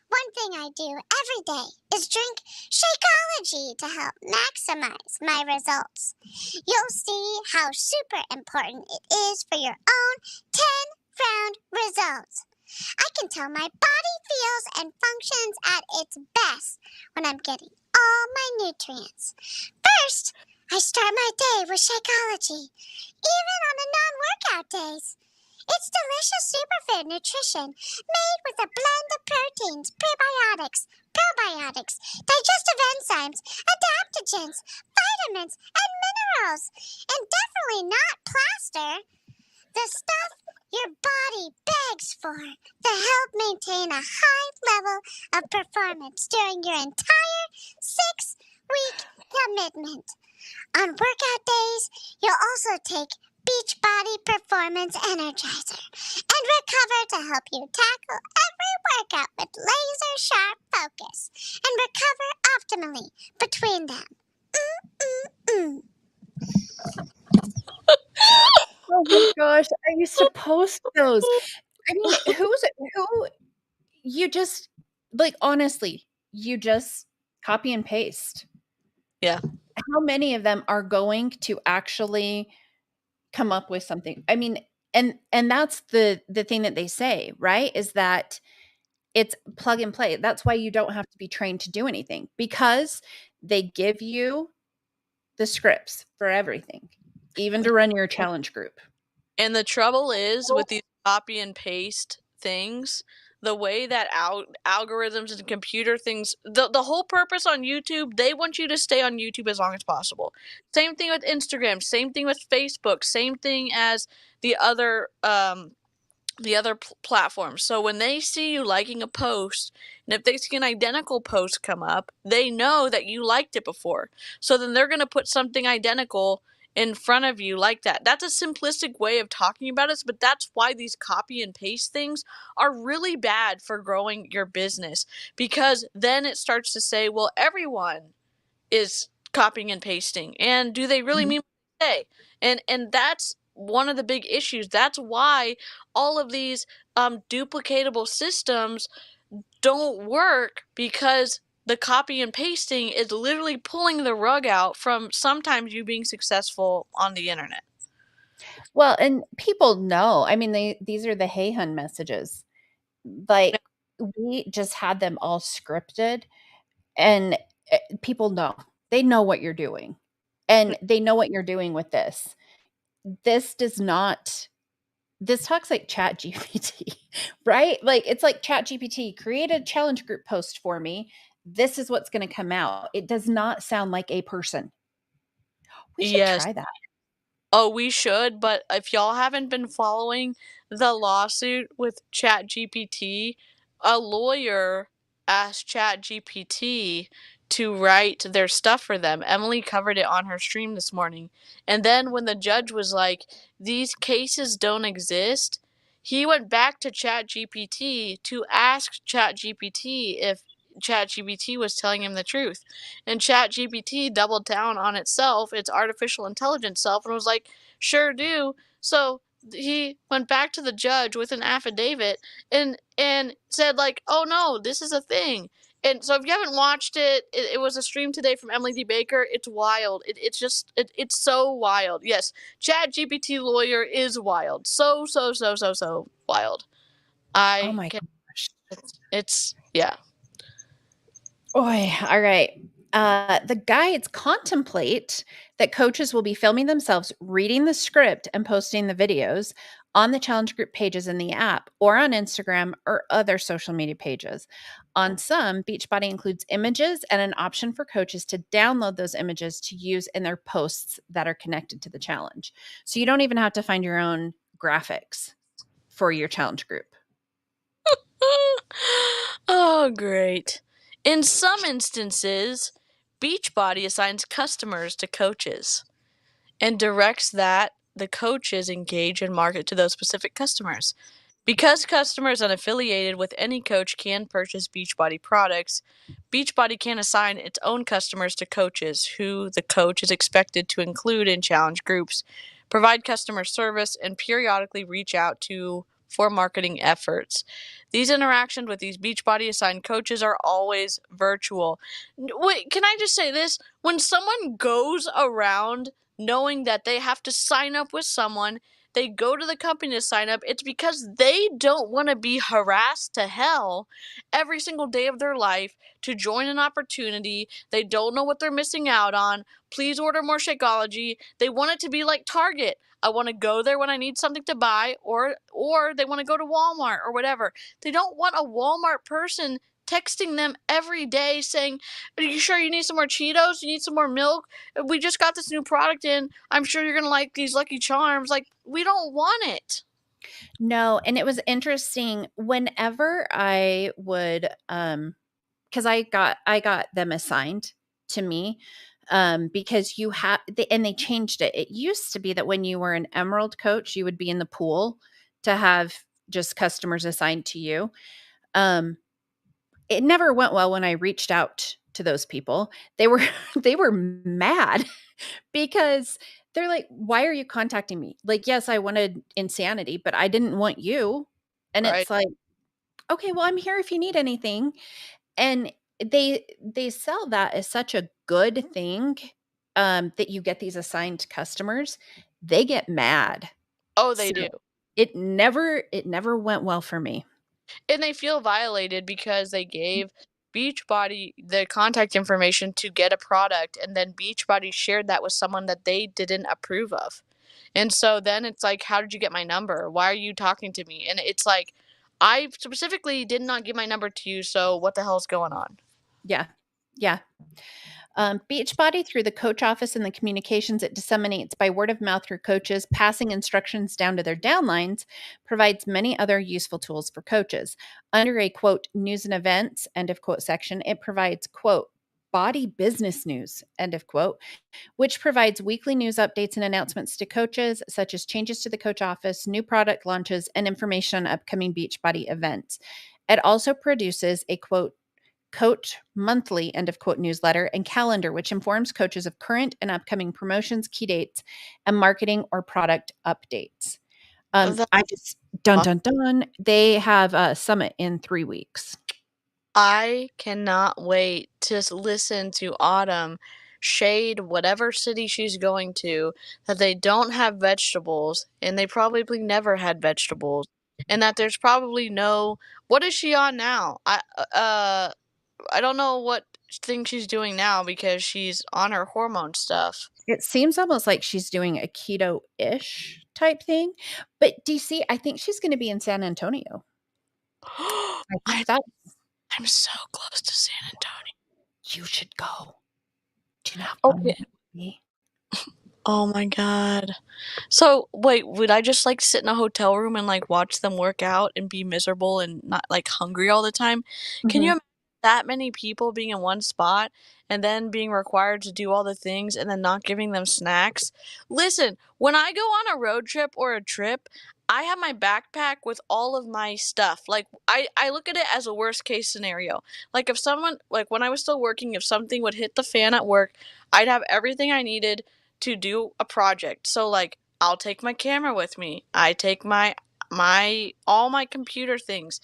One thing I do every day is drink Shakeology to help maximize my results. You'll see how super important it is for your own 10-round results. I can tell my body feels and functions at its best when I'm getting all my nutrients. First, I start my day with Shakeology, even on the non-workout days. It's delicious superfood nutrition made with a blend of proteins, prebiotics, probiotics, digestive enzymes, adaptogens, vitamins, and minerals, and definitely not plaster. The stuff your body begs for to help maintain a high level of performance during your entire 6-week commitment. On workout days, you'll also take Beachbody Performance Energizer and recover to help you tackle every workout with laser-sharp focus and recover optimally between them. Oh my gosh, I used to post those. I mean, who you just like honestly, you just copy and paste. Yeah. How many of them are going to actually come up with something? I mean, and that's the thing that they say, right? Is that it's plug and play. That's why you don't have to be trained to do anything, because they give you the scripts for everything, even to run your challenge group. And the trouble is with these copy and paste things, the way that algorithms and computer things, the whole purpose on YouTube, they want you to stay on YouTube as long as possible. Same thing with Instagram, same thing with Facebook, same thing as the other platforms. So when they see you liking a post, and if they see an identical post come up, they know that you liked it before. So then they're going to put something identical in front of you like that. That's a simplistic way of talking about it, but that's why these copy and paste things are really bad for growing your business, because then it starts to say, well, everyone is copying and pasting, and do they really mean what they say? And that's one of the big issues. That's why all of these duplicatable systems don't work, because the copy and pasting is literally pulling the rug out from sometimes you being successful on the internet. Well, and people know. I mean, these are the hey hun messages. Like, we just had them all scripted, and people know. They know what you're doing, and they know what you're doing with this. This talks like Chat GPT, right? Like, it's like Chat GPT, create a challenge group post for me. This is what's going to come out. It does not sound like a person. We should Yes. try that. Oh, we should, but if y'all haven't been following the lawsuit with ChatGPT, a lawyer asked ChatGPT to write their stuff for them. Emily covered it on her stream this morning. And then when the judge was like, "These cases don't exist," he went back to ChatGPT to ask ChatGPT if ChatGPT was telling him the truth. And ChatGPT doubled down on itself, its artificial intelligence self, and was like, "Sure do." So he went back to the judge with an affidavit and said like, "Oh no, this is a thing." And so if you haven't watched it, it was a stream today from Emily D. Baker. It's wild. It's so wild. Yes, ChatGPT lawyer is wild. So wild. Oh I my can. gosh. It's yeah. Oy, all right. The guides contemplate that coaches will be filming themselves reading the script and posting the videos on the challenge group pages in the app or on Instagram or other social media pages. On some, Beachbody includes images and an option for coaches to download those images to use in their posts that are connected to the challenge. So you don't even have to find your own graphics for your challenge group. Oh, great. In some instances, Beachbody assigns customers to coaches and directs that the coaches engage and market to those specific customers. Because customers unaffiliated with any coach can purchase Beachbody products, Beachbody can assign its own customers to coaches who the coach is expected to include in challenge groups, provide customer service, and periodically reach out to for marketing efforts. These interactions with these Beachbody assigned coaches are always virtual. Wait, can I just say this? When someone goes around knowing that they have to sign up with someone, they go to the company to sign up, it's because they don't want to be harassed to hell every single day of their life to join an opportunity. They don't know what they're missing out on. Please order more Shakeology. They want it to be like Target. I want to go there when I need something to buy, or they want to go to Walmart or whatever. They don't want a Walmart person texting them every day saying, "Are you sure you need some more Cheetos? You need some more milk? We just got this new product in. I'm sure you're going to like these Lucky Charms." Like, we don't want it. No, and it was interesting whenever I would because I got them assigned to me because you have and they changed it. It used to be that when you were an Emerald coach, you would be in the pool to have just customers assigned to you. Um it never went well when I reached out to those people. They were they were mad because they're like, "Why are you contacting me?" Like, yes, I wanted insanity, but I didn't want you. And Right. it's like, "Okay, well, I'm here if you need anything." And they sell that as such a good thing, that you get these assigned customers. They get mad. Oh, they So do. it never went well for me. And they feel violated because they gave Beachbody the contact information to get a product, and then Beachbody shared that with someone that they didn't approve of. And so then it's like, "How did you get my number? Why are you talking to me?" And it's like, "I specifically did not give my number to you, so what the hell is going on?" Yeah. Yeah. Beachbody, through the coach office and the communications it disseminates by word of mouth through coaches, passing instructions down to their downlines, provides many other useful tools for coaches. Under a quote, news and events, end of quote section, it provides quote, BODi business news, end of quote, which provides weekly news updates and announcements to coaches, such as changes to the coach office, new product launches, and information on upcoming Beachbody events. It also produces a quote, Coach Monthly, end of quote, newsletter and calendar, which informs coaches of current and upcoming promotions, key dates, and marketing or product updates. That I just, dun, dun, dun, they have a summit in 3 weeks. I cannot wait to listen to Autumn shade whatever city she's going to that they don't have vegetables, and they probably never had vegetables, and that there's probably no. What is she on now? I don't know what thing she's doing now because she's on her hormone stuff. It seems almost like she's doing a keto-ish type thing, but DC, I think she's gonna be in San Antonio. I think I that I'm so close to San Antonio. you should go. Do you know how fun Okay. that would be? Oh my god. So, wait, would I just, like, sit in a hotel room and, like, watch them work out and be miserable and not, like, hungry all the time? Can you Mhm. imagine that many people being in one spot and then being required to do all the things and then not giving them snacks? Listen, when I go on a road trip or a trip, I have my backpack with all of my stuff. Like, I look at it as a worst case scenario. Like, if someone like, when I was still working, if something would hit the fan at work, I'd have everything I needed to do a project. So, like, I'll take my camera with me. I take my all my computer things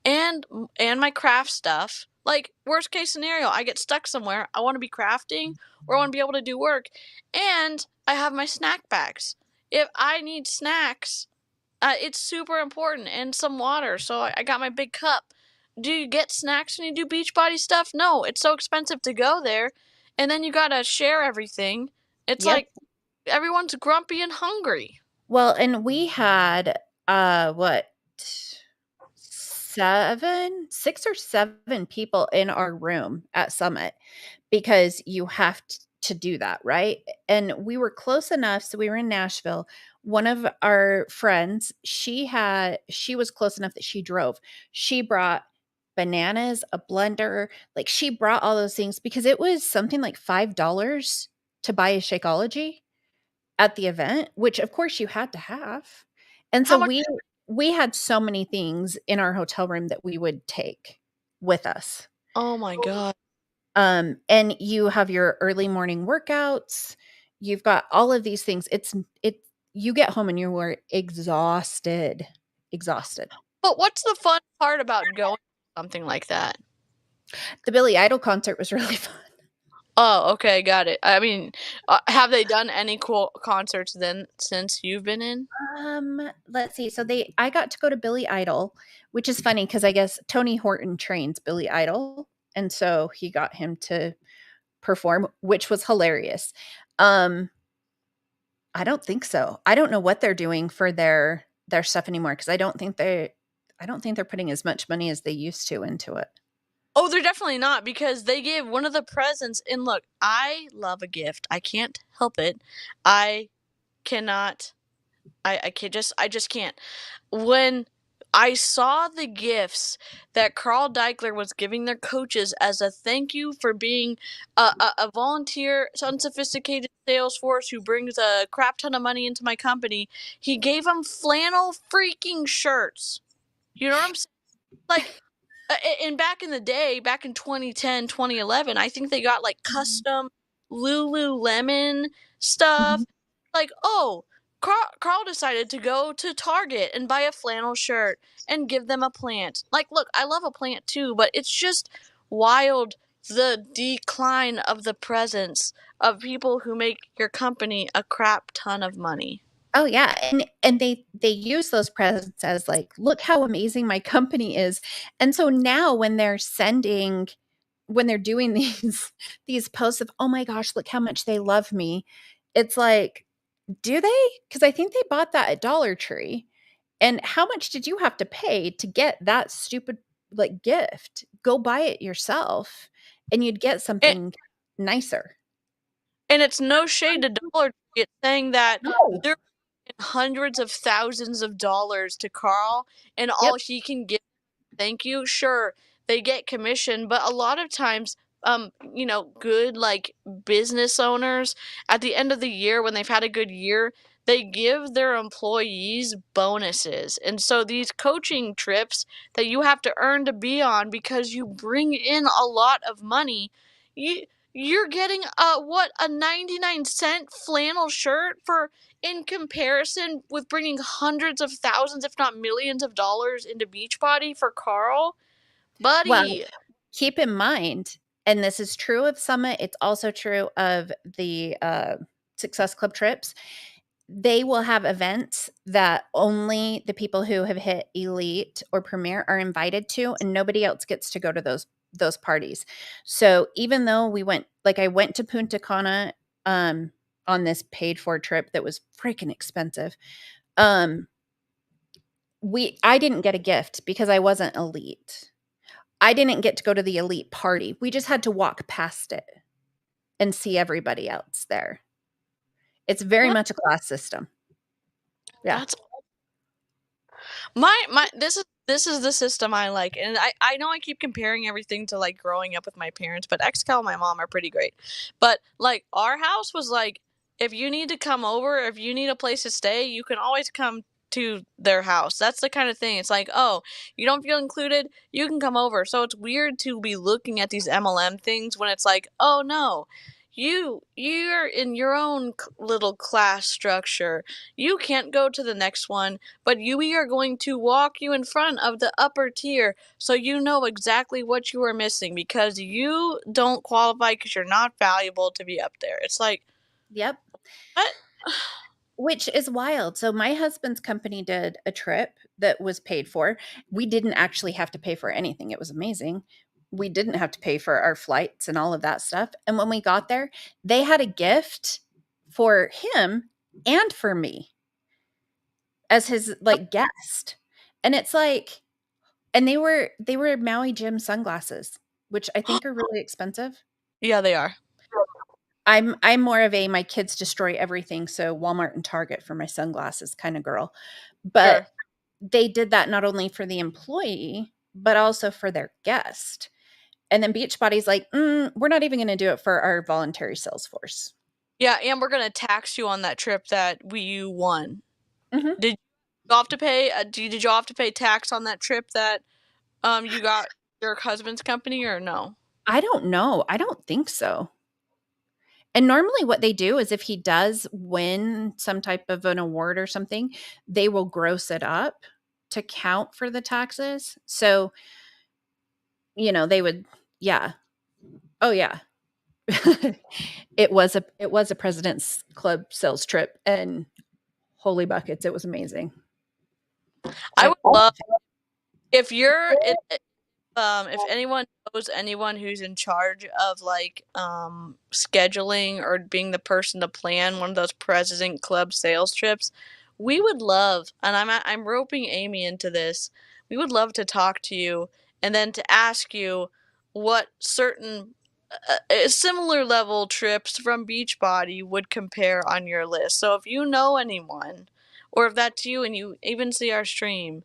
and my craft stuff. Like, worst case scenario, I get stuck somewhere. I want to be crafting or I want to be able to do work, and I have my snack bags. If I need snacks, it's super important, and some water. So I got my big cup. Do you get snacks when you do Beachbody stuff? No, it's so expensive to go there, and then you gotta share everything. It's Yep. like everyone's grumpy and hungry. Well, and we had, what, 7, 6 or 7 people in our room at Summit because you have to do that, right? And we were close enough, so we were in Nashville. One of our friends, she was close enough that she drove. She brought bananas, a blender, like, she brought all those things because it was something like $5 to buy a Shakeology at the event, which of course you had to have. And so How much? we had so many things in our hotel room that we would take with us. Oh my god. And you have your early morning workouts. You've got all of these things. It you get home and you were exhausted. Exhausted. But what's the fun part about going to something like that? The Billy Idol concert was really fun. Oh, okay, got it. I mean, have they done any cool concerts then since you've been in? Let's see. So I got to go to Billy Idol, which is funny because I guess Tony Horton trains Billy Idol, and so he got him to perform, which was hilarious. Um, I don't think so. I don't know what they're doing for their stuff anymore because I don't think they're putting as much money as they used to into it. Oh, they're definitely not because they gave one of the presents. And look, I love a gift. I can't help it. I cannot. I can't just. I just can't. When I saw the gifts that Carl Deichler was giving their coaches as a thank you for being a volunteer, unsophisticated sales force who brings a crap ton of money into my company, he gave them flannel freaking shirts. You know what I'm saying? Like, and back in the day, back in 2010, 2011, I think they got like custom Lululemon stuff. Mhm. Like, oh, Carl decided to go to Target and buy a flannel shirt and give them a plant. Like, look, I love a plant too, but it's just wild the decline of the presence of people who make your company a crap ton of money. Oh yeah, and they use those presents as like, look how amazing my company is. And so now when they're doing these posts of, oh my gosh, look how much they love me. It's like, do they? Because I think they bought that at Dollar Tree. And how much did you have to pay to get that stupid like gift? Go buy it yourself and you'd get And, something nicer. and it's no shade to Dollar Tree. It's saying that No. they're hundreds of thousands of dollars to Carl, and Yep. all he can give thank you. Sure, they get commission, but a lot of times, good like business owners at the end of the year when they've had a good year, they give their employees bonuses. And so these coaching trips that you have to earn to be on because you bring in a lot of money, you you're getting a 99-cent flannel shirt for in comparison with bringing hundreds of thousands, if not millions of dollars into Beachbody for Carl, Well, buddy. keep in mind, and this is true of Summit, it's also true of the Success Club trips. They will have events that only the people who have hit Elite or Premier are invited to, and nobody else gets to go to those parties. So even though I went to Punta Cana on this paid for trip that was freaking expensive. Um, I didn't get a gift because I wasn't elite. I didn't get to go to the elite party. We just had to walk past it and see everybody else there. It's very much a class system. Yeah. That's my this is the system I like, and I know I keep comparing everything to like growing up with my parents, but Excal and my mom are pretty great. But like our house was like, if you need to come over, if you need a place to stay, you can always come to their house. That's the kind of thing. It's like, oh, you don't feel included, you can come over. So it's weird to be looking at these MLM things when it's like, oh no, you're in your own little class structure. You can't go to the next one, but we are going to walk you in front of the upper tier so you know exactly what you are missing because you don't qualify because you're not valuable to be up there. It's like, Yep. what? Which is wild. So my husband's company did a trip that was paid for. We didn't actually have to pay for anything. It was amazing. We didn't have to pay for our flights and all of that stuff. And when we got there, they had a gift for him and for me as his like guest. And it's like, and they were Maui Jim sunglasses, which I think are really expensive. Yeah, they are. I'm more of a my kids destroy everything, so Walmart and Target for my sunglasses kind of girl. But Sure. they did that not only for the employee, but also for their guest. And then Beachbody's like, we're not even going to do it for our voluntary sales force. Yeah, and we're gonna tax you on that trip that you won. Mhm. Did you have to pay? Did you have to pay tax on that trip that you got your husband's company or no? I don't know. I don't think so. And normally what they do is if he does win some type of an award or something, they will gross it up to count for the taxes. So, they would, yeah. Oh yeah. It was a president's club sales trip and holy buckets, it was amazing. I I would love if you're if anyone knows anyone who's in charge of like scheduling or being the person to plan one of those president club sales trips, we would love, and I'm roping Amy into this. We would love to talk to you and then to ask you what certain similar level trips from Beachbody would compare on your list. So if you know anyone, or if that's you and you even see our stream,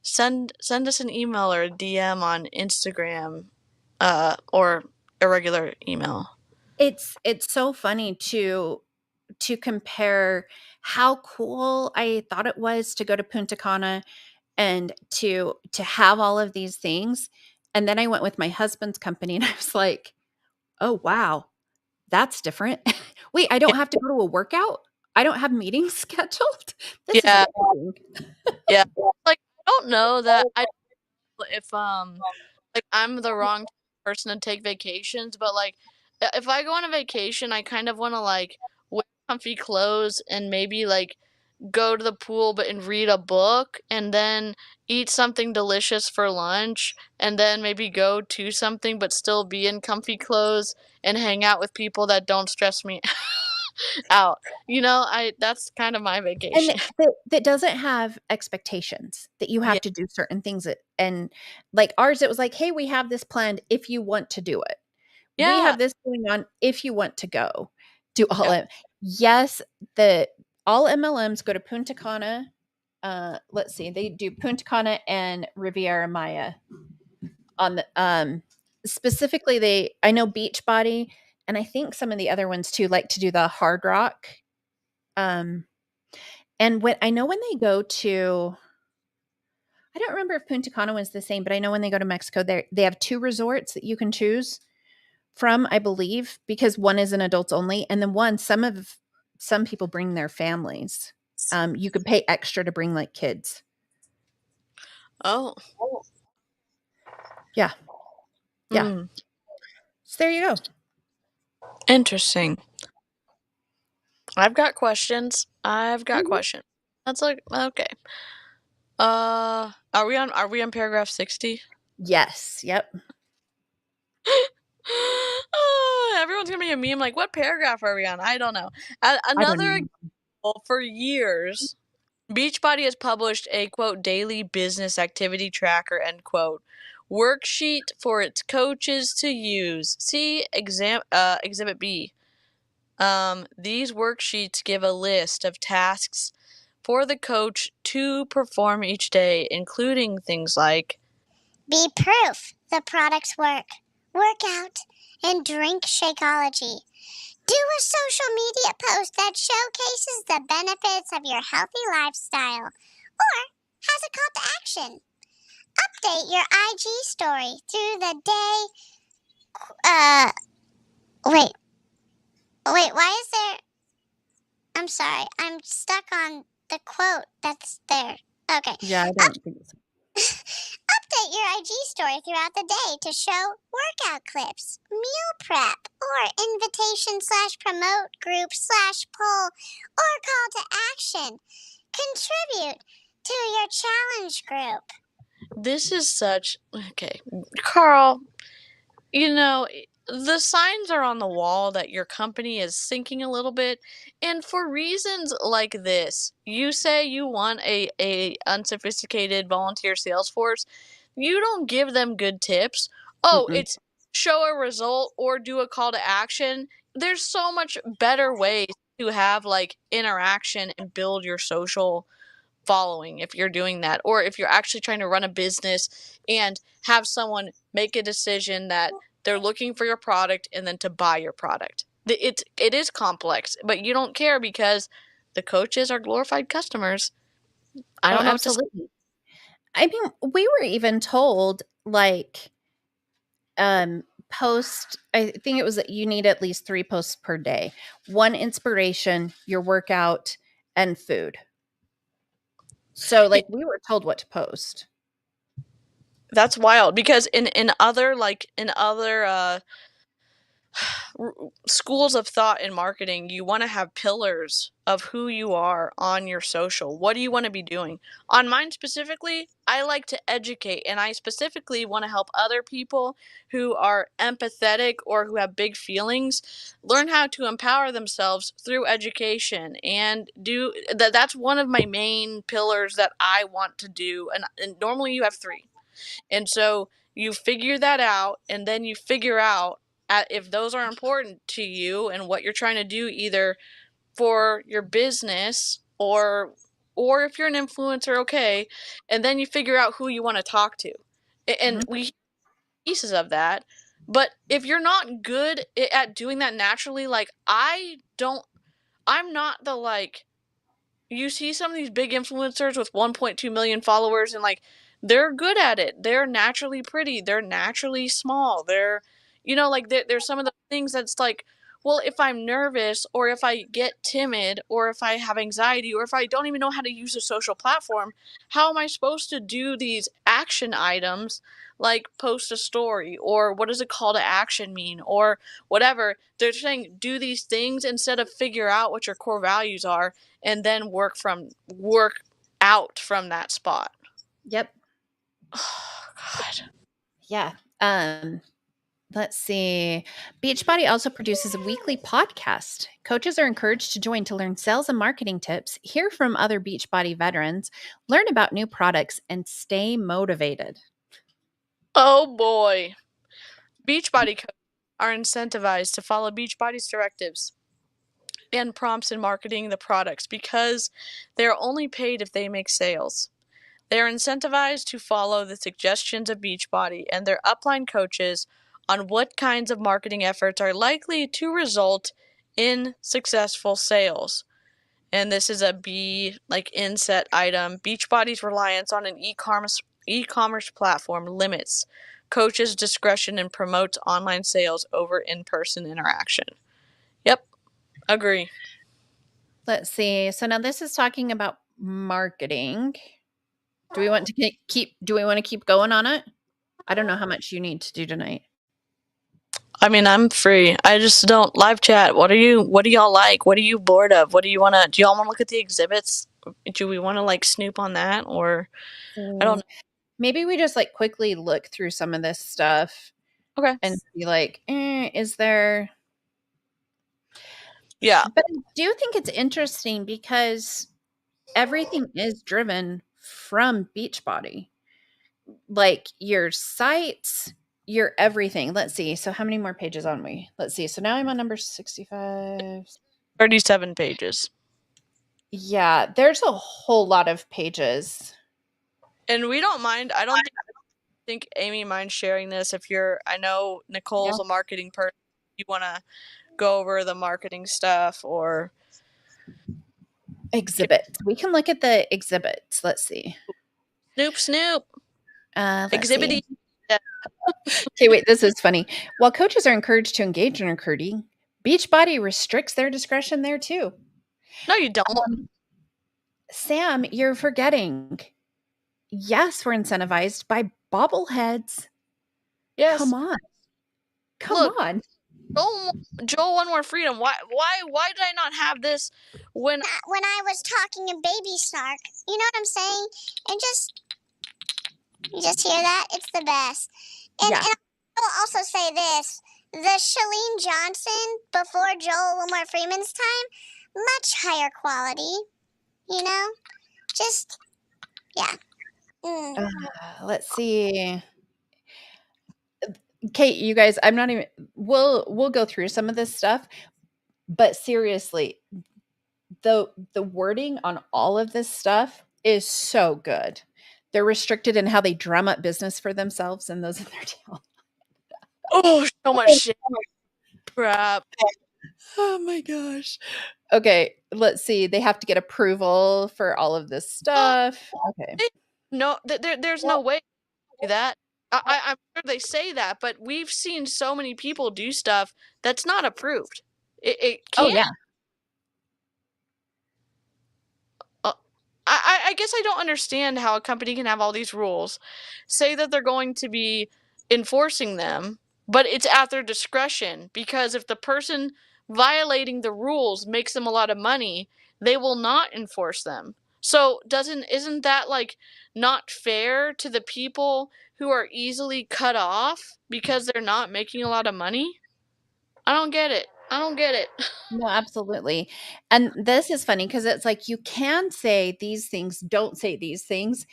send us an email or a DM on Instagram, or a regular email. It's so funny to compare how cool I thought it was to go to Punta Cana and to have all of these things. And then I went with my husband's company and I was like, "Oh wow, that's different. Wait, I Yeah, don't have to go to a workout? I don't have meetings scheduled? This is yeah, amazing." yeah. Like I don't know that I if like I'm the wrong person to take vacations, but like if I go on a vacation, I kind of want to like wear comfy clothes and maybe like go to the pool but and read a book and then eat something delicious for lunch and then maybe go to something but still be in comfy clothes and hang out with people that don't stress me out. I that's kind of my And vacation. that doesn't have expectations that you Yeah. have to do certain things and like ours, it was like, "Hey, we have this planned if you want to do it. We Yeah. have this going on if you want to go." Do all Yeah. of yes, the all MLMs go to Punta Cana. Let's see, they do Punta Cana and Riviera Maya on the specifically I know Beachbody and I think some of the other ones too like to do the Hard Rock. Um and when I know when they go to I don't remember if Punta Cana was the same, but I know when they go to Mexico, they have 2 resorts that you can choose from, I believe, because one is an adults only, and then some people bring their families. You could pay extra to bring like kids. Oh. Yeah, yeah. Mm. So there you go. Interesting. I've got questions. Mhm. That's like okay. Are we on paragraph 60? Yes. Yep. Everyone's gonna be a meme like, what paragraph are we on? I don't know. I don't Another know. example, for years, Beachbody has published a quote daily business activity tracker end quote worksheet for its coaches to use. See exhibit B. These worksheets give a list of tasks for the coach to perform each day, including things like be proof the products work, workout, and drink Shakeology. Do a social media post that showcases the benefits of your healthy lifestyle or has a call to action. Update your IG story through the day. Wait, why is there? I'm sorry, I'm stuck on the quote that's there. Okay. Yeah, I don't think so. Update your IG story throughout the day to show workout clips, meal prep, or invitation / promote group / poll or call to action. Contribute to your challenge group. this is such. Okay, Carl, the signs are on the wall that your company is sinking a little bit, and for reasons like this, you say you want a unsophisticated volunteer sales force, you don't give them good tips. Oh, Mm-mm. it's show a result or do a call to action. There's so much better ways to have like interaction and build your social following if you're doing that, or if you're actually trying to run a business and have someone make a decision that they're looking for your product and then to buy your product. It is complex, but you don't care because the coaches are glorified customers. I Oh, don't know what to say. absolutely. I mean, we were even told like post, I think it was that you need at least 3 posts per day. One inspiration, your workout, and food. So like we were told what to post. That's wild because in other schools of thought in marketing, you want to have pillars of who you are on your social. What do you want to be doing? On mine specifically, I like to educate, and I specifically want to help other people who are empathetic or who have big feelings learn how to empower themselves through education and do that. That's one of my main pillars that I want to do, and normally you have 3. And so you figure that out, and then you figure out if those are important to you and what you're trying to do, either for your business or if you're an influencer, okay, and then you figure out who you want to talk to. And Mhm. we pieces of that. But if you're not good at doing that naturally, like I'm not the like you see some of these big influencers with 1.2 million followers and like they're good at it. They're naturally pretty. They're naturally small. They're like there's some of the things that's like, well, if I'm nervous or if I get timid or if I have anxiety or if I don't even know how to use a social platform, how am I supposed to do these action items like post a story, or what does a call to action mean, or whatever. They're saying do these things instead of figure out what your core values are and then work out from that spot. Yep. Oh, God. Yeah. Let's see. Beachbody also produces a weekly podcast. Coaches are encouraged to join to learn sales and marketing tips, hear from other Beachbody veterans, learn about new products, and stay motivated. Oh boy. Beachbody coaches are incentivized to follow Beachbody's directives and prompts in marketing the products because they're only paid if they make sales. They are incentivized to follow the suggestions of Beachbody and their upline coaches on what kinds of marketing efforts are likely to result in successful sales. And this is a B like inset item. Beachbody's reliance on an e-commerce platform limits coaches' discretion and promotes online sales over in-person interaction. Yep, agree. Let's see. So now this is talking about marketing. Do we want to keep going on it? I don't know how much you need to do tonight. I mean, I'm free. I just don't live chat. What do y'all like? What are you bored of? Do y'all want to look at the exhibits? Do we want to like snoop on that, or I don't So maybe we just like quickly look through some of this stuff know. Okay. and be like, is there? Yeah. But I do think it's interesting because everything is driven from Beachbody. Like your sites, your everything. Let's see. So how many more pages on we? Let's see. So now I'm on number 65. 37 pages. Yeah, there's a whole lot of pages. And we don't mind. I don't think Amy minds sharing this. If you're, I know Nicole's a marketing person. You want to go over the marketing stuff or Exhibits. We can look at the exhibits. Let's see. Snoop. Let's Exhibit. see. Okay, wait, this is funny. While coaches are encouraged to engage in recruiting, Beachbody restricts their discretion there too. No, you don't. Sam, you're forgetting. Yes, we're incentivized by bobbleheads. Yes. Come on. Look, on. Joel, one more freedom. Why did I not have this when I was talking in baby snark? You know what I'm saying? And you just hear that? It's the best. And I will also say this. The Shalene Johnson before Joel Wilmore Freeman's time, much higher quality. You know? Just, yeah. Let's see. Kate, you guys, I'm not even we'll go through some of this stuff, but seriously, the wording on all of this stuff is so good. They're restricted in how they drum up business for themselves and those in their town. Oh, so much shit. Crap. Oh my gosh. Okay, let's see. They have to get approval for all of this stuff. Okay. No, there's no way to do that. I'm sure they say that, but we've seen so many people do stuff that's not approved. It can't. Oh yeah. I guess I don't understand how a company can have all these rules, say that they're going to be enforcing them, but it's at their discretion, because if the person violating the rules makes them a lot of money, they will not enforce them. So isn't that like not fair to the people who are easily cut off because they're not making a lot of money? I don't get it. No, absolutely. And this is funny because it's like you can say these things, don't say these things.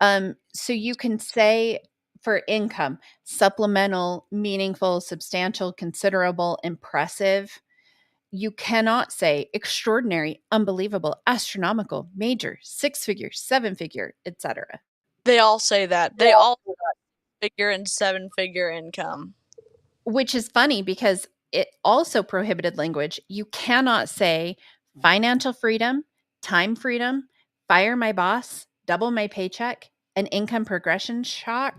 So you can say for income, supplemental, meaningful, substantial, considerable, impressive. You cannot say extraordinary, unbelievable, astronomical, major, six-figure, seven-figure, etc. They all say that. They all figure and seven-figure income. Which is funny because it also prohibited language. You cannot say financial freedom, time freedom, fire my boss, double my paycheck, an income progression chart,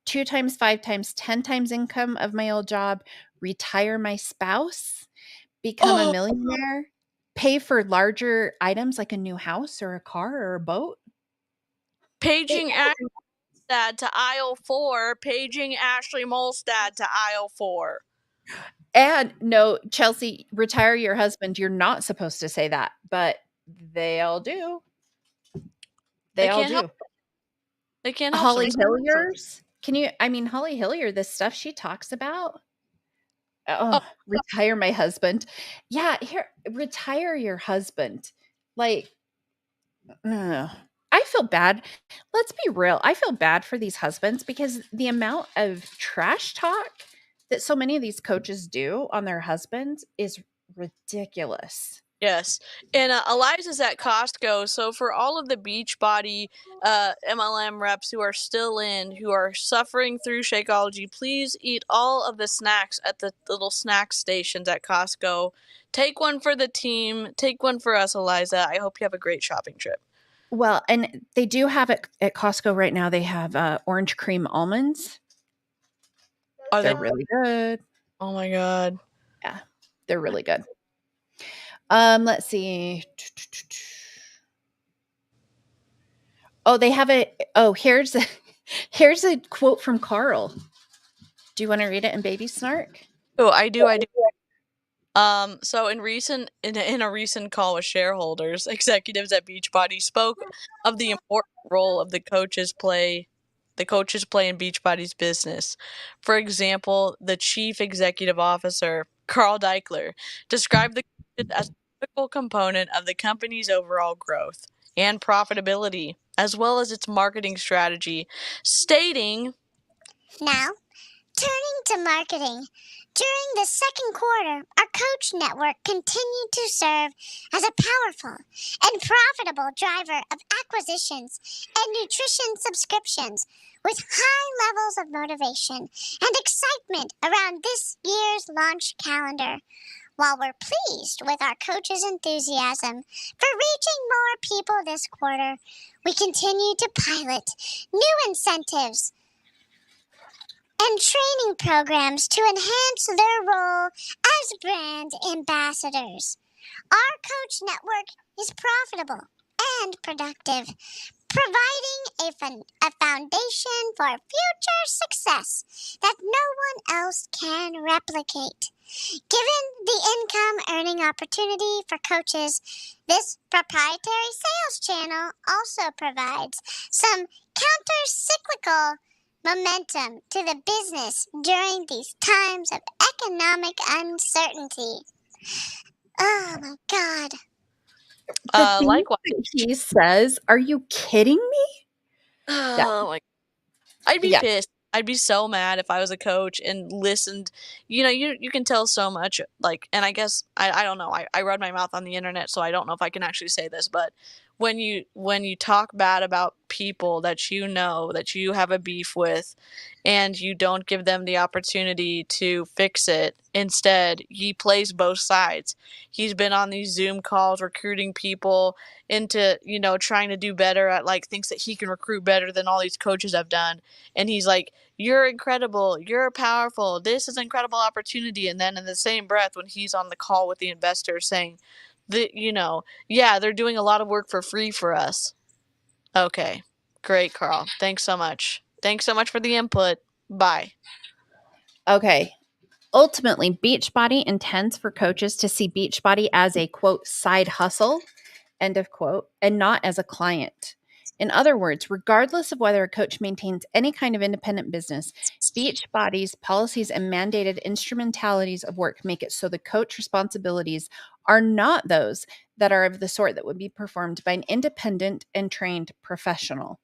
2 times, 5 times, 10 times income of my old job, retire my spouse, become a millionaire, pay for larger items like a new house or a car or a boat. Paging Ashley Molstad to aisle 4. Paging Ashley Molstad to aisle 4. And no, Chelsea, retire your husband. You're not supposed to say that, but they all do. They all do. They can't help Holly themselves. Hilliers. Holly Hillier, this stuff she talks about. Retire my husband. Yeah, retire your husband. Like, I feel bad. Let's be real. I feel bad for these husbands because the amount of trash talk that so many of these coaches do on their husbands is ridiculous. Yes. And Eliza's at Costco. So for all of the Beachbody MLM reps who are still who are suffering through Shakeology, please eat all of the snacks at the little snack stations at Costco. Take one for the team. Take one for us, Eliza. I hope you have a great shopping trip. Well, and they do have it at Costco right now. They have orange cream almonds. They're really good. Oh my God. Yeah, they're really good. Let's see. Oh, they have it. Oh, here's a quote from Carl. Do you want to read it in baby snark? Oh, I do. So in a recent call with shareholders, executives at Beachbody spoke of the important role of the coaches play in Beachbody's business. For example, the chief executive officer, Carl Deichler, described the coaches as a critical component of the company's overall growth and profitability, as well as its marketing strategy, stating, Now, turning to marketing. During the second quarter, our coach network continued to serve as a powerful and profitable driver of acquisitions and nutrition subscriptions, with high levels of motivation and excitement around this year's launch calendar. While we're pleased with our coaches' enthusiasm for reaching more people this quarter, we continue to pilot new incentives and training programs to enhance their role as brand ambassadors. Our coach network is profitable and productive, providing a foundation for future success that no one else can replicate. Given the income earning opportunity for coaches, this proprietary sales channel also provides some counter cyclical momentum to the business during these times of economic uncertainty. Oh my God. The things Likewise. that he says, are you kidding me? Oh my, I'd be Yeah. pissed. I'd be so mad if I was a coach and listened. You can tell so much, like, and I guess I don't know. I run my mouth on the internet, so I don't know if I can actually say this, but when you talk bad about people that that you have a beef with, and you don't give them the opportunity to fix it, instead he plays both sides. He's been on these Zoom calls recruiting people into, trying to do better at, like, thinks that he can recruit better than all these coaches have done. And he's like, you're incredible, you're powerful, this is an incredible opportunity. And then in the same breath, when he's on the call with the investor saying that, yeah, they're doing a lot of work for free for us. Okay, great, Carl. Thanks so much. Thanks so much for the input. Bye. Okay. Ultimately, Beachbody intends for coaches to see Beachbody as a, quote, side hustle, end of quote, and not as a client. In other words, regardless of whether a coach maintains any kind of independent business, Beachbody's policies and mandated instrumentalities of work make it so the coach responsibilities are not those that are of the sort that would be performed by an independent and trained professional.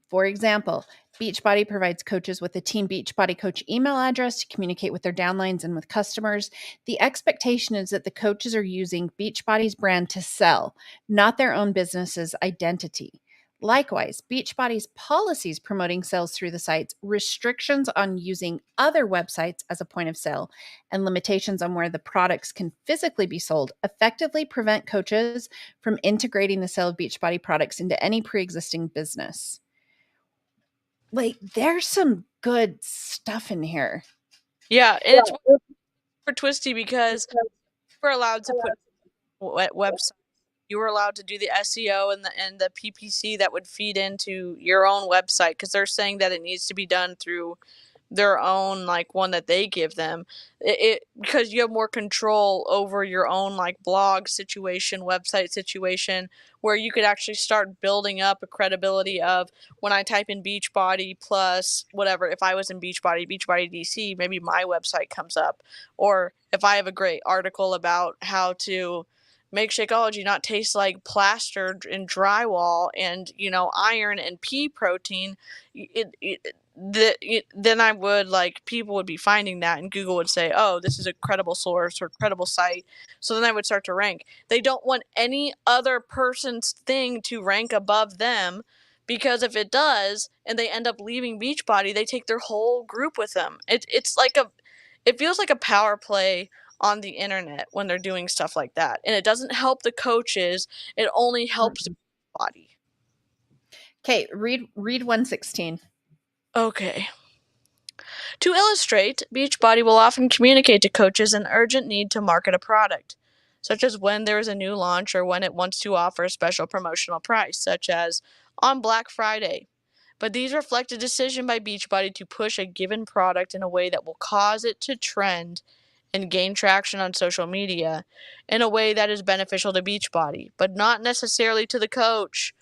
For example, Beachbody provides coaches with a Team Beachbody coach email address to communicate with their downlines and with customers. The expectation is that the coaches are using Beachbody's brand to sell, not their own business's identity. Likewise, Beachbody's policies promoting sales through the sites, restrictions on using other websites as a point of sale, and limitations on where the products can physically be sold effectively prevent coaches from integrating the sale of Beachbody products into any pre-existing business. Like, there's some good stuff in here. Yeah, and it's super twisty because we're allowed to put websites. You were allowed to do the SEO and the PPC that would feed into your own website, because they're saying that it needs to be done through their own, like, one that they give them. Because you have more control over your own, like, blog situation, website situation, where you could actually start building up a credibility of, when I type in Beachbody plus whatever, if I was in Beachbody DC, maybe my website comes up. Or if I have a great article about how to make Shakeology not taste like plaster and drywall, and iron and pea protein, then I would, like, people would be finding that, and Google would say, oh, this is a credible source or credible site. So then I would start to rank. They don't want any other person's thing to rank above them, because if it does and they end up leaving Beachbody, they take their whole group with them. It feels like a power play on the internet when they're doing stuff like that, and it doesn't help the coaches. It only helps Beachbody. Okay, read 116. Okay. To illustrate, Beachbody will often communicate to coaches an urgent need to market a product, such as when there is a new launch or when it wants to offer a special promotional price, such as on Black Friday. But these reflect a decision by Beachbody to push a given product in a way that will cause it to trend and gain traction on social media in a way that is beneficial to Beachbody, but not necessarily to the coach.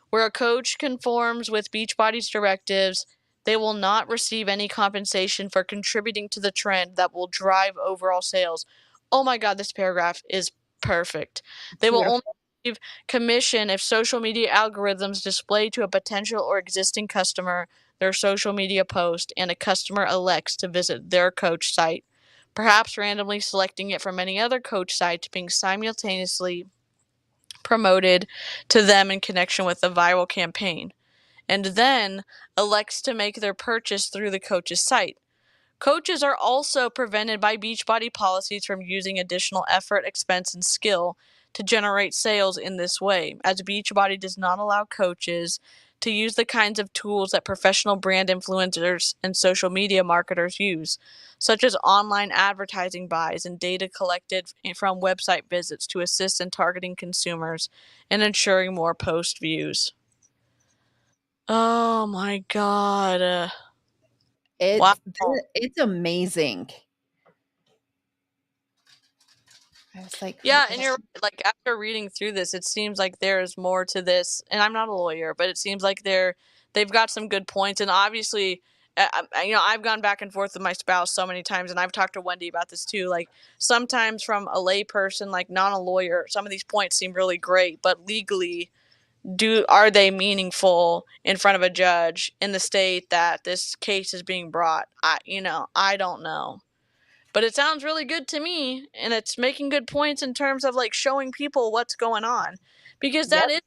Where a coach conforms with Beachbody's directives, they will not receive any compensation for contributing to the trend that will drive overall sales. Oh my God, this paragraph is perfect. They will only receive commission if social media algorithms display to a potential or existing customer their social media post, and a customer elects to visit their coach site, perhaps randomly selecting it from any other coach sites being simultaneously promoted to them in connection with the viral campaign, and then elects to make their purchase through the coach's site. Coaches are also prevented by Beachbody policies from using additional effort, expense, and skill to generate sales in this way, as Beachbody does not allow coaches to use the kinds of tools that professional brand influencers and social media marketers use, such as online advertising buys and data collected from website visits to assist in targeting consumers and ensuring more post views. Oh my God. Wow. It's amazing. I was like, Yeah, and you're right. Like, after reading through this, it seems like there's more to this, and I'm not a lawyer, but it seems like they've got some good points, and obviously, I've gone back and forth with my spouse so many times, and I've talked to Wendy about this too. Like, sometimes from a lay person, like not a lawyer, some of these points seem really great, but legally, are they meaningful in front of a judge in the state that this case is being brought? I don't know. But it sounds really good to me, and it's making good points in terms of like showing people what's going on, because that yep. is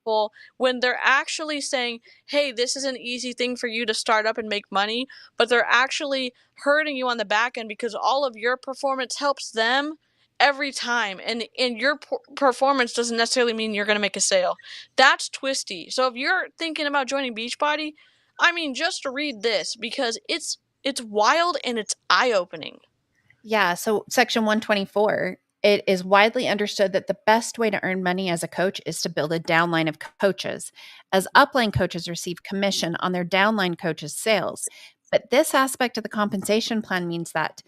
helpful when they're actually saying, hey, this is an easy thing for you to start up and make money, but they're actually hurting you on the back end because all of your performance helps them every time, and your performance doesn't necessarily mean you're going to make a sale. That's twisty. So if you're thinking about joining Beachbody, I mean, just read this, because it's wild and it's eye-opening. Yeah, so section 124, it is widely understood that the best way to earn money as a coach is to build a downline of coaches, as upline coaches receive commission on their downline coaches' sales. But this aspect of the compensation plan means that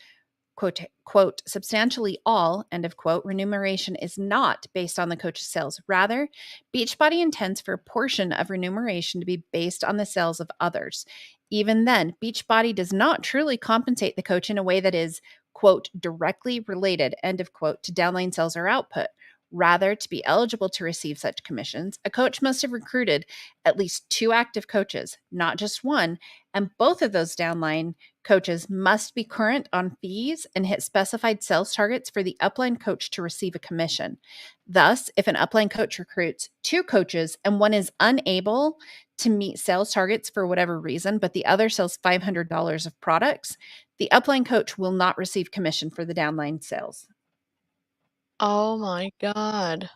quote, substantially all, end of quote, remuneration is not based on the coach's sales. Rather, Beachbody intends for a portion of remuneration to be based on the sales of others. Even then, Beachbody does not truly compensate the coach in a way that is, quote, directly related, end of quote, to downline sales or output. Rather, to be eligible to receive such commissions, a coach must have recruited at least 2 active coaches, not just one, and both of those downline coaches must be current on fees and hit specified sales targets for the upline coach to receive a commission. Thus, if an upline coach recruits 2 coaches and one is unable to meet sales targets for whatever reason, but the other sells $500 of products, the upline coach will not receive commission for the downline sales. Oh my God.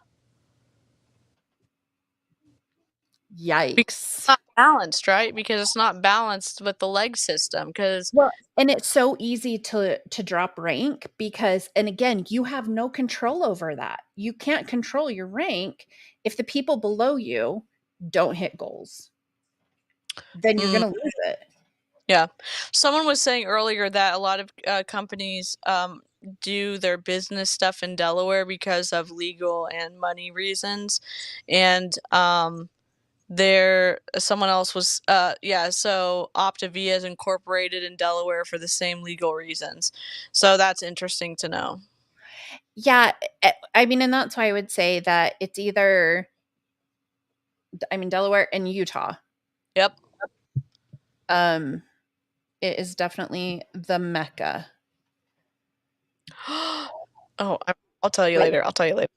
Because it's Yikes. not balanced, right? Because it's not balanced with the leg system. Because Well, and it's so easy to drop rank because, and again, you have no control over that. You can't control your rank if the people below you don't hit goals. Then you're gonna lose it. yeah, someone was saying earlier that a lot of companies do their business stuff in Delaware because of legal and money reasons, and there someone else was so Optavia is incorporated in Delaware for the same legal reasons. So that's interesting to know. Yeah, I mean, and that's why I would say that it's either, I mean, Delaware and Utah. Yep. It is definitely the mecca. Oh, I'll tell you Like, later. I'll tell you later.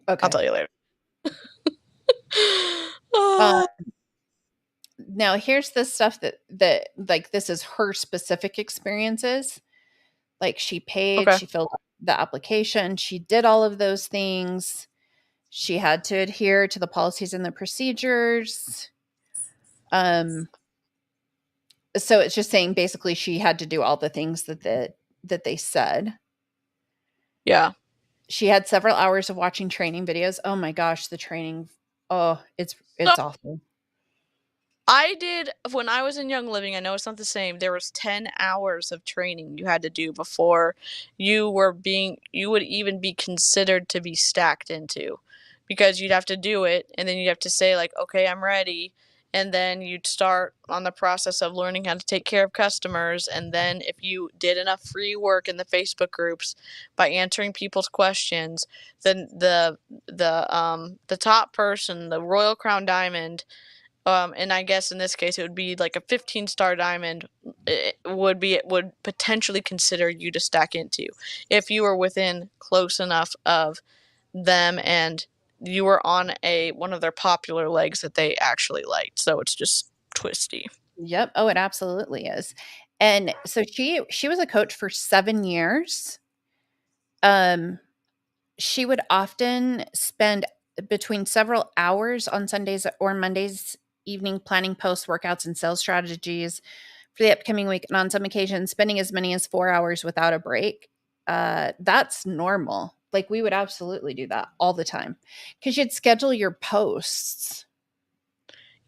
I'll okay. tell you later. Uh, Oh, now here's the stuff that like this is her specific experiences. Like she paid, okay. she filled out the application, she did all of those things. She had to adhere to the policies and the procedures. So it's just saying basically she had to do all the things that they said. Yeah. She had several hours of watching training videos. Oh my gosh, the training. Oh, it's So awful. I did when I was in Young Living. I know it's not the same. There was 10 hours of training you had to do before you would even be considered to be stacked into, because you'd have to do it and then you'd have to say like, okay, I'm ready. And then you'd start on the process of learning how to take care of customers. And then if you did enough free work in the Facebook groups by answering people's questions, then the top person, the Royal Crown Diamond, And I guess in this case it would be like a 15-star diamond. It would potentially consider you to stack into if you were within close enough of them and you were on one of their popular legs that they actually liked. So it's just twisty. Yep. Oh, it absolutely is. And so she was a coach for 7 years. She would often spend between several hours on Sundays or Mondays evening planning post workouts and sales strategies for the upcoming week, and on some occasions spending as many as 4 hours without a break. That's normal. Like, we would absolutely do that all the time because you'd schedule your posts.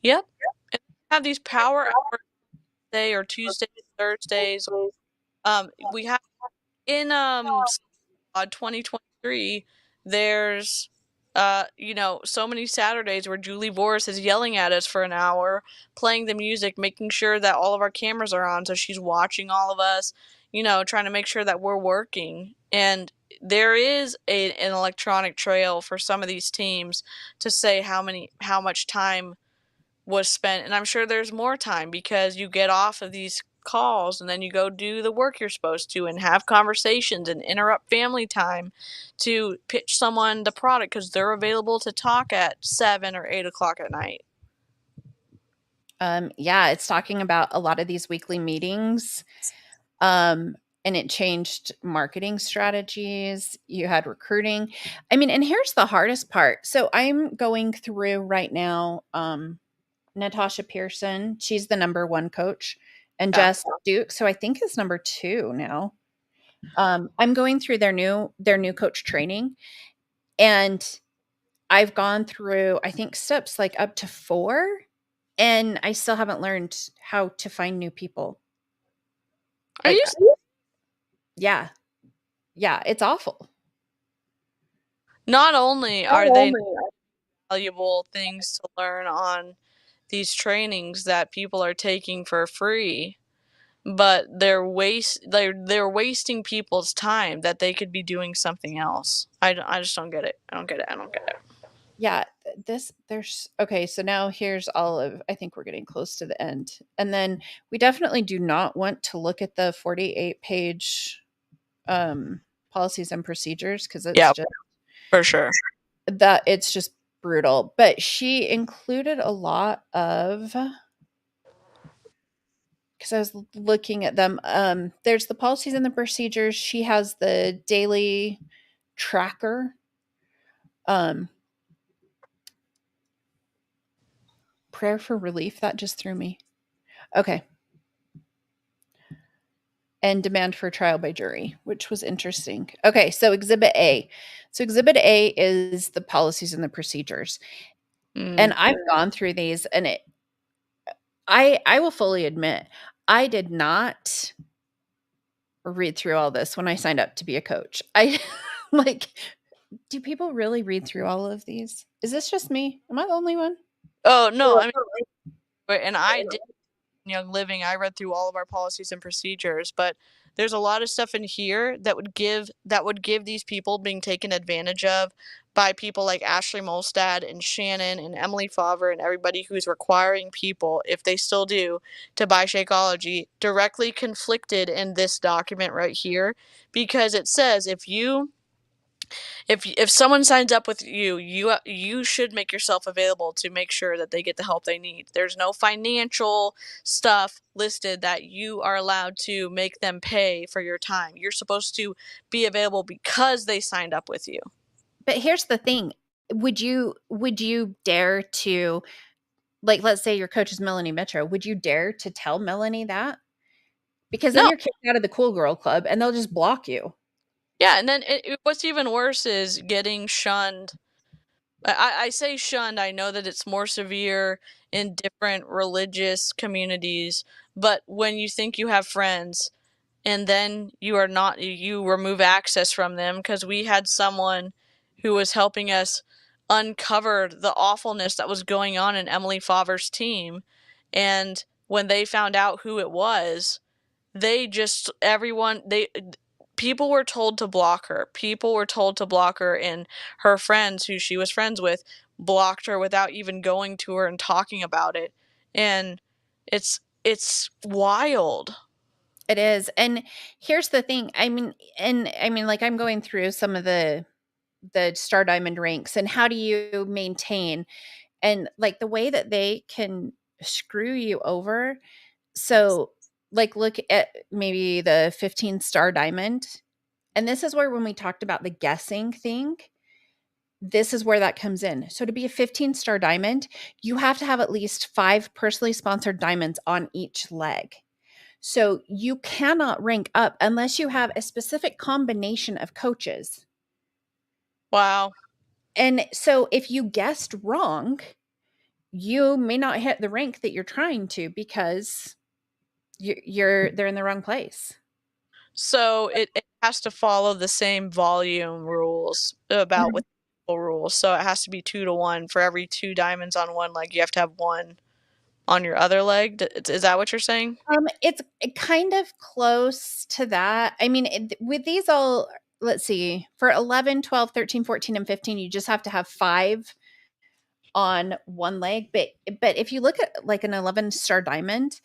Yep. And have these power hours day or Tuesdays, Thursdays. We have in 2023, there's so many Saturdays where Julie Boris is yelling at us for an hour, playing the music, making sure that all of our cameras are on, so she's watching all of us, trying to make sure that we're working. And there is an electronic trail for some of these teams to say how much time was spent, and I'm sure there's more time because you get off of these calls and then you go do the work you're supposed to and have conversations and interrupt family time to pitch someone the product because they're available to talk at 7 or 8 o'clock at night. Yeah, it's talking about a lot of these weekly meetings. And it changed marketing strategies. You had recruiting. I mean, and here's the hardest part. So I'm going through right now, Natasha Pearson. She's the number 1 coach, and Yeah. Jess Duke, so I think is number 2 now. I'm going through their new coach training, and I've gone through, I think, steps like up to 4, and I still haven't learned how to find new people. Are Like, you yeah, it's awful. not only are they valuable things to learn on these trainings that people are taking for free, but they're wasting people's time that they could be doing something else. I just don't get it. I don't get it. Yeah, okay, so now here's all of, I think we're getting close to the end. And then we definitely do not want to look at the 48-page policies and procedures because it's just for sure. that it's just brutal. But she included a lot of, because I was looking at them. There's the policies and the procedures. She has the daily tracker. Prayer for relief, that just threw me. Okay. And demand for trial by jury, which was interesting. Okay, so Exhibit A. So Exhibit A is the policies and the procedures. And I've gone through these, and I will fully admit, I did not read through all this when I signed up to be a coach. I like, do people really read through all of these? Is this just me? Am I the only one? Oh, no, I mean, and I did Young Living, I read through all of our policies and procedures, but there's a lot of stuff in here that would give these people being taken advantage of by people like Ashley Molstad and Shannon and Emily Favre and everybody who's requiring people, if they still do, to buy Shakeology, directly conflicted in this document right here, because it says if someone signs up with you, you should make yourself available to make sure that they get the help they need. There's no financial stuff listed that you are allowed to make them pay for your time. You're supposed to be available because they signed up with you. But here's the thing. Would you dare to, like, let's say your coach is Melanie Metro, would you dare to tell Melanie that? Because then No. you're kicked out of the cool girl club and they'll just block you. Yeah, and then what's even worse is getting shunned. I say shunned. I know that it's more severe in different religious communities, but when you think you have friends and then you remove access from them, because we had someone who was helping us uncover the awfulness that was going on in Emily Favre's team, and when they found out who it was, people were told to block her. People were told to block her, and her friends who she was friends with blocked her without even going to her and talking about it. And it's wild. It is. And here's the thing. I mean, like I'm going through some of the Star Diamond ranks and how do you maintain, and like the way that they can screw you over. So like look at maybe the 15 Star Diamond. And this is where when we talked about the guessing thing, this is where that comes in. So to be a 15 Star Diamond, you have to have at least 5 personally sponsored diamonds on each leg. So you cannot rank up unless you have a specific combination of coaches. Wow. And so if you guessed wrong, you may not hit the rank that you're trying to because they're in the wrong place. So it has to follow the same volume rules about with rules. So it has to be 2 to 1 for every 2 diamonds on one leg. You have to have 1 on your other leg. Is that what you're saying? It's kind of close to that. I mean, with these all, let's see, for 11, 12, 13, 14, and 15, you just have to have 5 on one leg. But if you look at like an 11 Star Diamond,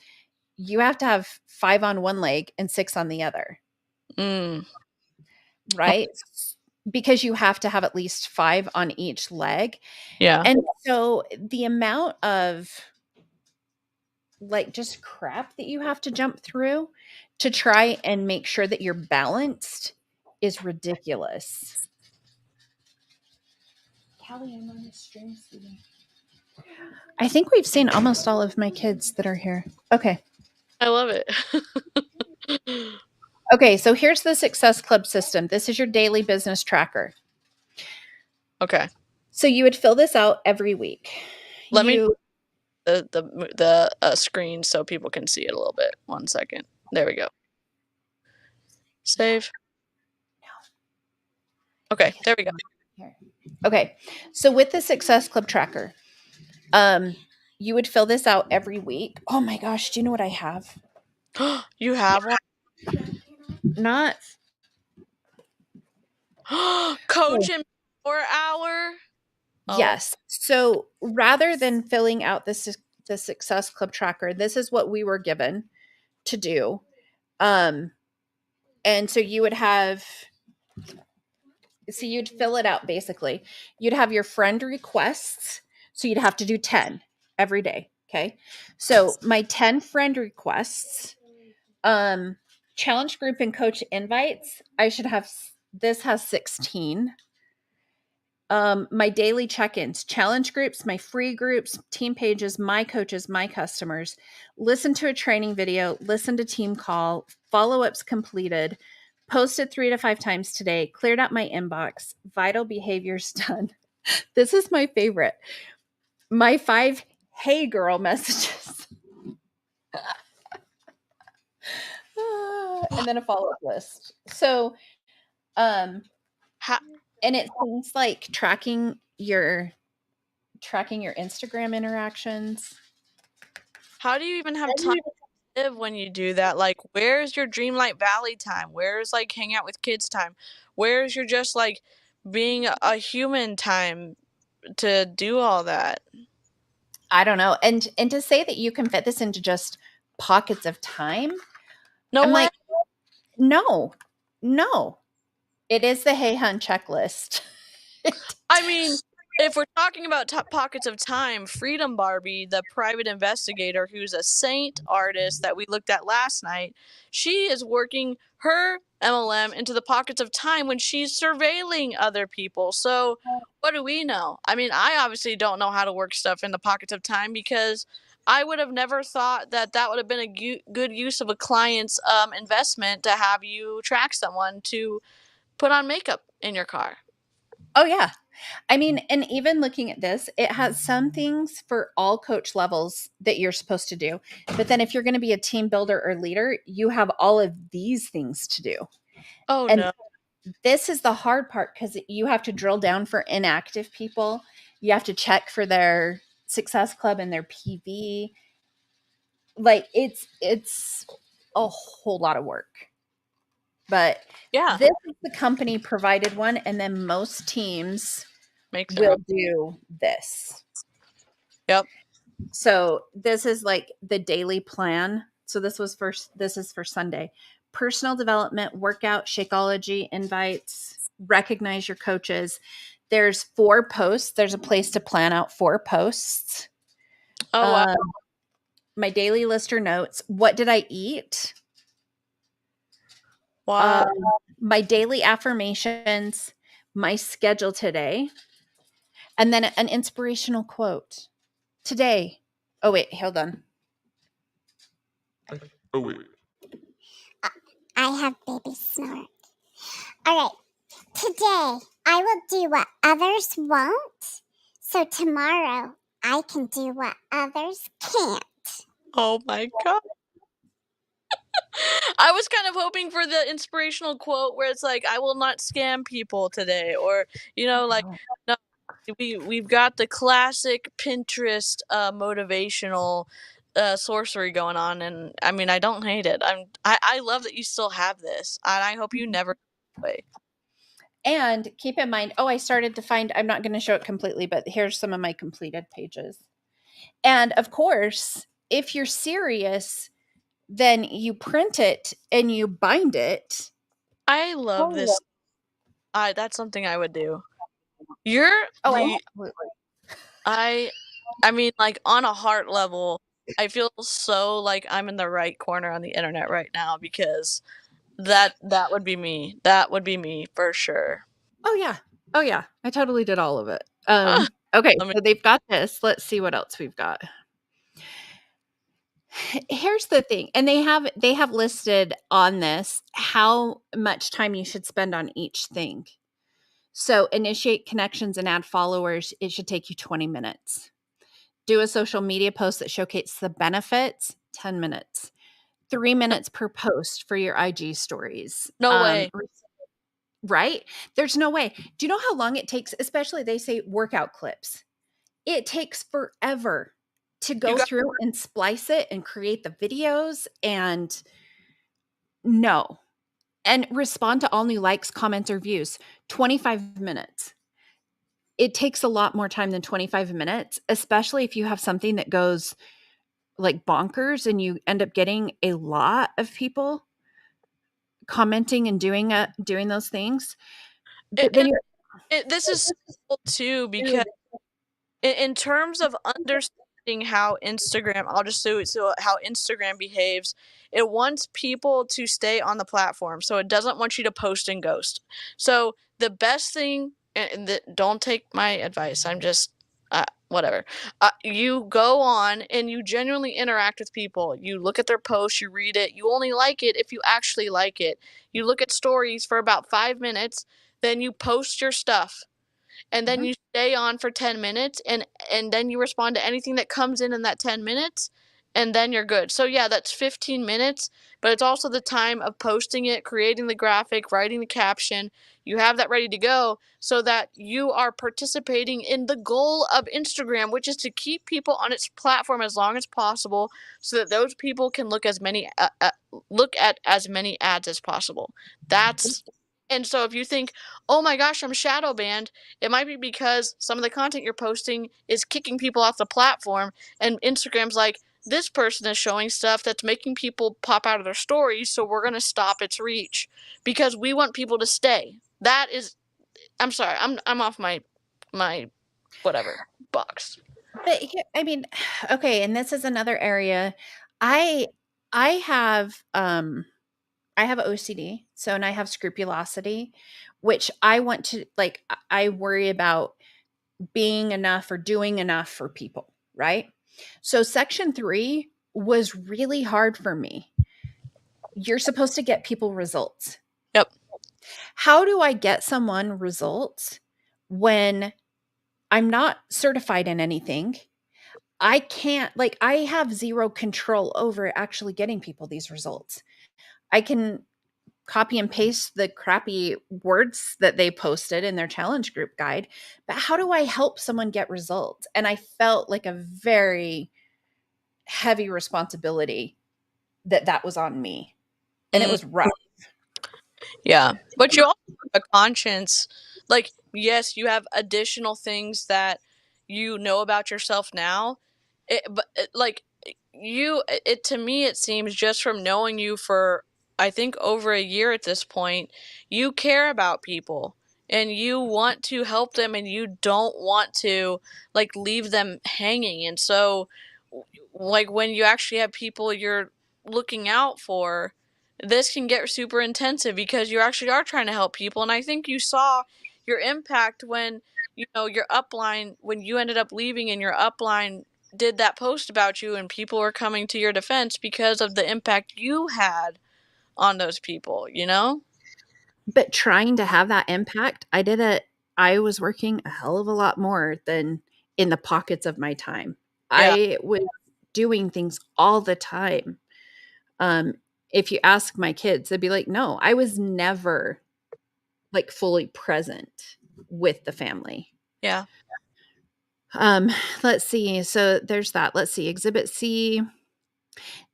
you have to have 5 on one leg and 6 on the other. Right? Because you have to have at least 5 on each leg. Yeah. And so the amount of like just crap that you have to jump through to try and make sure that you're balanced is ridiculous. Callie, I'm on this stream, sweetie. I think we've seen almost all of my kids that are here. Okay. I love it. Okay, so here's the Success Club system. This is your daily business tracker. Okay. So you would fill this out every week. Let me the screen so people can see it a little bit. 1 second. There we go. Save. Okay, there we go. Okay. So with the Success Club tracker, you would fill this out every week. Oh my gosh, do you know what I have? You have one? Not Coach and Power Hour? Yes. So rather than filling out the Success Club tracker, this is what we were given to do. And so you would have, so you'd fill it out basically. You'd have your friend requests. So you'd have to do 10 every day. Okay. So my 10 friend requests, challenge group and coach invites, I should have, this has 16. My daily check-ins, challenge groups, my free groups, team pages, my coaches, my customers, listen to a training video, listen to team call, follow-ups completed, posted 3 to 5 times today, cleared out my inbox, vital behaviors done. This is my favorite. My 5 hey girl messages. And then a follow-up list. So, and it seems like tracking your Instagram interactions. How do you even have time to live when you do that? Like, where's your Dreamlight Valley time? Where's like hang out with kids time? Where's your just like being a human time to do all that? I don't know. And to say that you can fit this into just pockets of time, No I'm way. like, no. It is the Hey Hun checklist. I mean, if we're talking about pockets of time, Freedom Barbie, the private investigator who's a saint artist that we looked at last night, she is working her MLM into the pockets of time when she's surveilling other people. So what do we know? I mean, I obviously don't know how to work stuff in the pockets of time because I would have never thought that that would have been a good use of a client's investment to have you track someone to put on makeup in your car. Oh, yeah. I mean, and even looking at this, it has some things for all coach levels that you're supposed to do. But then if you're going to be a team builder or leader, you have all of these things to do. Oh, and no. This is the hard part because you have to drill down for inactive people. You have to check for their Success Club and their PV. Like it's a whole lot of work. But yeah, this is the company provided one, and then most teams Makes sense. will do this. Yep. So this is like the daily plan. So this is for Sunday. Personal development, workout, Shakeology, invites, recognize your coaches. There's 4 posts. There's a place to plan out 4 posts. Oh, wow. My daily lister notes. What did I eat? Wow. My daily affirmations, my schedule today, and then an inspirational quote. Today. Oh, wait, hold on. Oh, wait. I have baby snort. All right. Today, I will do what others won't, so tomorrow I can do what others can't. Oh my god. I was kind of hoping for the inspirational quote where it's like, "I will not scam people today," or, like, no, we've got the classic Pinterest, motivational, sorcery going on, and, I mean, I don't hate it. I love that you still have this, and I hope you never away. And keep in mind, I started to find, I'm not going to show it completely, but here's some of my completed pages. And of course, if you're serious, then you print it and you bind it. I love this. That's something I would do. You're the Absolutely. I mean, like, on a heart level, I feel so like I'm in the right corner on the internet right now because that would be me. That would be me for sure. Oh yeah. Oh yeah. I totally did all of it. Ah, Okay, let me so they've got this. Let's see what else we've got. Here's the thing, and they have listed on this how much time you should spend on each thing. So, initiate connections and add followers, it should take you 20 minutes. Do a social media post that showcases the benefits, 10 minutes. 3 minutes per post for your IG stories. No way. Right? There's no way. Do you know how long it takes? Especially they say workout clips. It takes forever to You go got through and splice it and create the videos and no. And respond to all new likes, comments, or views. 25 minutes. It takes a lot more time than 25 minutes, especially if you have something that goes like bonkers and you end up getting a lot of people commenting and doing those things. it, Then you're this is so cool too because in terms of understanding how Instagram, I'll just say so how Instagram behaves, it wants people to stay on the platform. So it doesn't want you to post and ghost. So the best thing, and don't take my advice. I'm just whatever. You go on and you genuinely interact with people. You look at their posts, you read it. You only like it if you actually like it. You look at stories for about 5 minutes, then you post your stuff and then you stay on for 10 minutes and then you respond to anything that comes in that 10 minutes and then you're good. So yeah, that's 15 minutes, but it's also the time of posting it, creating the graphic, writing the caption. You have that ready to go so that you are participating in the goal of Instagram, which is to keep people on its platform as long as possible so that those people can look at as many ads as possible. That's and so if you think, "Oh my gosh, I'm shadow banned," it might be because some of the content you're posting is kicking people off the platform, and Instagram's like, "This person is showing stuff that's making people pop out of their stories, so we're gonna stop its reach because we want people to stay." That is, I'm sorry, I'm off my whatever box. but I mean, okay, and this is another area. I I have I have OCD, so and I have scrupulosity, which I want to like I worry about being enough or doing enough for people, right? So section 3 was really hard for me. You're supposed to get people results. Yep. How do I get someone results when I'm not certified in anything? I can't like I have zero control over actually getting people these results. I can copy and paste the crappy words that they posted in their challenge group guide, but how do I help someone get results? And I felt like a very heavy responsibility that was on me. And it Mm, was rough. yeah, but you also have a conscience Like, yes, you have additional things that you know about yourself now, but like it to me, it seems just from knowing you for I think over a year at this point, you care about people and you want to help them and you don't want to like leave them hanging. And so like when you actually have people you're looking out for, this can get super intensive because you actually are trying to help people. And I think you saw your impact when your upline, when you ended up leaving and your upline did that post about you and people were coming to your defense because of the impact you had on those people. But trying to have that impact, I was working a hell of a lot more than in the pockets of my time. Yeah. I was doing things all the time. Um, if you ask my kids, they'd be like, "No, I was never, like, fully present with the family." Yeah. Um, let's see, so there's that. Let's see, Exhibit C.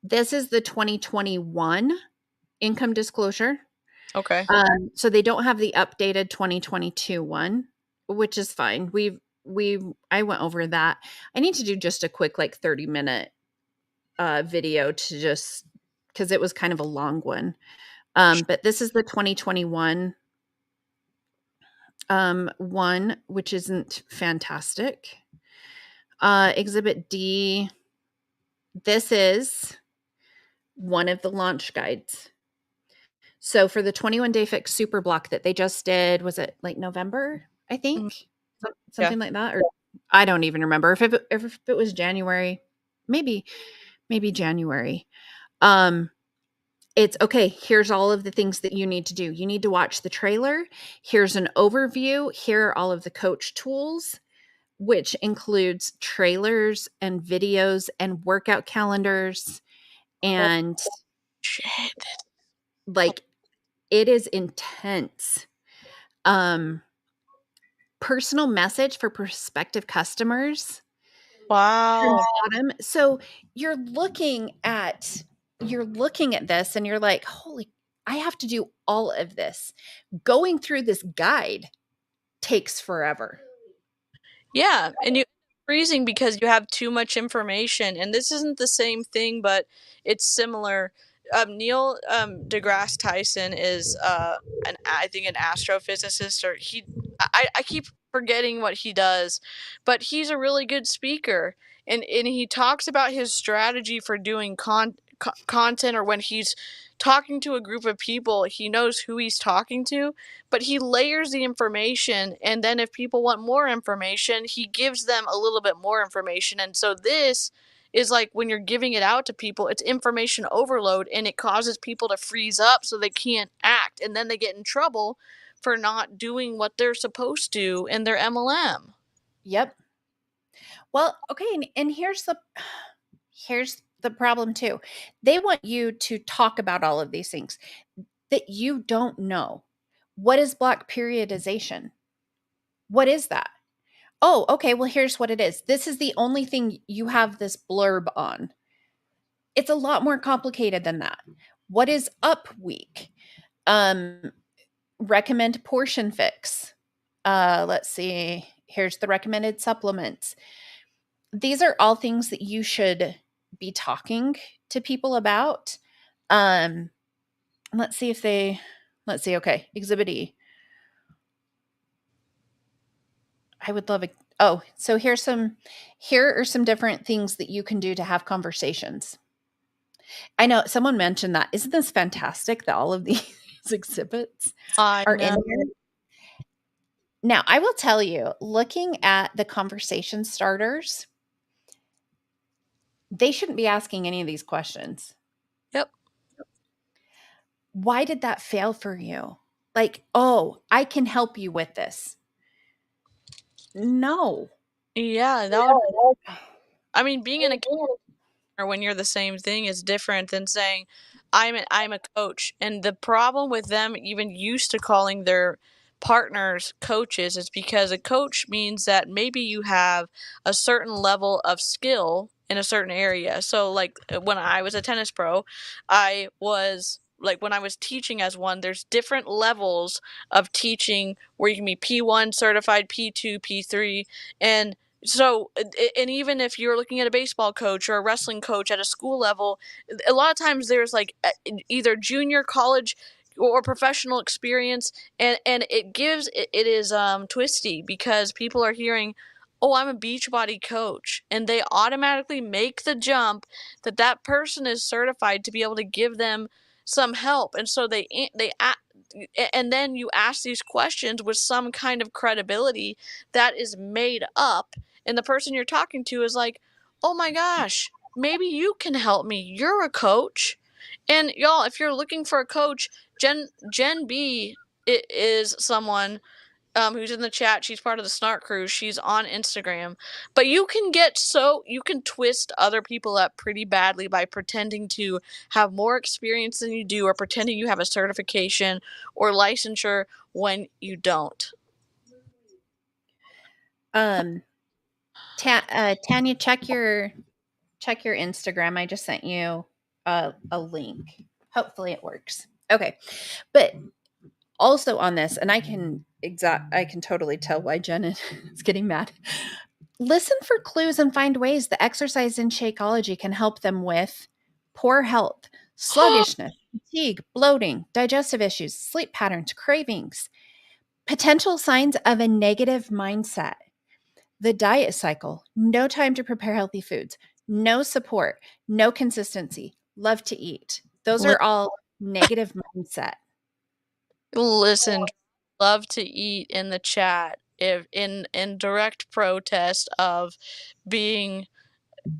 This is the 2021 income disclosure. Okay. So they don't have the updated 2022 one, which is fine. I went over that. I need to do just a quick, like, 30-minute video to just because it was kind of a long one. But this is the 2021 one, which isn't fantastic. Exhibit D. This is one of the launch guides. So for the 21-day fix super block that they just did, was it like November, I Mhm. think? Yeah. Something like that, or I don't even remember if it was January, maybe January. Um, it's okay, here's all of the things that you need to do. You need to watch the trailer. Here's an overview. Here are all of the coach tools, which includes trailers and videos and workout calendars Oh and, shit. like, it is intense. Um, personal message for prospective customers from Wow. the bottom. So you're looking at this and you're like, "Holy, I have to do all of this." Going through this guide takes forever. Yeah, and you freezing because you have too much information, and this isn't the same thing, but it's similar. Neil deGrasse Tyson is I think an astrophysicist, or I keep forgetting what he does, but he's a really good speaker, and he talks about his strategy for doing content, or when he's talking to a group of people, he knows who he's talking to, but he layers the information, and then if people want more information he gives them a little bit more information. And so this is like when you're giving it out to people, it's information overload and it causes people to freeze up so they can't act, and then they get in trouble for not doing what they're supposed to in their MLM. Yep. Well, okay, and here's the problem too. They want you to talk about all of these things that you don't know. What is block periodization? What is that? Oh, okay, well, here's what it is. This is the only thing you have this blurb on. It's a lot more complicated than that. What is up week? Recommend portion fix. Let's see. Here's the recommended supplements. These are all things that you should be talking to people about. Um, let's see. Okay, Exhibit E. I would love it. Oh, so here are some different things that you can do to have conversations. I know someone mentioned that. Isn't this fantastic that all of these exhibits I are in know. here? Now, I will tell you, looking at the conversation starters, they shouldn't be asking any of these questions. Yep. Why did that fail for you? Like, "Oh, I can help you with this." No. Yeah, that would, I mean, being in a or when you're the same thing is different than saying I'm a coach. And the problem with them even used to calling their partners coaches is because a coach means that maybe you have a certain level of skill in a certain area. So like when I was a tennis pro, I was like when I was teaching as one, there's different levels of teaching where you can be P1 certified, P2, P3, and so and even if you're looking at a baseball coach or a wrestling coach at a school level, a lot of times there's like either junior college or professional experience, and it is twisty because people are hearing, oh, I'm a Beachbody coach, and they automatically make the jump that that person is certified to be able to give them some help, and so and then you ask these questions with some kind of credibility that is made up, and the person you're talking to is like, oh my gosh, maybe you can help me, you're a coach. And y'all, if you're looking for a coach, Jen B is someone who's in the chat. She's part of the Snark Crew. She's on Instagram. But you can twist other people up pretty badly by pretending to have more experience than you do, or pretending you have a certification or licensure when you don't. Tanya, check your Instagram. I just sent you a link. Hopefully it works. Okay. But also on this, and I can totally tell why Jen is getting mad. Listen for clues and find ways that exercise and Shakeology can help them with poor health, sluggishness, fatigue, bloating, digestive issues, sleep patterns, cravings, potential signs of a negative mindset, the diet cycle, no time to prepare healthy foods, no support, no consistency, love to eat. Those are all negative mindset. Listen, love to eat in the chat if in direct protest of being,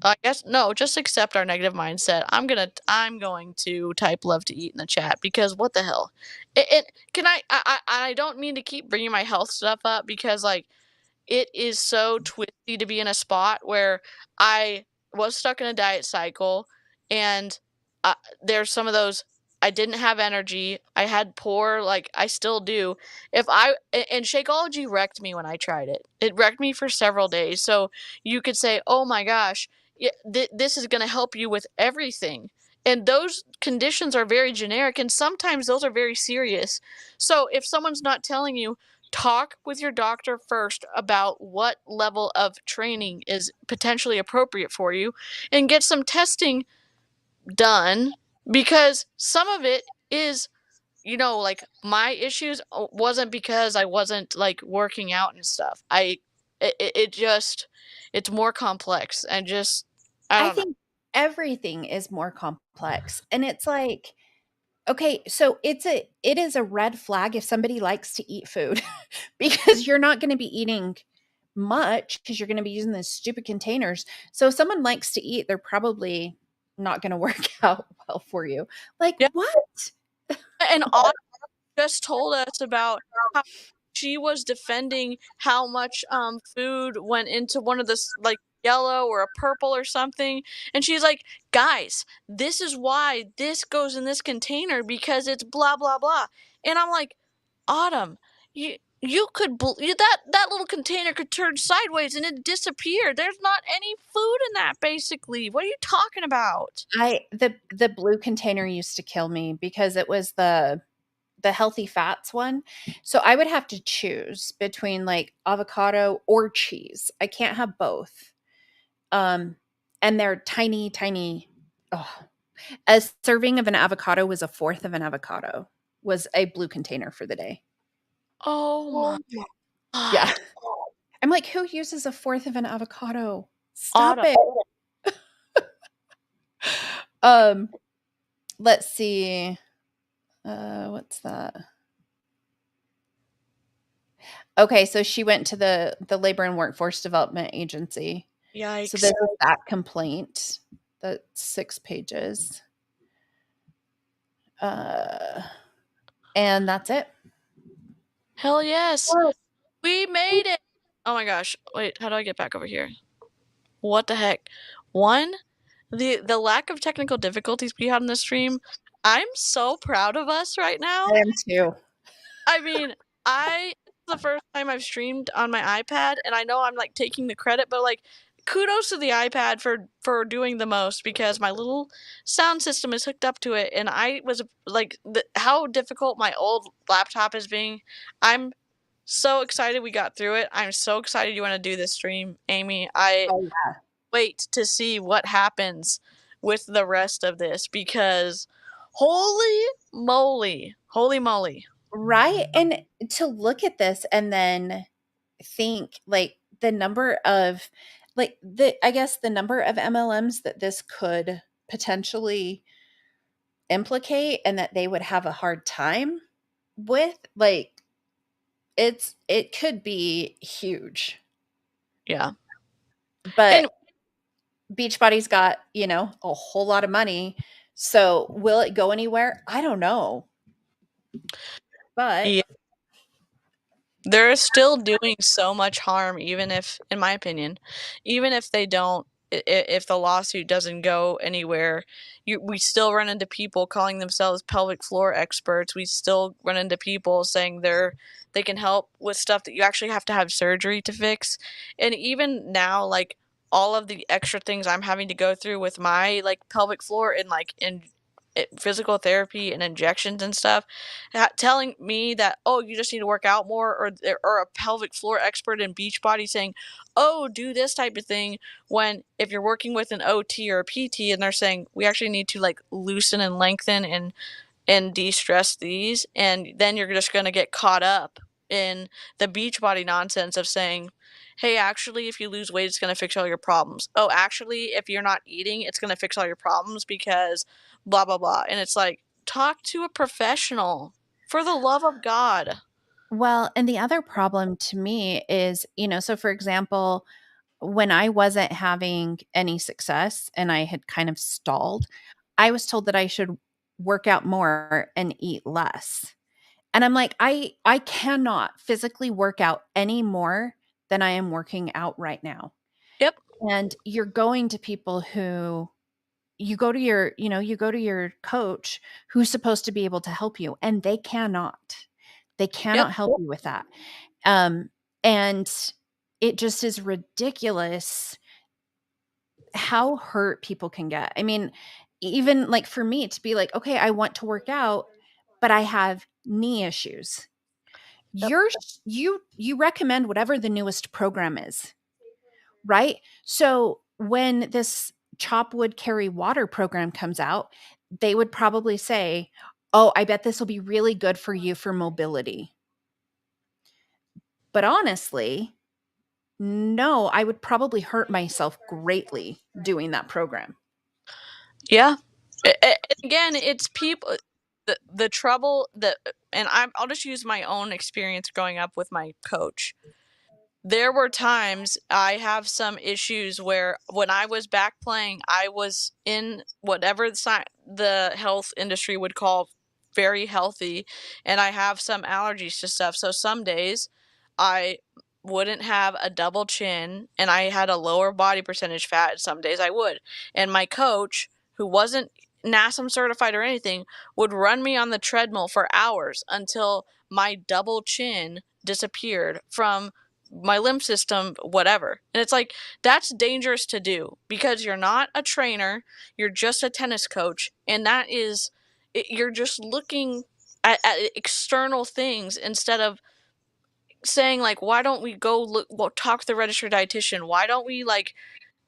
I guess, no, just accept our negative mindset. I'm going to type love to eat in the chat, because what the hell? It can I don't mean to keep bringing my health stuff up, because like it is so twisty to be in a spot where I was stuck in a diet cycle, and there's some of those. I didn't have energy. I had poor, like I still do. And Shakeology wrecked me when I tried it. It wrecked me for several days. So you could say, "Oh my gosh, yeah, this is going to help you with everything." And those conditions are very generic, and sometimes those are very serious. So if someone's not telling you, talk with your doctor first about what level of training is potentially appropriate for you, and get some testing done, because some of it is, like my issues wasn't because I wasn't like working out and stuff. It just, it's more complex, and just, I I don't know. think everything is more complex. And it's like, okay, so it is a red flag if somebody likes to eat food because you're not going to be eating much because you're going to be using those stupid containers. So if someone likes to eat, they're probably not going to work out well for you. Like, Yeah. what? And Autumn just told us about how she was defending how much food went into one of this, like yellow or a purple or something, and she's like, guys, this is why this goes in this container, because it's blah blah blah. And I'm like, Autumn, you could that little container could turn sideways and it disappear. There's not any food in that, basically. What are you talking about? The blue container used to kill me because it was the healthy fats one. So I would have to choose between like avocado or cheese. I can't have both. And they're tiny, tiny. Oh, a serving of an avocado was a fourth of an avocado, was a blue container for the day. Oh my Yeah. god. I'm like, who uses a fourth of an avocado? Stop Autumn. it. Um, let's see. What's that? Okay, so she went to the Labor and Workforce Development Agency. So this Yikes. is that complaint. That's 6 pages. And that's it. Hell yes. We made it. Oh my gosh. Wait, how do I get back over here? What the heck? One, the lack of technical difficulties we had in the stream, I'm so proud of us right now. I am too. I mean, it's the first time I've streamed on my iPad, and I know I'm like taking the credit, but like kudos to the iPad for doing the most, because my little sound system is hooked up to it, and I was like, how difficult my old laptop is being. I'm so excited we got through it. I'm so excited you want to do this stream, Amy. I Oh, yeah. wait to see what happens with the rest of this, because holy moly, holy moly. Right? And to look at this and then think, like, the number of I guess the number of MLMs that this could potentially implicate and that they would have a hard time with, like, it could be huge. Yeah. But And Beachbody's got, a whole lot of money. So will it go anywhere? I don't know. But yeah, they're still doing so much harm, even if, in my opinion, even if they don't, if the lawsuit doesn't go anywhere, we still run into people calling themselves pelvic floor experts. We still run into people saying they can help with stuff that you actually have to have surgery to fix. And even now, like, all of the extra things I'm having to go through with my, like, pelvic floor, and like in physical therapy and injections and stuff, telling me that, oh, you just need to work out more, or a pelvic floor expert in Beachbody saying, oh, do this type of thing, when if you're working with an OT or a PT and they're saying we actually need to, like, loosen and lengthen and de-stress these, and then you're just going to get caught up in the Beachbody nonsense of saying, hey, actually, if you lose weight, it's going to fix all your problems. Oh, actually, if you're not eating, it's going to fix all your problems because blah, blah, blah. And it's like, talk to a professional, for the love of God. well, and the other problem to me is, so for example, when I wasn't having any success and I had kind of stalled, I was told that I should work out more and eat less. And I'm like, I cannot physically work out any more than I am working out right now. Yep. And you're going to people who you go to your coach who's supposed to be able to help you, and they cannot. They Yep. cannot help you with that. Um, and it just is ridiculous how hurt people can get. I mean, even like for me to be like, okay, I want to work out, but I have knee issues. Yep. You recommend whatever the newest program is, right? So when this chop wood carry water program comes out, they would probably say, "Oh, I bet this will be really good for you for mobility." But honestly, no, I would probably hurt myself greatly doing that program. Yeah. Again, it's people. The trouble that, and I'll just use my own experience growing up with my coach. There were times I have some issues where when I was back playing, I was in whatever the health industry would call very healthy, and I have some allergies to stuff. So some days I wouldn't have a double chin and I had a lower body percentage fat. Some days I would. And my coach, who wasn't NASM certified or anything, would run me on the treadmill for hours until my double chin disappeared from my lymph system, whatever. And it's like, that's dangerous to do because you're not a trainer, you're just a tennis coach, and that is, you're just looking at external things instead of saying, like, why don't we go look, well, talk to the registered dietitian? Why don't we, like,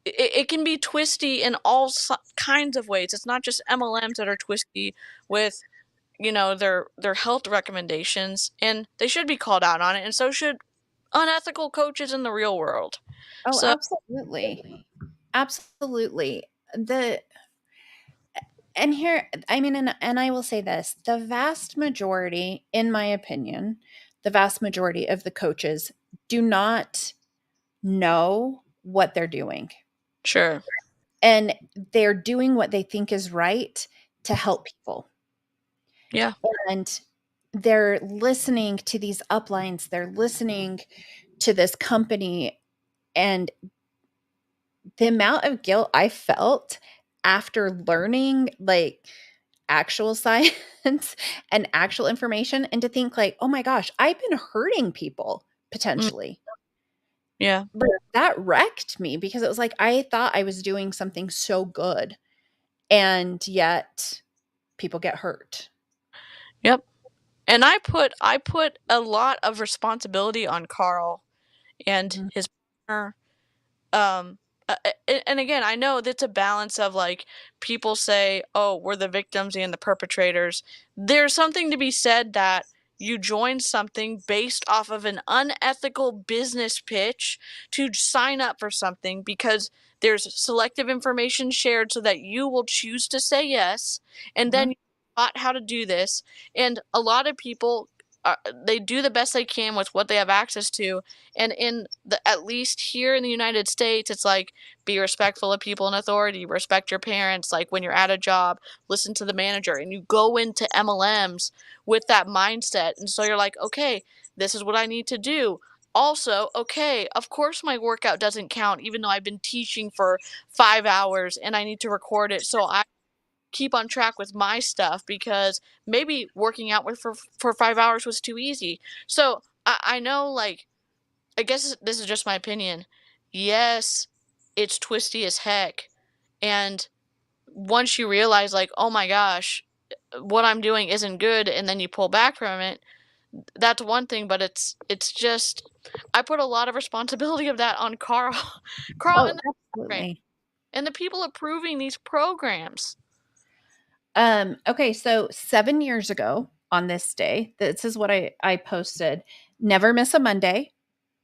it can be twisty in all kinds of ways. It's not just MLMs that are twisty with, their health recommendations, and they should be called out on it, and so should unethical coaches in the real world. Oh, So absolutely. Absolutely. The and here, I mean, and I will say this, the vast majority, in my opinion, the vast majority of the coaches do not know what they're doing. sure. And they're doing what they think is right to help people. Yeah. And they're listening to these uplines, they're listening to this company. And the amount of guilt I felt after learning, like, actual science and actual information, and to think like, "Oh my gosh, I've been hurting people Mm, potentially." Yeah. But that wrecked me because it was like I thought I was doing something so good, and yet people get hurt. Yep. And I put a lot of responsibility on Carl and Mhm. his partner. Um, and again, I know that's a balance of like people say, "Oh, we're the victims and the perpetrators." There's something to be said that you joined something based off of an unethical business pitch to sign up for something because there's selective information shared so that you will choose to say yes, and then Mhm. you taught how to do this. And a lot of people, they do the best they can with what they have access to, and in the at least here in the United States, it's like be respectful of people in authority, respect your parents, like when you're at a job, listen to the manager, and you go into MLMs with that mindset. And so you're like, okay, this is what I need to do. Also, okay, of course my workout doesn't count, even though I've been teaching for 5 hours and I need to record it. So I keep on track with my stuff because maybe working out with for 5 hours was too easy. So I know, like, I guess this is just my opinion. Yes, it's twisty as heck. And once you realize, like, oh my gosh, what I'm doing isn't good, and then you pull back from it, that's one thing. But it's just, I put a lot of responsibility of that on Carl, Carl, Oh, and the program, absolutely. and the people approving these programs. Okay, so 7 years ago on this day, this is what I posted. Never miss a Monday,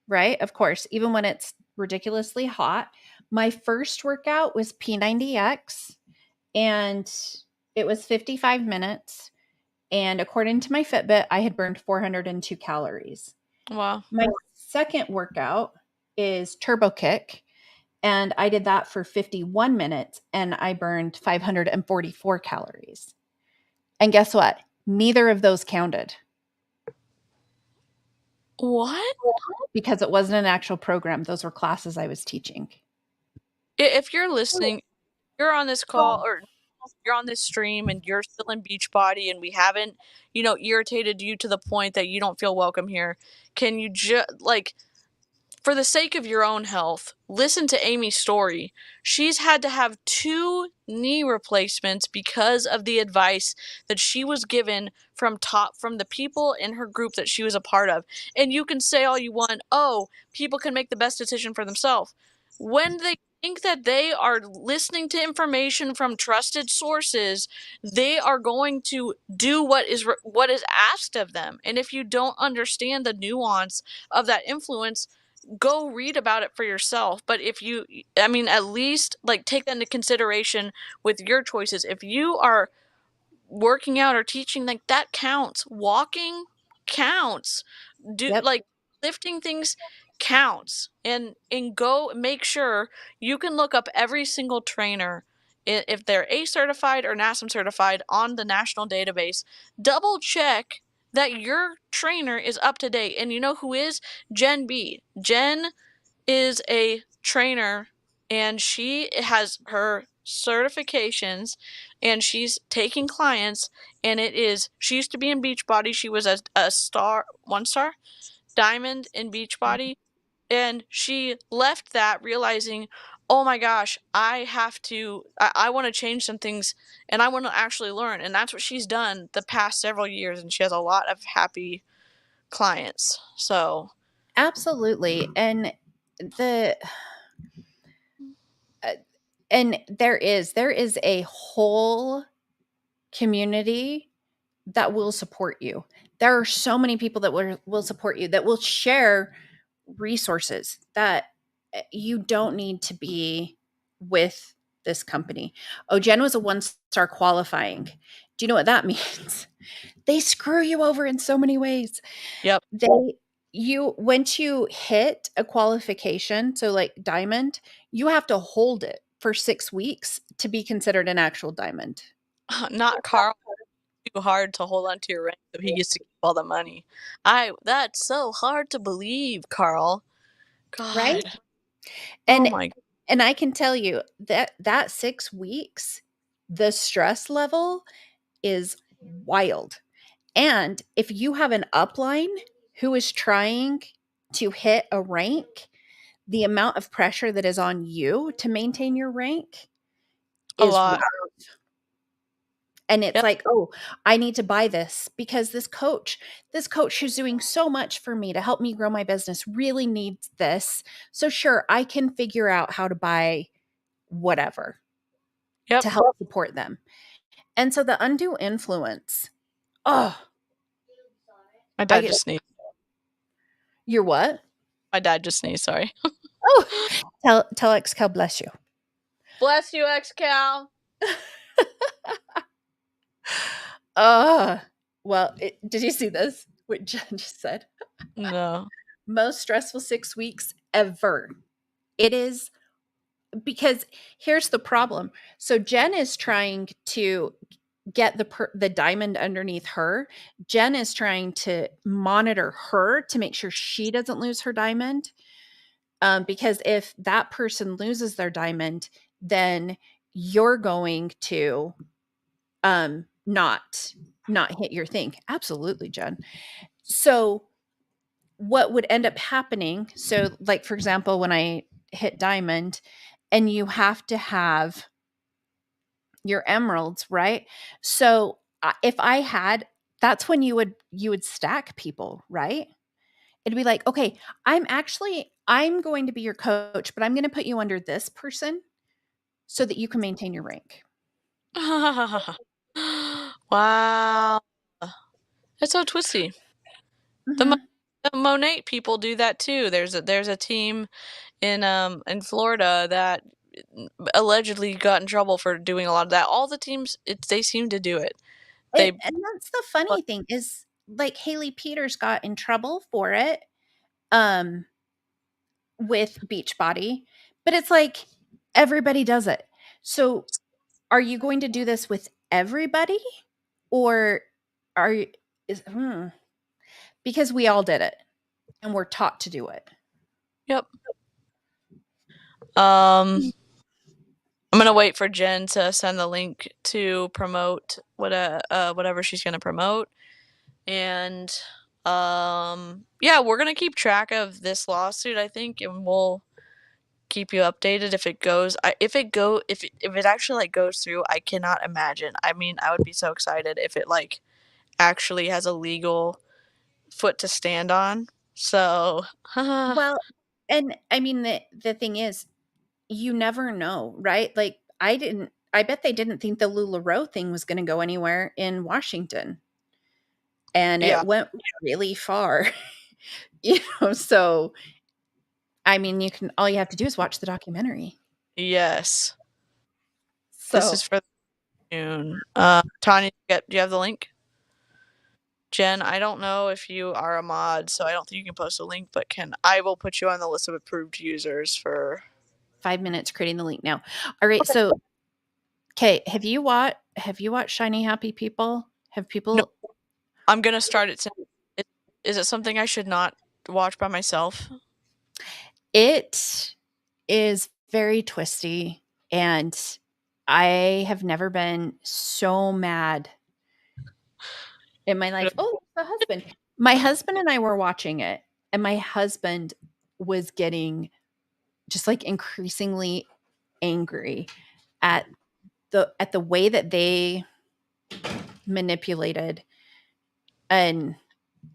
right? Of course, even when it's ridiculously hot. My first workout was P90X, and it was 55 minutes, and according to my Fitbit, I had burned 402 calories. Wow. My second workout is Turbo Kick, and I did that for 51 minutes, and I burned 544 calories. And guess what? Neither of those counted What? because it wasn't an actual program. Those were classes I was teaching. If you're listening, you're on this call, or you're on this stream and you're still in Beachbody and we haven't, irritated you to the point that you don't feel welcome here, can you like, for the sake of your own health, listen to Amy's story. She's had to have 2 knee replacements because of the advice that she was given from the people in her group that she was a part of. And you can say all you want, oh, people can make the best decision for themselves. When they think that they are listening to information from trusted sources, they are going to do what is asked of them. And if you don't understand the nuance of that influence, go read about it for yourself. But if you, I mean, at least like take that into consideration with your choices. If you are working out or teaching, like, that counts. Walking counts. Do, Yep. like, lifting things counts. And go make sure you can look up every single trainer, if they're A certified or NASM certified, on the national database. Double check that your trainer is up to date. And you know who is? Jen B. Jen is a trainer, and she has her certifications, and she's taking clients. And she used to be in Beachbody. She was a star, 1 star diamond in Beachbody, and she left that realizing, oh my gosh, I want to change some things, and I want to actually learn. And that's what she's done the past several years, and she has a lot of happy clients. So Absolutely. The uh, and there is a whole community that will support you. There are so many people that will support you, that will share resources, that you don't need to be with this company. Oh, Jen was a 1 star qualifying. Do you know what that means? They screw you over in so many ways. yep. They you Once you hit a qualification, so like diamond, you have to hold it for 6 weeks to be considered an actual diamond. Not Carl. Too hard to hold on to your rank so he gets to keep all the money. That's so hard to believe, Carl. Right? God. Oh And my. and I can tell you that 6 weeks, the stress level is wild. And if you have an upline who is trying to hit a rank, the amount of pressure that is on you to maintain your rank A is lot. and it's Yep. like, oh, I need to buy this because this coach who's doing so much for me to help me grow my business really needs this. So sure, I can figure out how to buy whatever Yep. to help support them. And so the undue influence, oh, My I dad get just sneezed. you're what? My dad just sneezed, sorry. Oh, tell XCal bless you. Bless you, XCal. Well, did you see this? What Jen just said? No. Most stressful 6 weeks ever. It is because here's the problem. So Jen is trying to get the diamond underneath her. Jen is trying to monitor her to make sure she doesn't lose her diamond. Because if that person loses their diamond, then you're going to not hit your thing. Absolutely, Jen. So what would end up happening, so like for example, when I hit diamond and you have to have your emeralds, right? So if I had, that's when you would stack people, right? It'd be like, okay, I'm going to be your coach, but I'm going to put you under this person so that you can maintain your rank. Wow. That's so twisty. The, Mhm. the Monet people do that too. There's a team in Florida that allegedly got in trouble for doing a lot of that. All the teams, they seem to do it. They And that's the funny thing is, like, Haley Peters got in trouble for it um with Beachbody, but it's like everybody does it. So are you going to do this with everybody, or are you is because we all did it and we're taught to do it. Yep. I'm gonna wait for Jen to send the link to promote whatever she's gonna promote, and yeah, we're gonna keep track of this lawsuit, I think, and we'll keep you updated if it goes. If it actually like goes through, I cannot imagine. I mean, I would be so excited if it like actually has a legal foot to stand on. So, Well, and I mean the thing is, you never know, right? Like I bet they didn't think the LuLaRoe thing was going to go anywhere in Washington. And yeah, it went really far. So I mean, all you have to do is watch the documentary. yes. This So is for June. Tanya, do you have the link? Jen, I don't know if you are a mod, so I don't think you can post a link, but I will put you on the list of approved users for 5 minutes creating the link now. All right, so okay, have you watched Shiny Happy People? Have No, people I'm gonna start it soon. Is it something I should not watch by myself? It is very twisty, and I have never been so mad in my life. Oh, the husband. My husband and I were watching it, and my husband was getting just like increasingly angry at the way that they manipulated and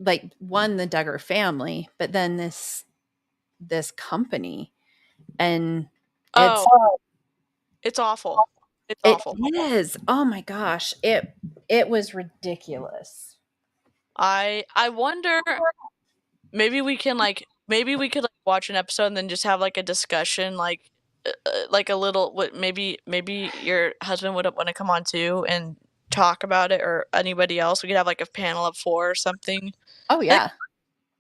like one the Duggar family, but then this company, and it's Oh, it's awful. It's it awful. is. Oh my gosh. It was ridiculous. I wonder, maybe we could like watch an episode and then just have like a discussion, like a little, what, maybe your husband would want to come on too and talk about it, or anybody else. We could have like a panel of 4 or something. Oh I think yeah.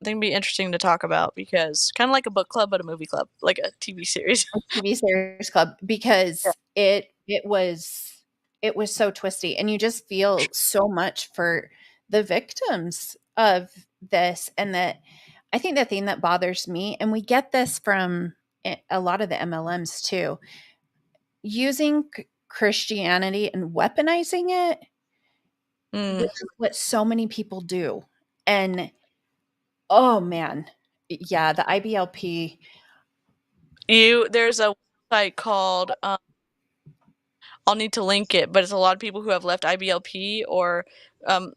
it'd be interesting to talk about, because kind of like a book club but a movie club, like a TV series. TV series club, because it was so twisty, and you just feel so much for the victims of this. And that, I think the thing that bothers me, and we get this from a lot of the MLMs too, using Christianity and weaponizing it, Mm. which is what so many people do. And oh man, yeah, the IBLP, There's a website called, I'll need to link it, but it's a lot of people who have left IBLP or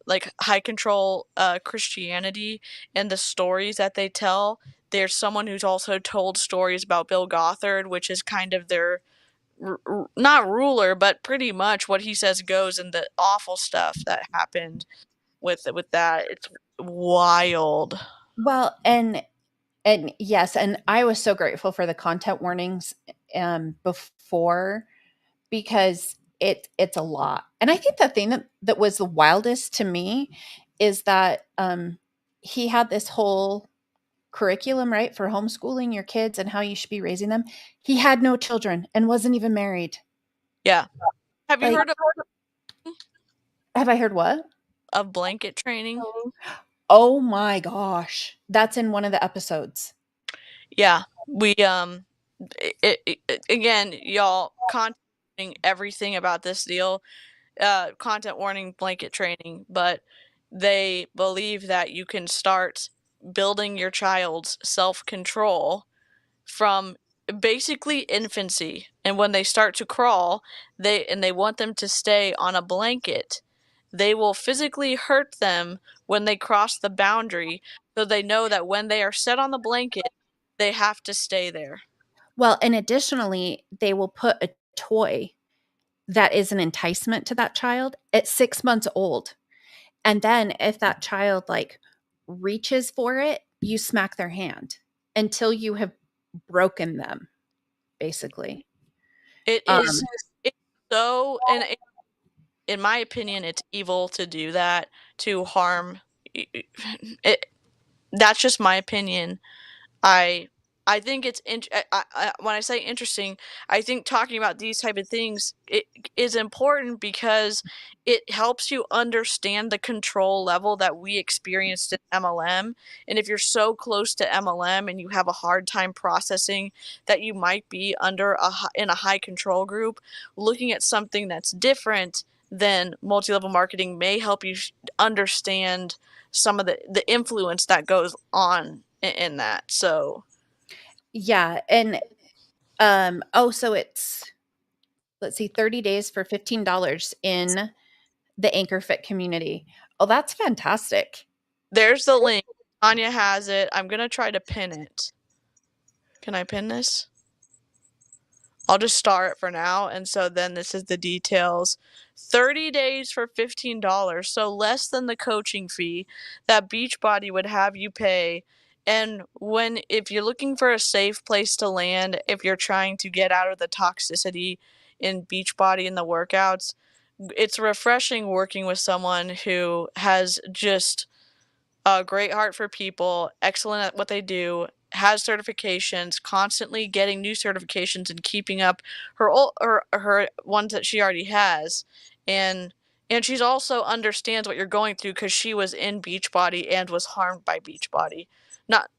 like high control Christianity, and the stories that they tell. There's someone who's also told stories about Bill Gothard, which is kind of their not ruler, but pretty much what he says goes, and the awful stuff that happened with that. It's wild. Well, and yes, and I was so grateful for the content warnings before, because it's a lot. And I think the thing that was the wildest to me is that he had this whole curriculum, right, for homeschooling your kids and how you should be raising them. He had no children and wasn't even married. Yeah. Have you Like, heard have I heard what? of blanket training? Oh my gosh. That's in one of the episodes. Yeah. We again, y'all, content everything about this deal, content warning, blanket training, but they believe that you can start building your child's self-control from basically infancy, and when they start to crawl, they want them to stay on a blanket. They will physically hurt them when they cross the boundary, so they know that when they are set on the blanket, they have to stay there. Well, and additionally, they will put a toy that is an enticement to that child at 6 months old. And then if that child like reaches for it, you smack their hand until you have broken them, basically. It Um, is it's so, and in my opinion, it's evil to do that, to harm it. That's just my opinion. I I think it's when I say interesting, I think talking about these type of things it is important because it helps you understand the control level that we experienced in MLM. And if you're so close to MLM and you have a hard time processing that you might be in a high control group, looking at something that's different than multi-level marketing may help you understand some of the influence that goes on in that. So yeah, and so it's, let's see, 30 days for $15 in the Anchor Fit community. Oh, that's fantastic. there's the link. Anya has it. I'm gonna try to pin it. Can I pin this? I'll just star it for now, and so then this is the details. 30 days for $15, so less than the coaching fee that Beachbody would have you pay. And if you're looking for a safe place to land, if you're trying to get out of the toxicity in Beachbody and the workouts, it's refreshing working with someone who has just a great heart for people, excellent at what they do, has certifications, constantly getting new certifications and keeping up her ones that she already has, and she's also understands what you're going through because she was in Beachbody and was harmed by Beachbody. Not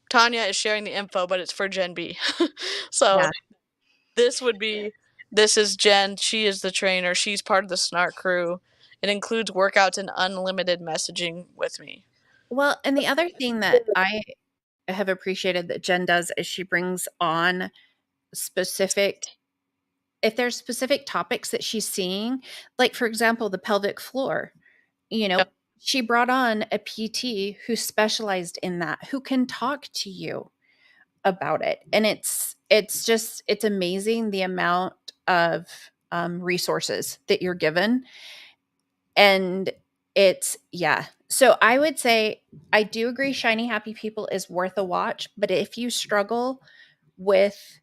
Tanya is sharing the info, but it's for Gen B. So Yeah. this is Jen. She is the trainer. She's part of the Snark crew. It includes workouts and unlimited messaging with me. Well, and the other thing that I have appreciated that Jen does is she brings on specific, if there's specific topics that she's seeing, like for example, the pelvic floor, you know, Yep. she brought on a PT who specialized in that, who can talk to you about it. And it's amazing the amount of resources that you're given. And yeah. So I would say I do agree Shiny Happy People is worth a watch, but if you struggle with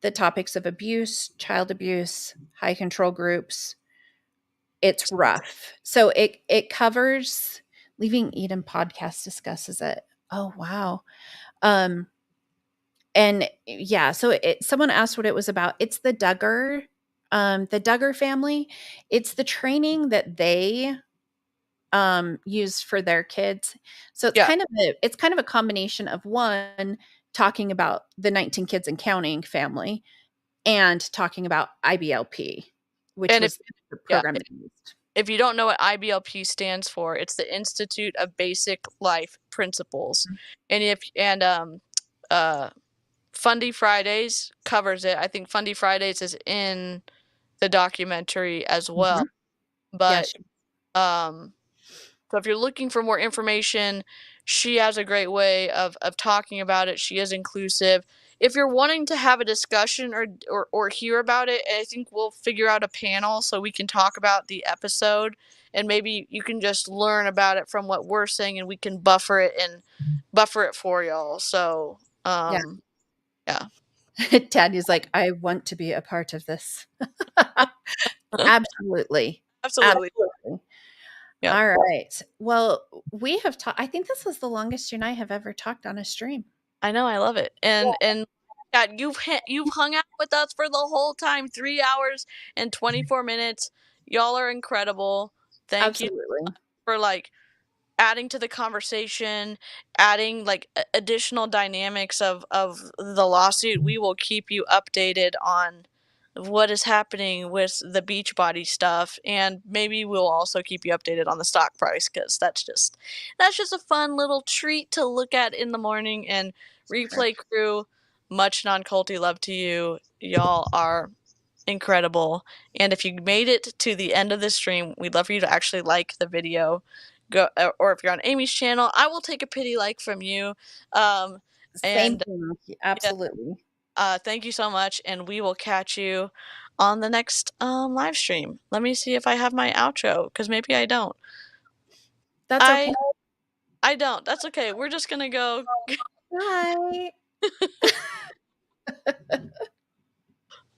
the topics of abuse, child abuse, high control groups, it's rough. So it covers, Leaving Eden podcast discusses it. Oh wow. Um and yeah, so someone asked what it was about. It's the Duggar family. It's the training that they used for their kids. So Yeah. it's kind of a combination of one talking about the 19 kids and counting family and talking about IBLP, which And if was the yeah, program that I used. if you don't know what IBLP stands for, it's the Institute of Basic Life Principles. And if and Fundy Fridays covers it. I think Fundy Fridays is in the documentary as well. Mhm. But Yeah, so if you're looking for more information, she has a great way of talking about it. She is inclusive. If you're wanting to have a discussion or hear about it, I think we'll figure out a panel so we can talk about the episode, and maybe you can just learn about it from what we're saying, and we can buffer it for y'all. So yeah. yeah. Daddy's like, "I want to be a part of this." Absolutely. Absolutely. Absolutely. Yeah. All right. Well, we have talked I think this was the longest you and I have ever talked on a stream. I know, I love it. And God, you've hung out with us for the whole time, 3 hours and 24 minutes. Y'all are incredible. Thank you Absolutely. for, like, adding to the conversation, adding, like, additional dynamics of the lawsuit. We will keep you updated on what is happening with the Beachbody stuff, and maybe we'll also keep you updated on the stock price, because that's just a fun little treat to look at in the morning. And Sure. Replay crew, much non-culty love to you. Y'all are incredible. And if you made it to the end of the stream, we'd love for you to actually like the video. Go, or if you're on Amy's channel, I will take a pity like from you. Um, Same and thing. yeah, Absolutely. thank you so much, and we will catch you on the next live stream. Let me see if I have my outro, because maybe I don't. That's okay. I don't. That's okay. We're just gonna go. Bye.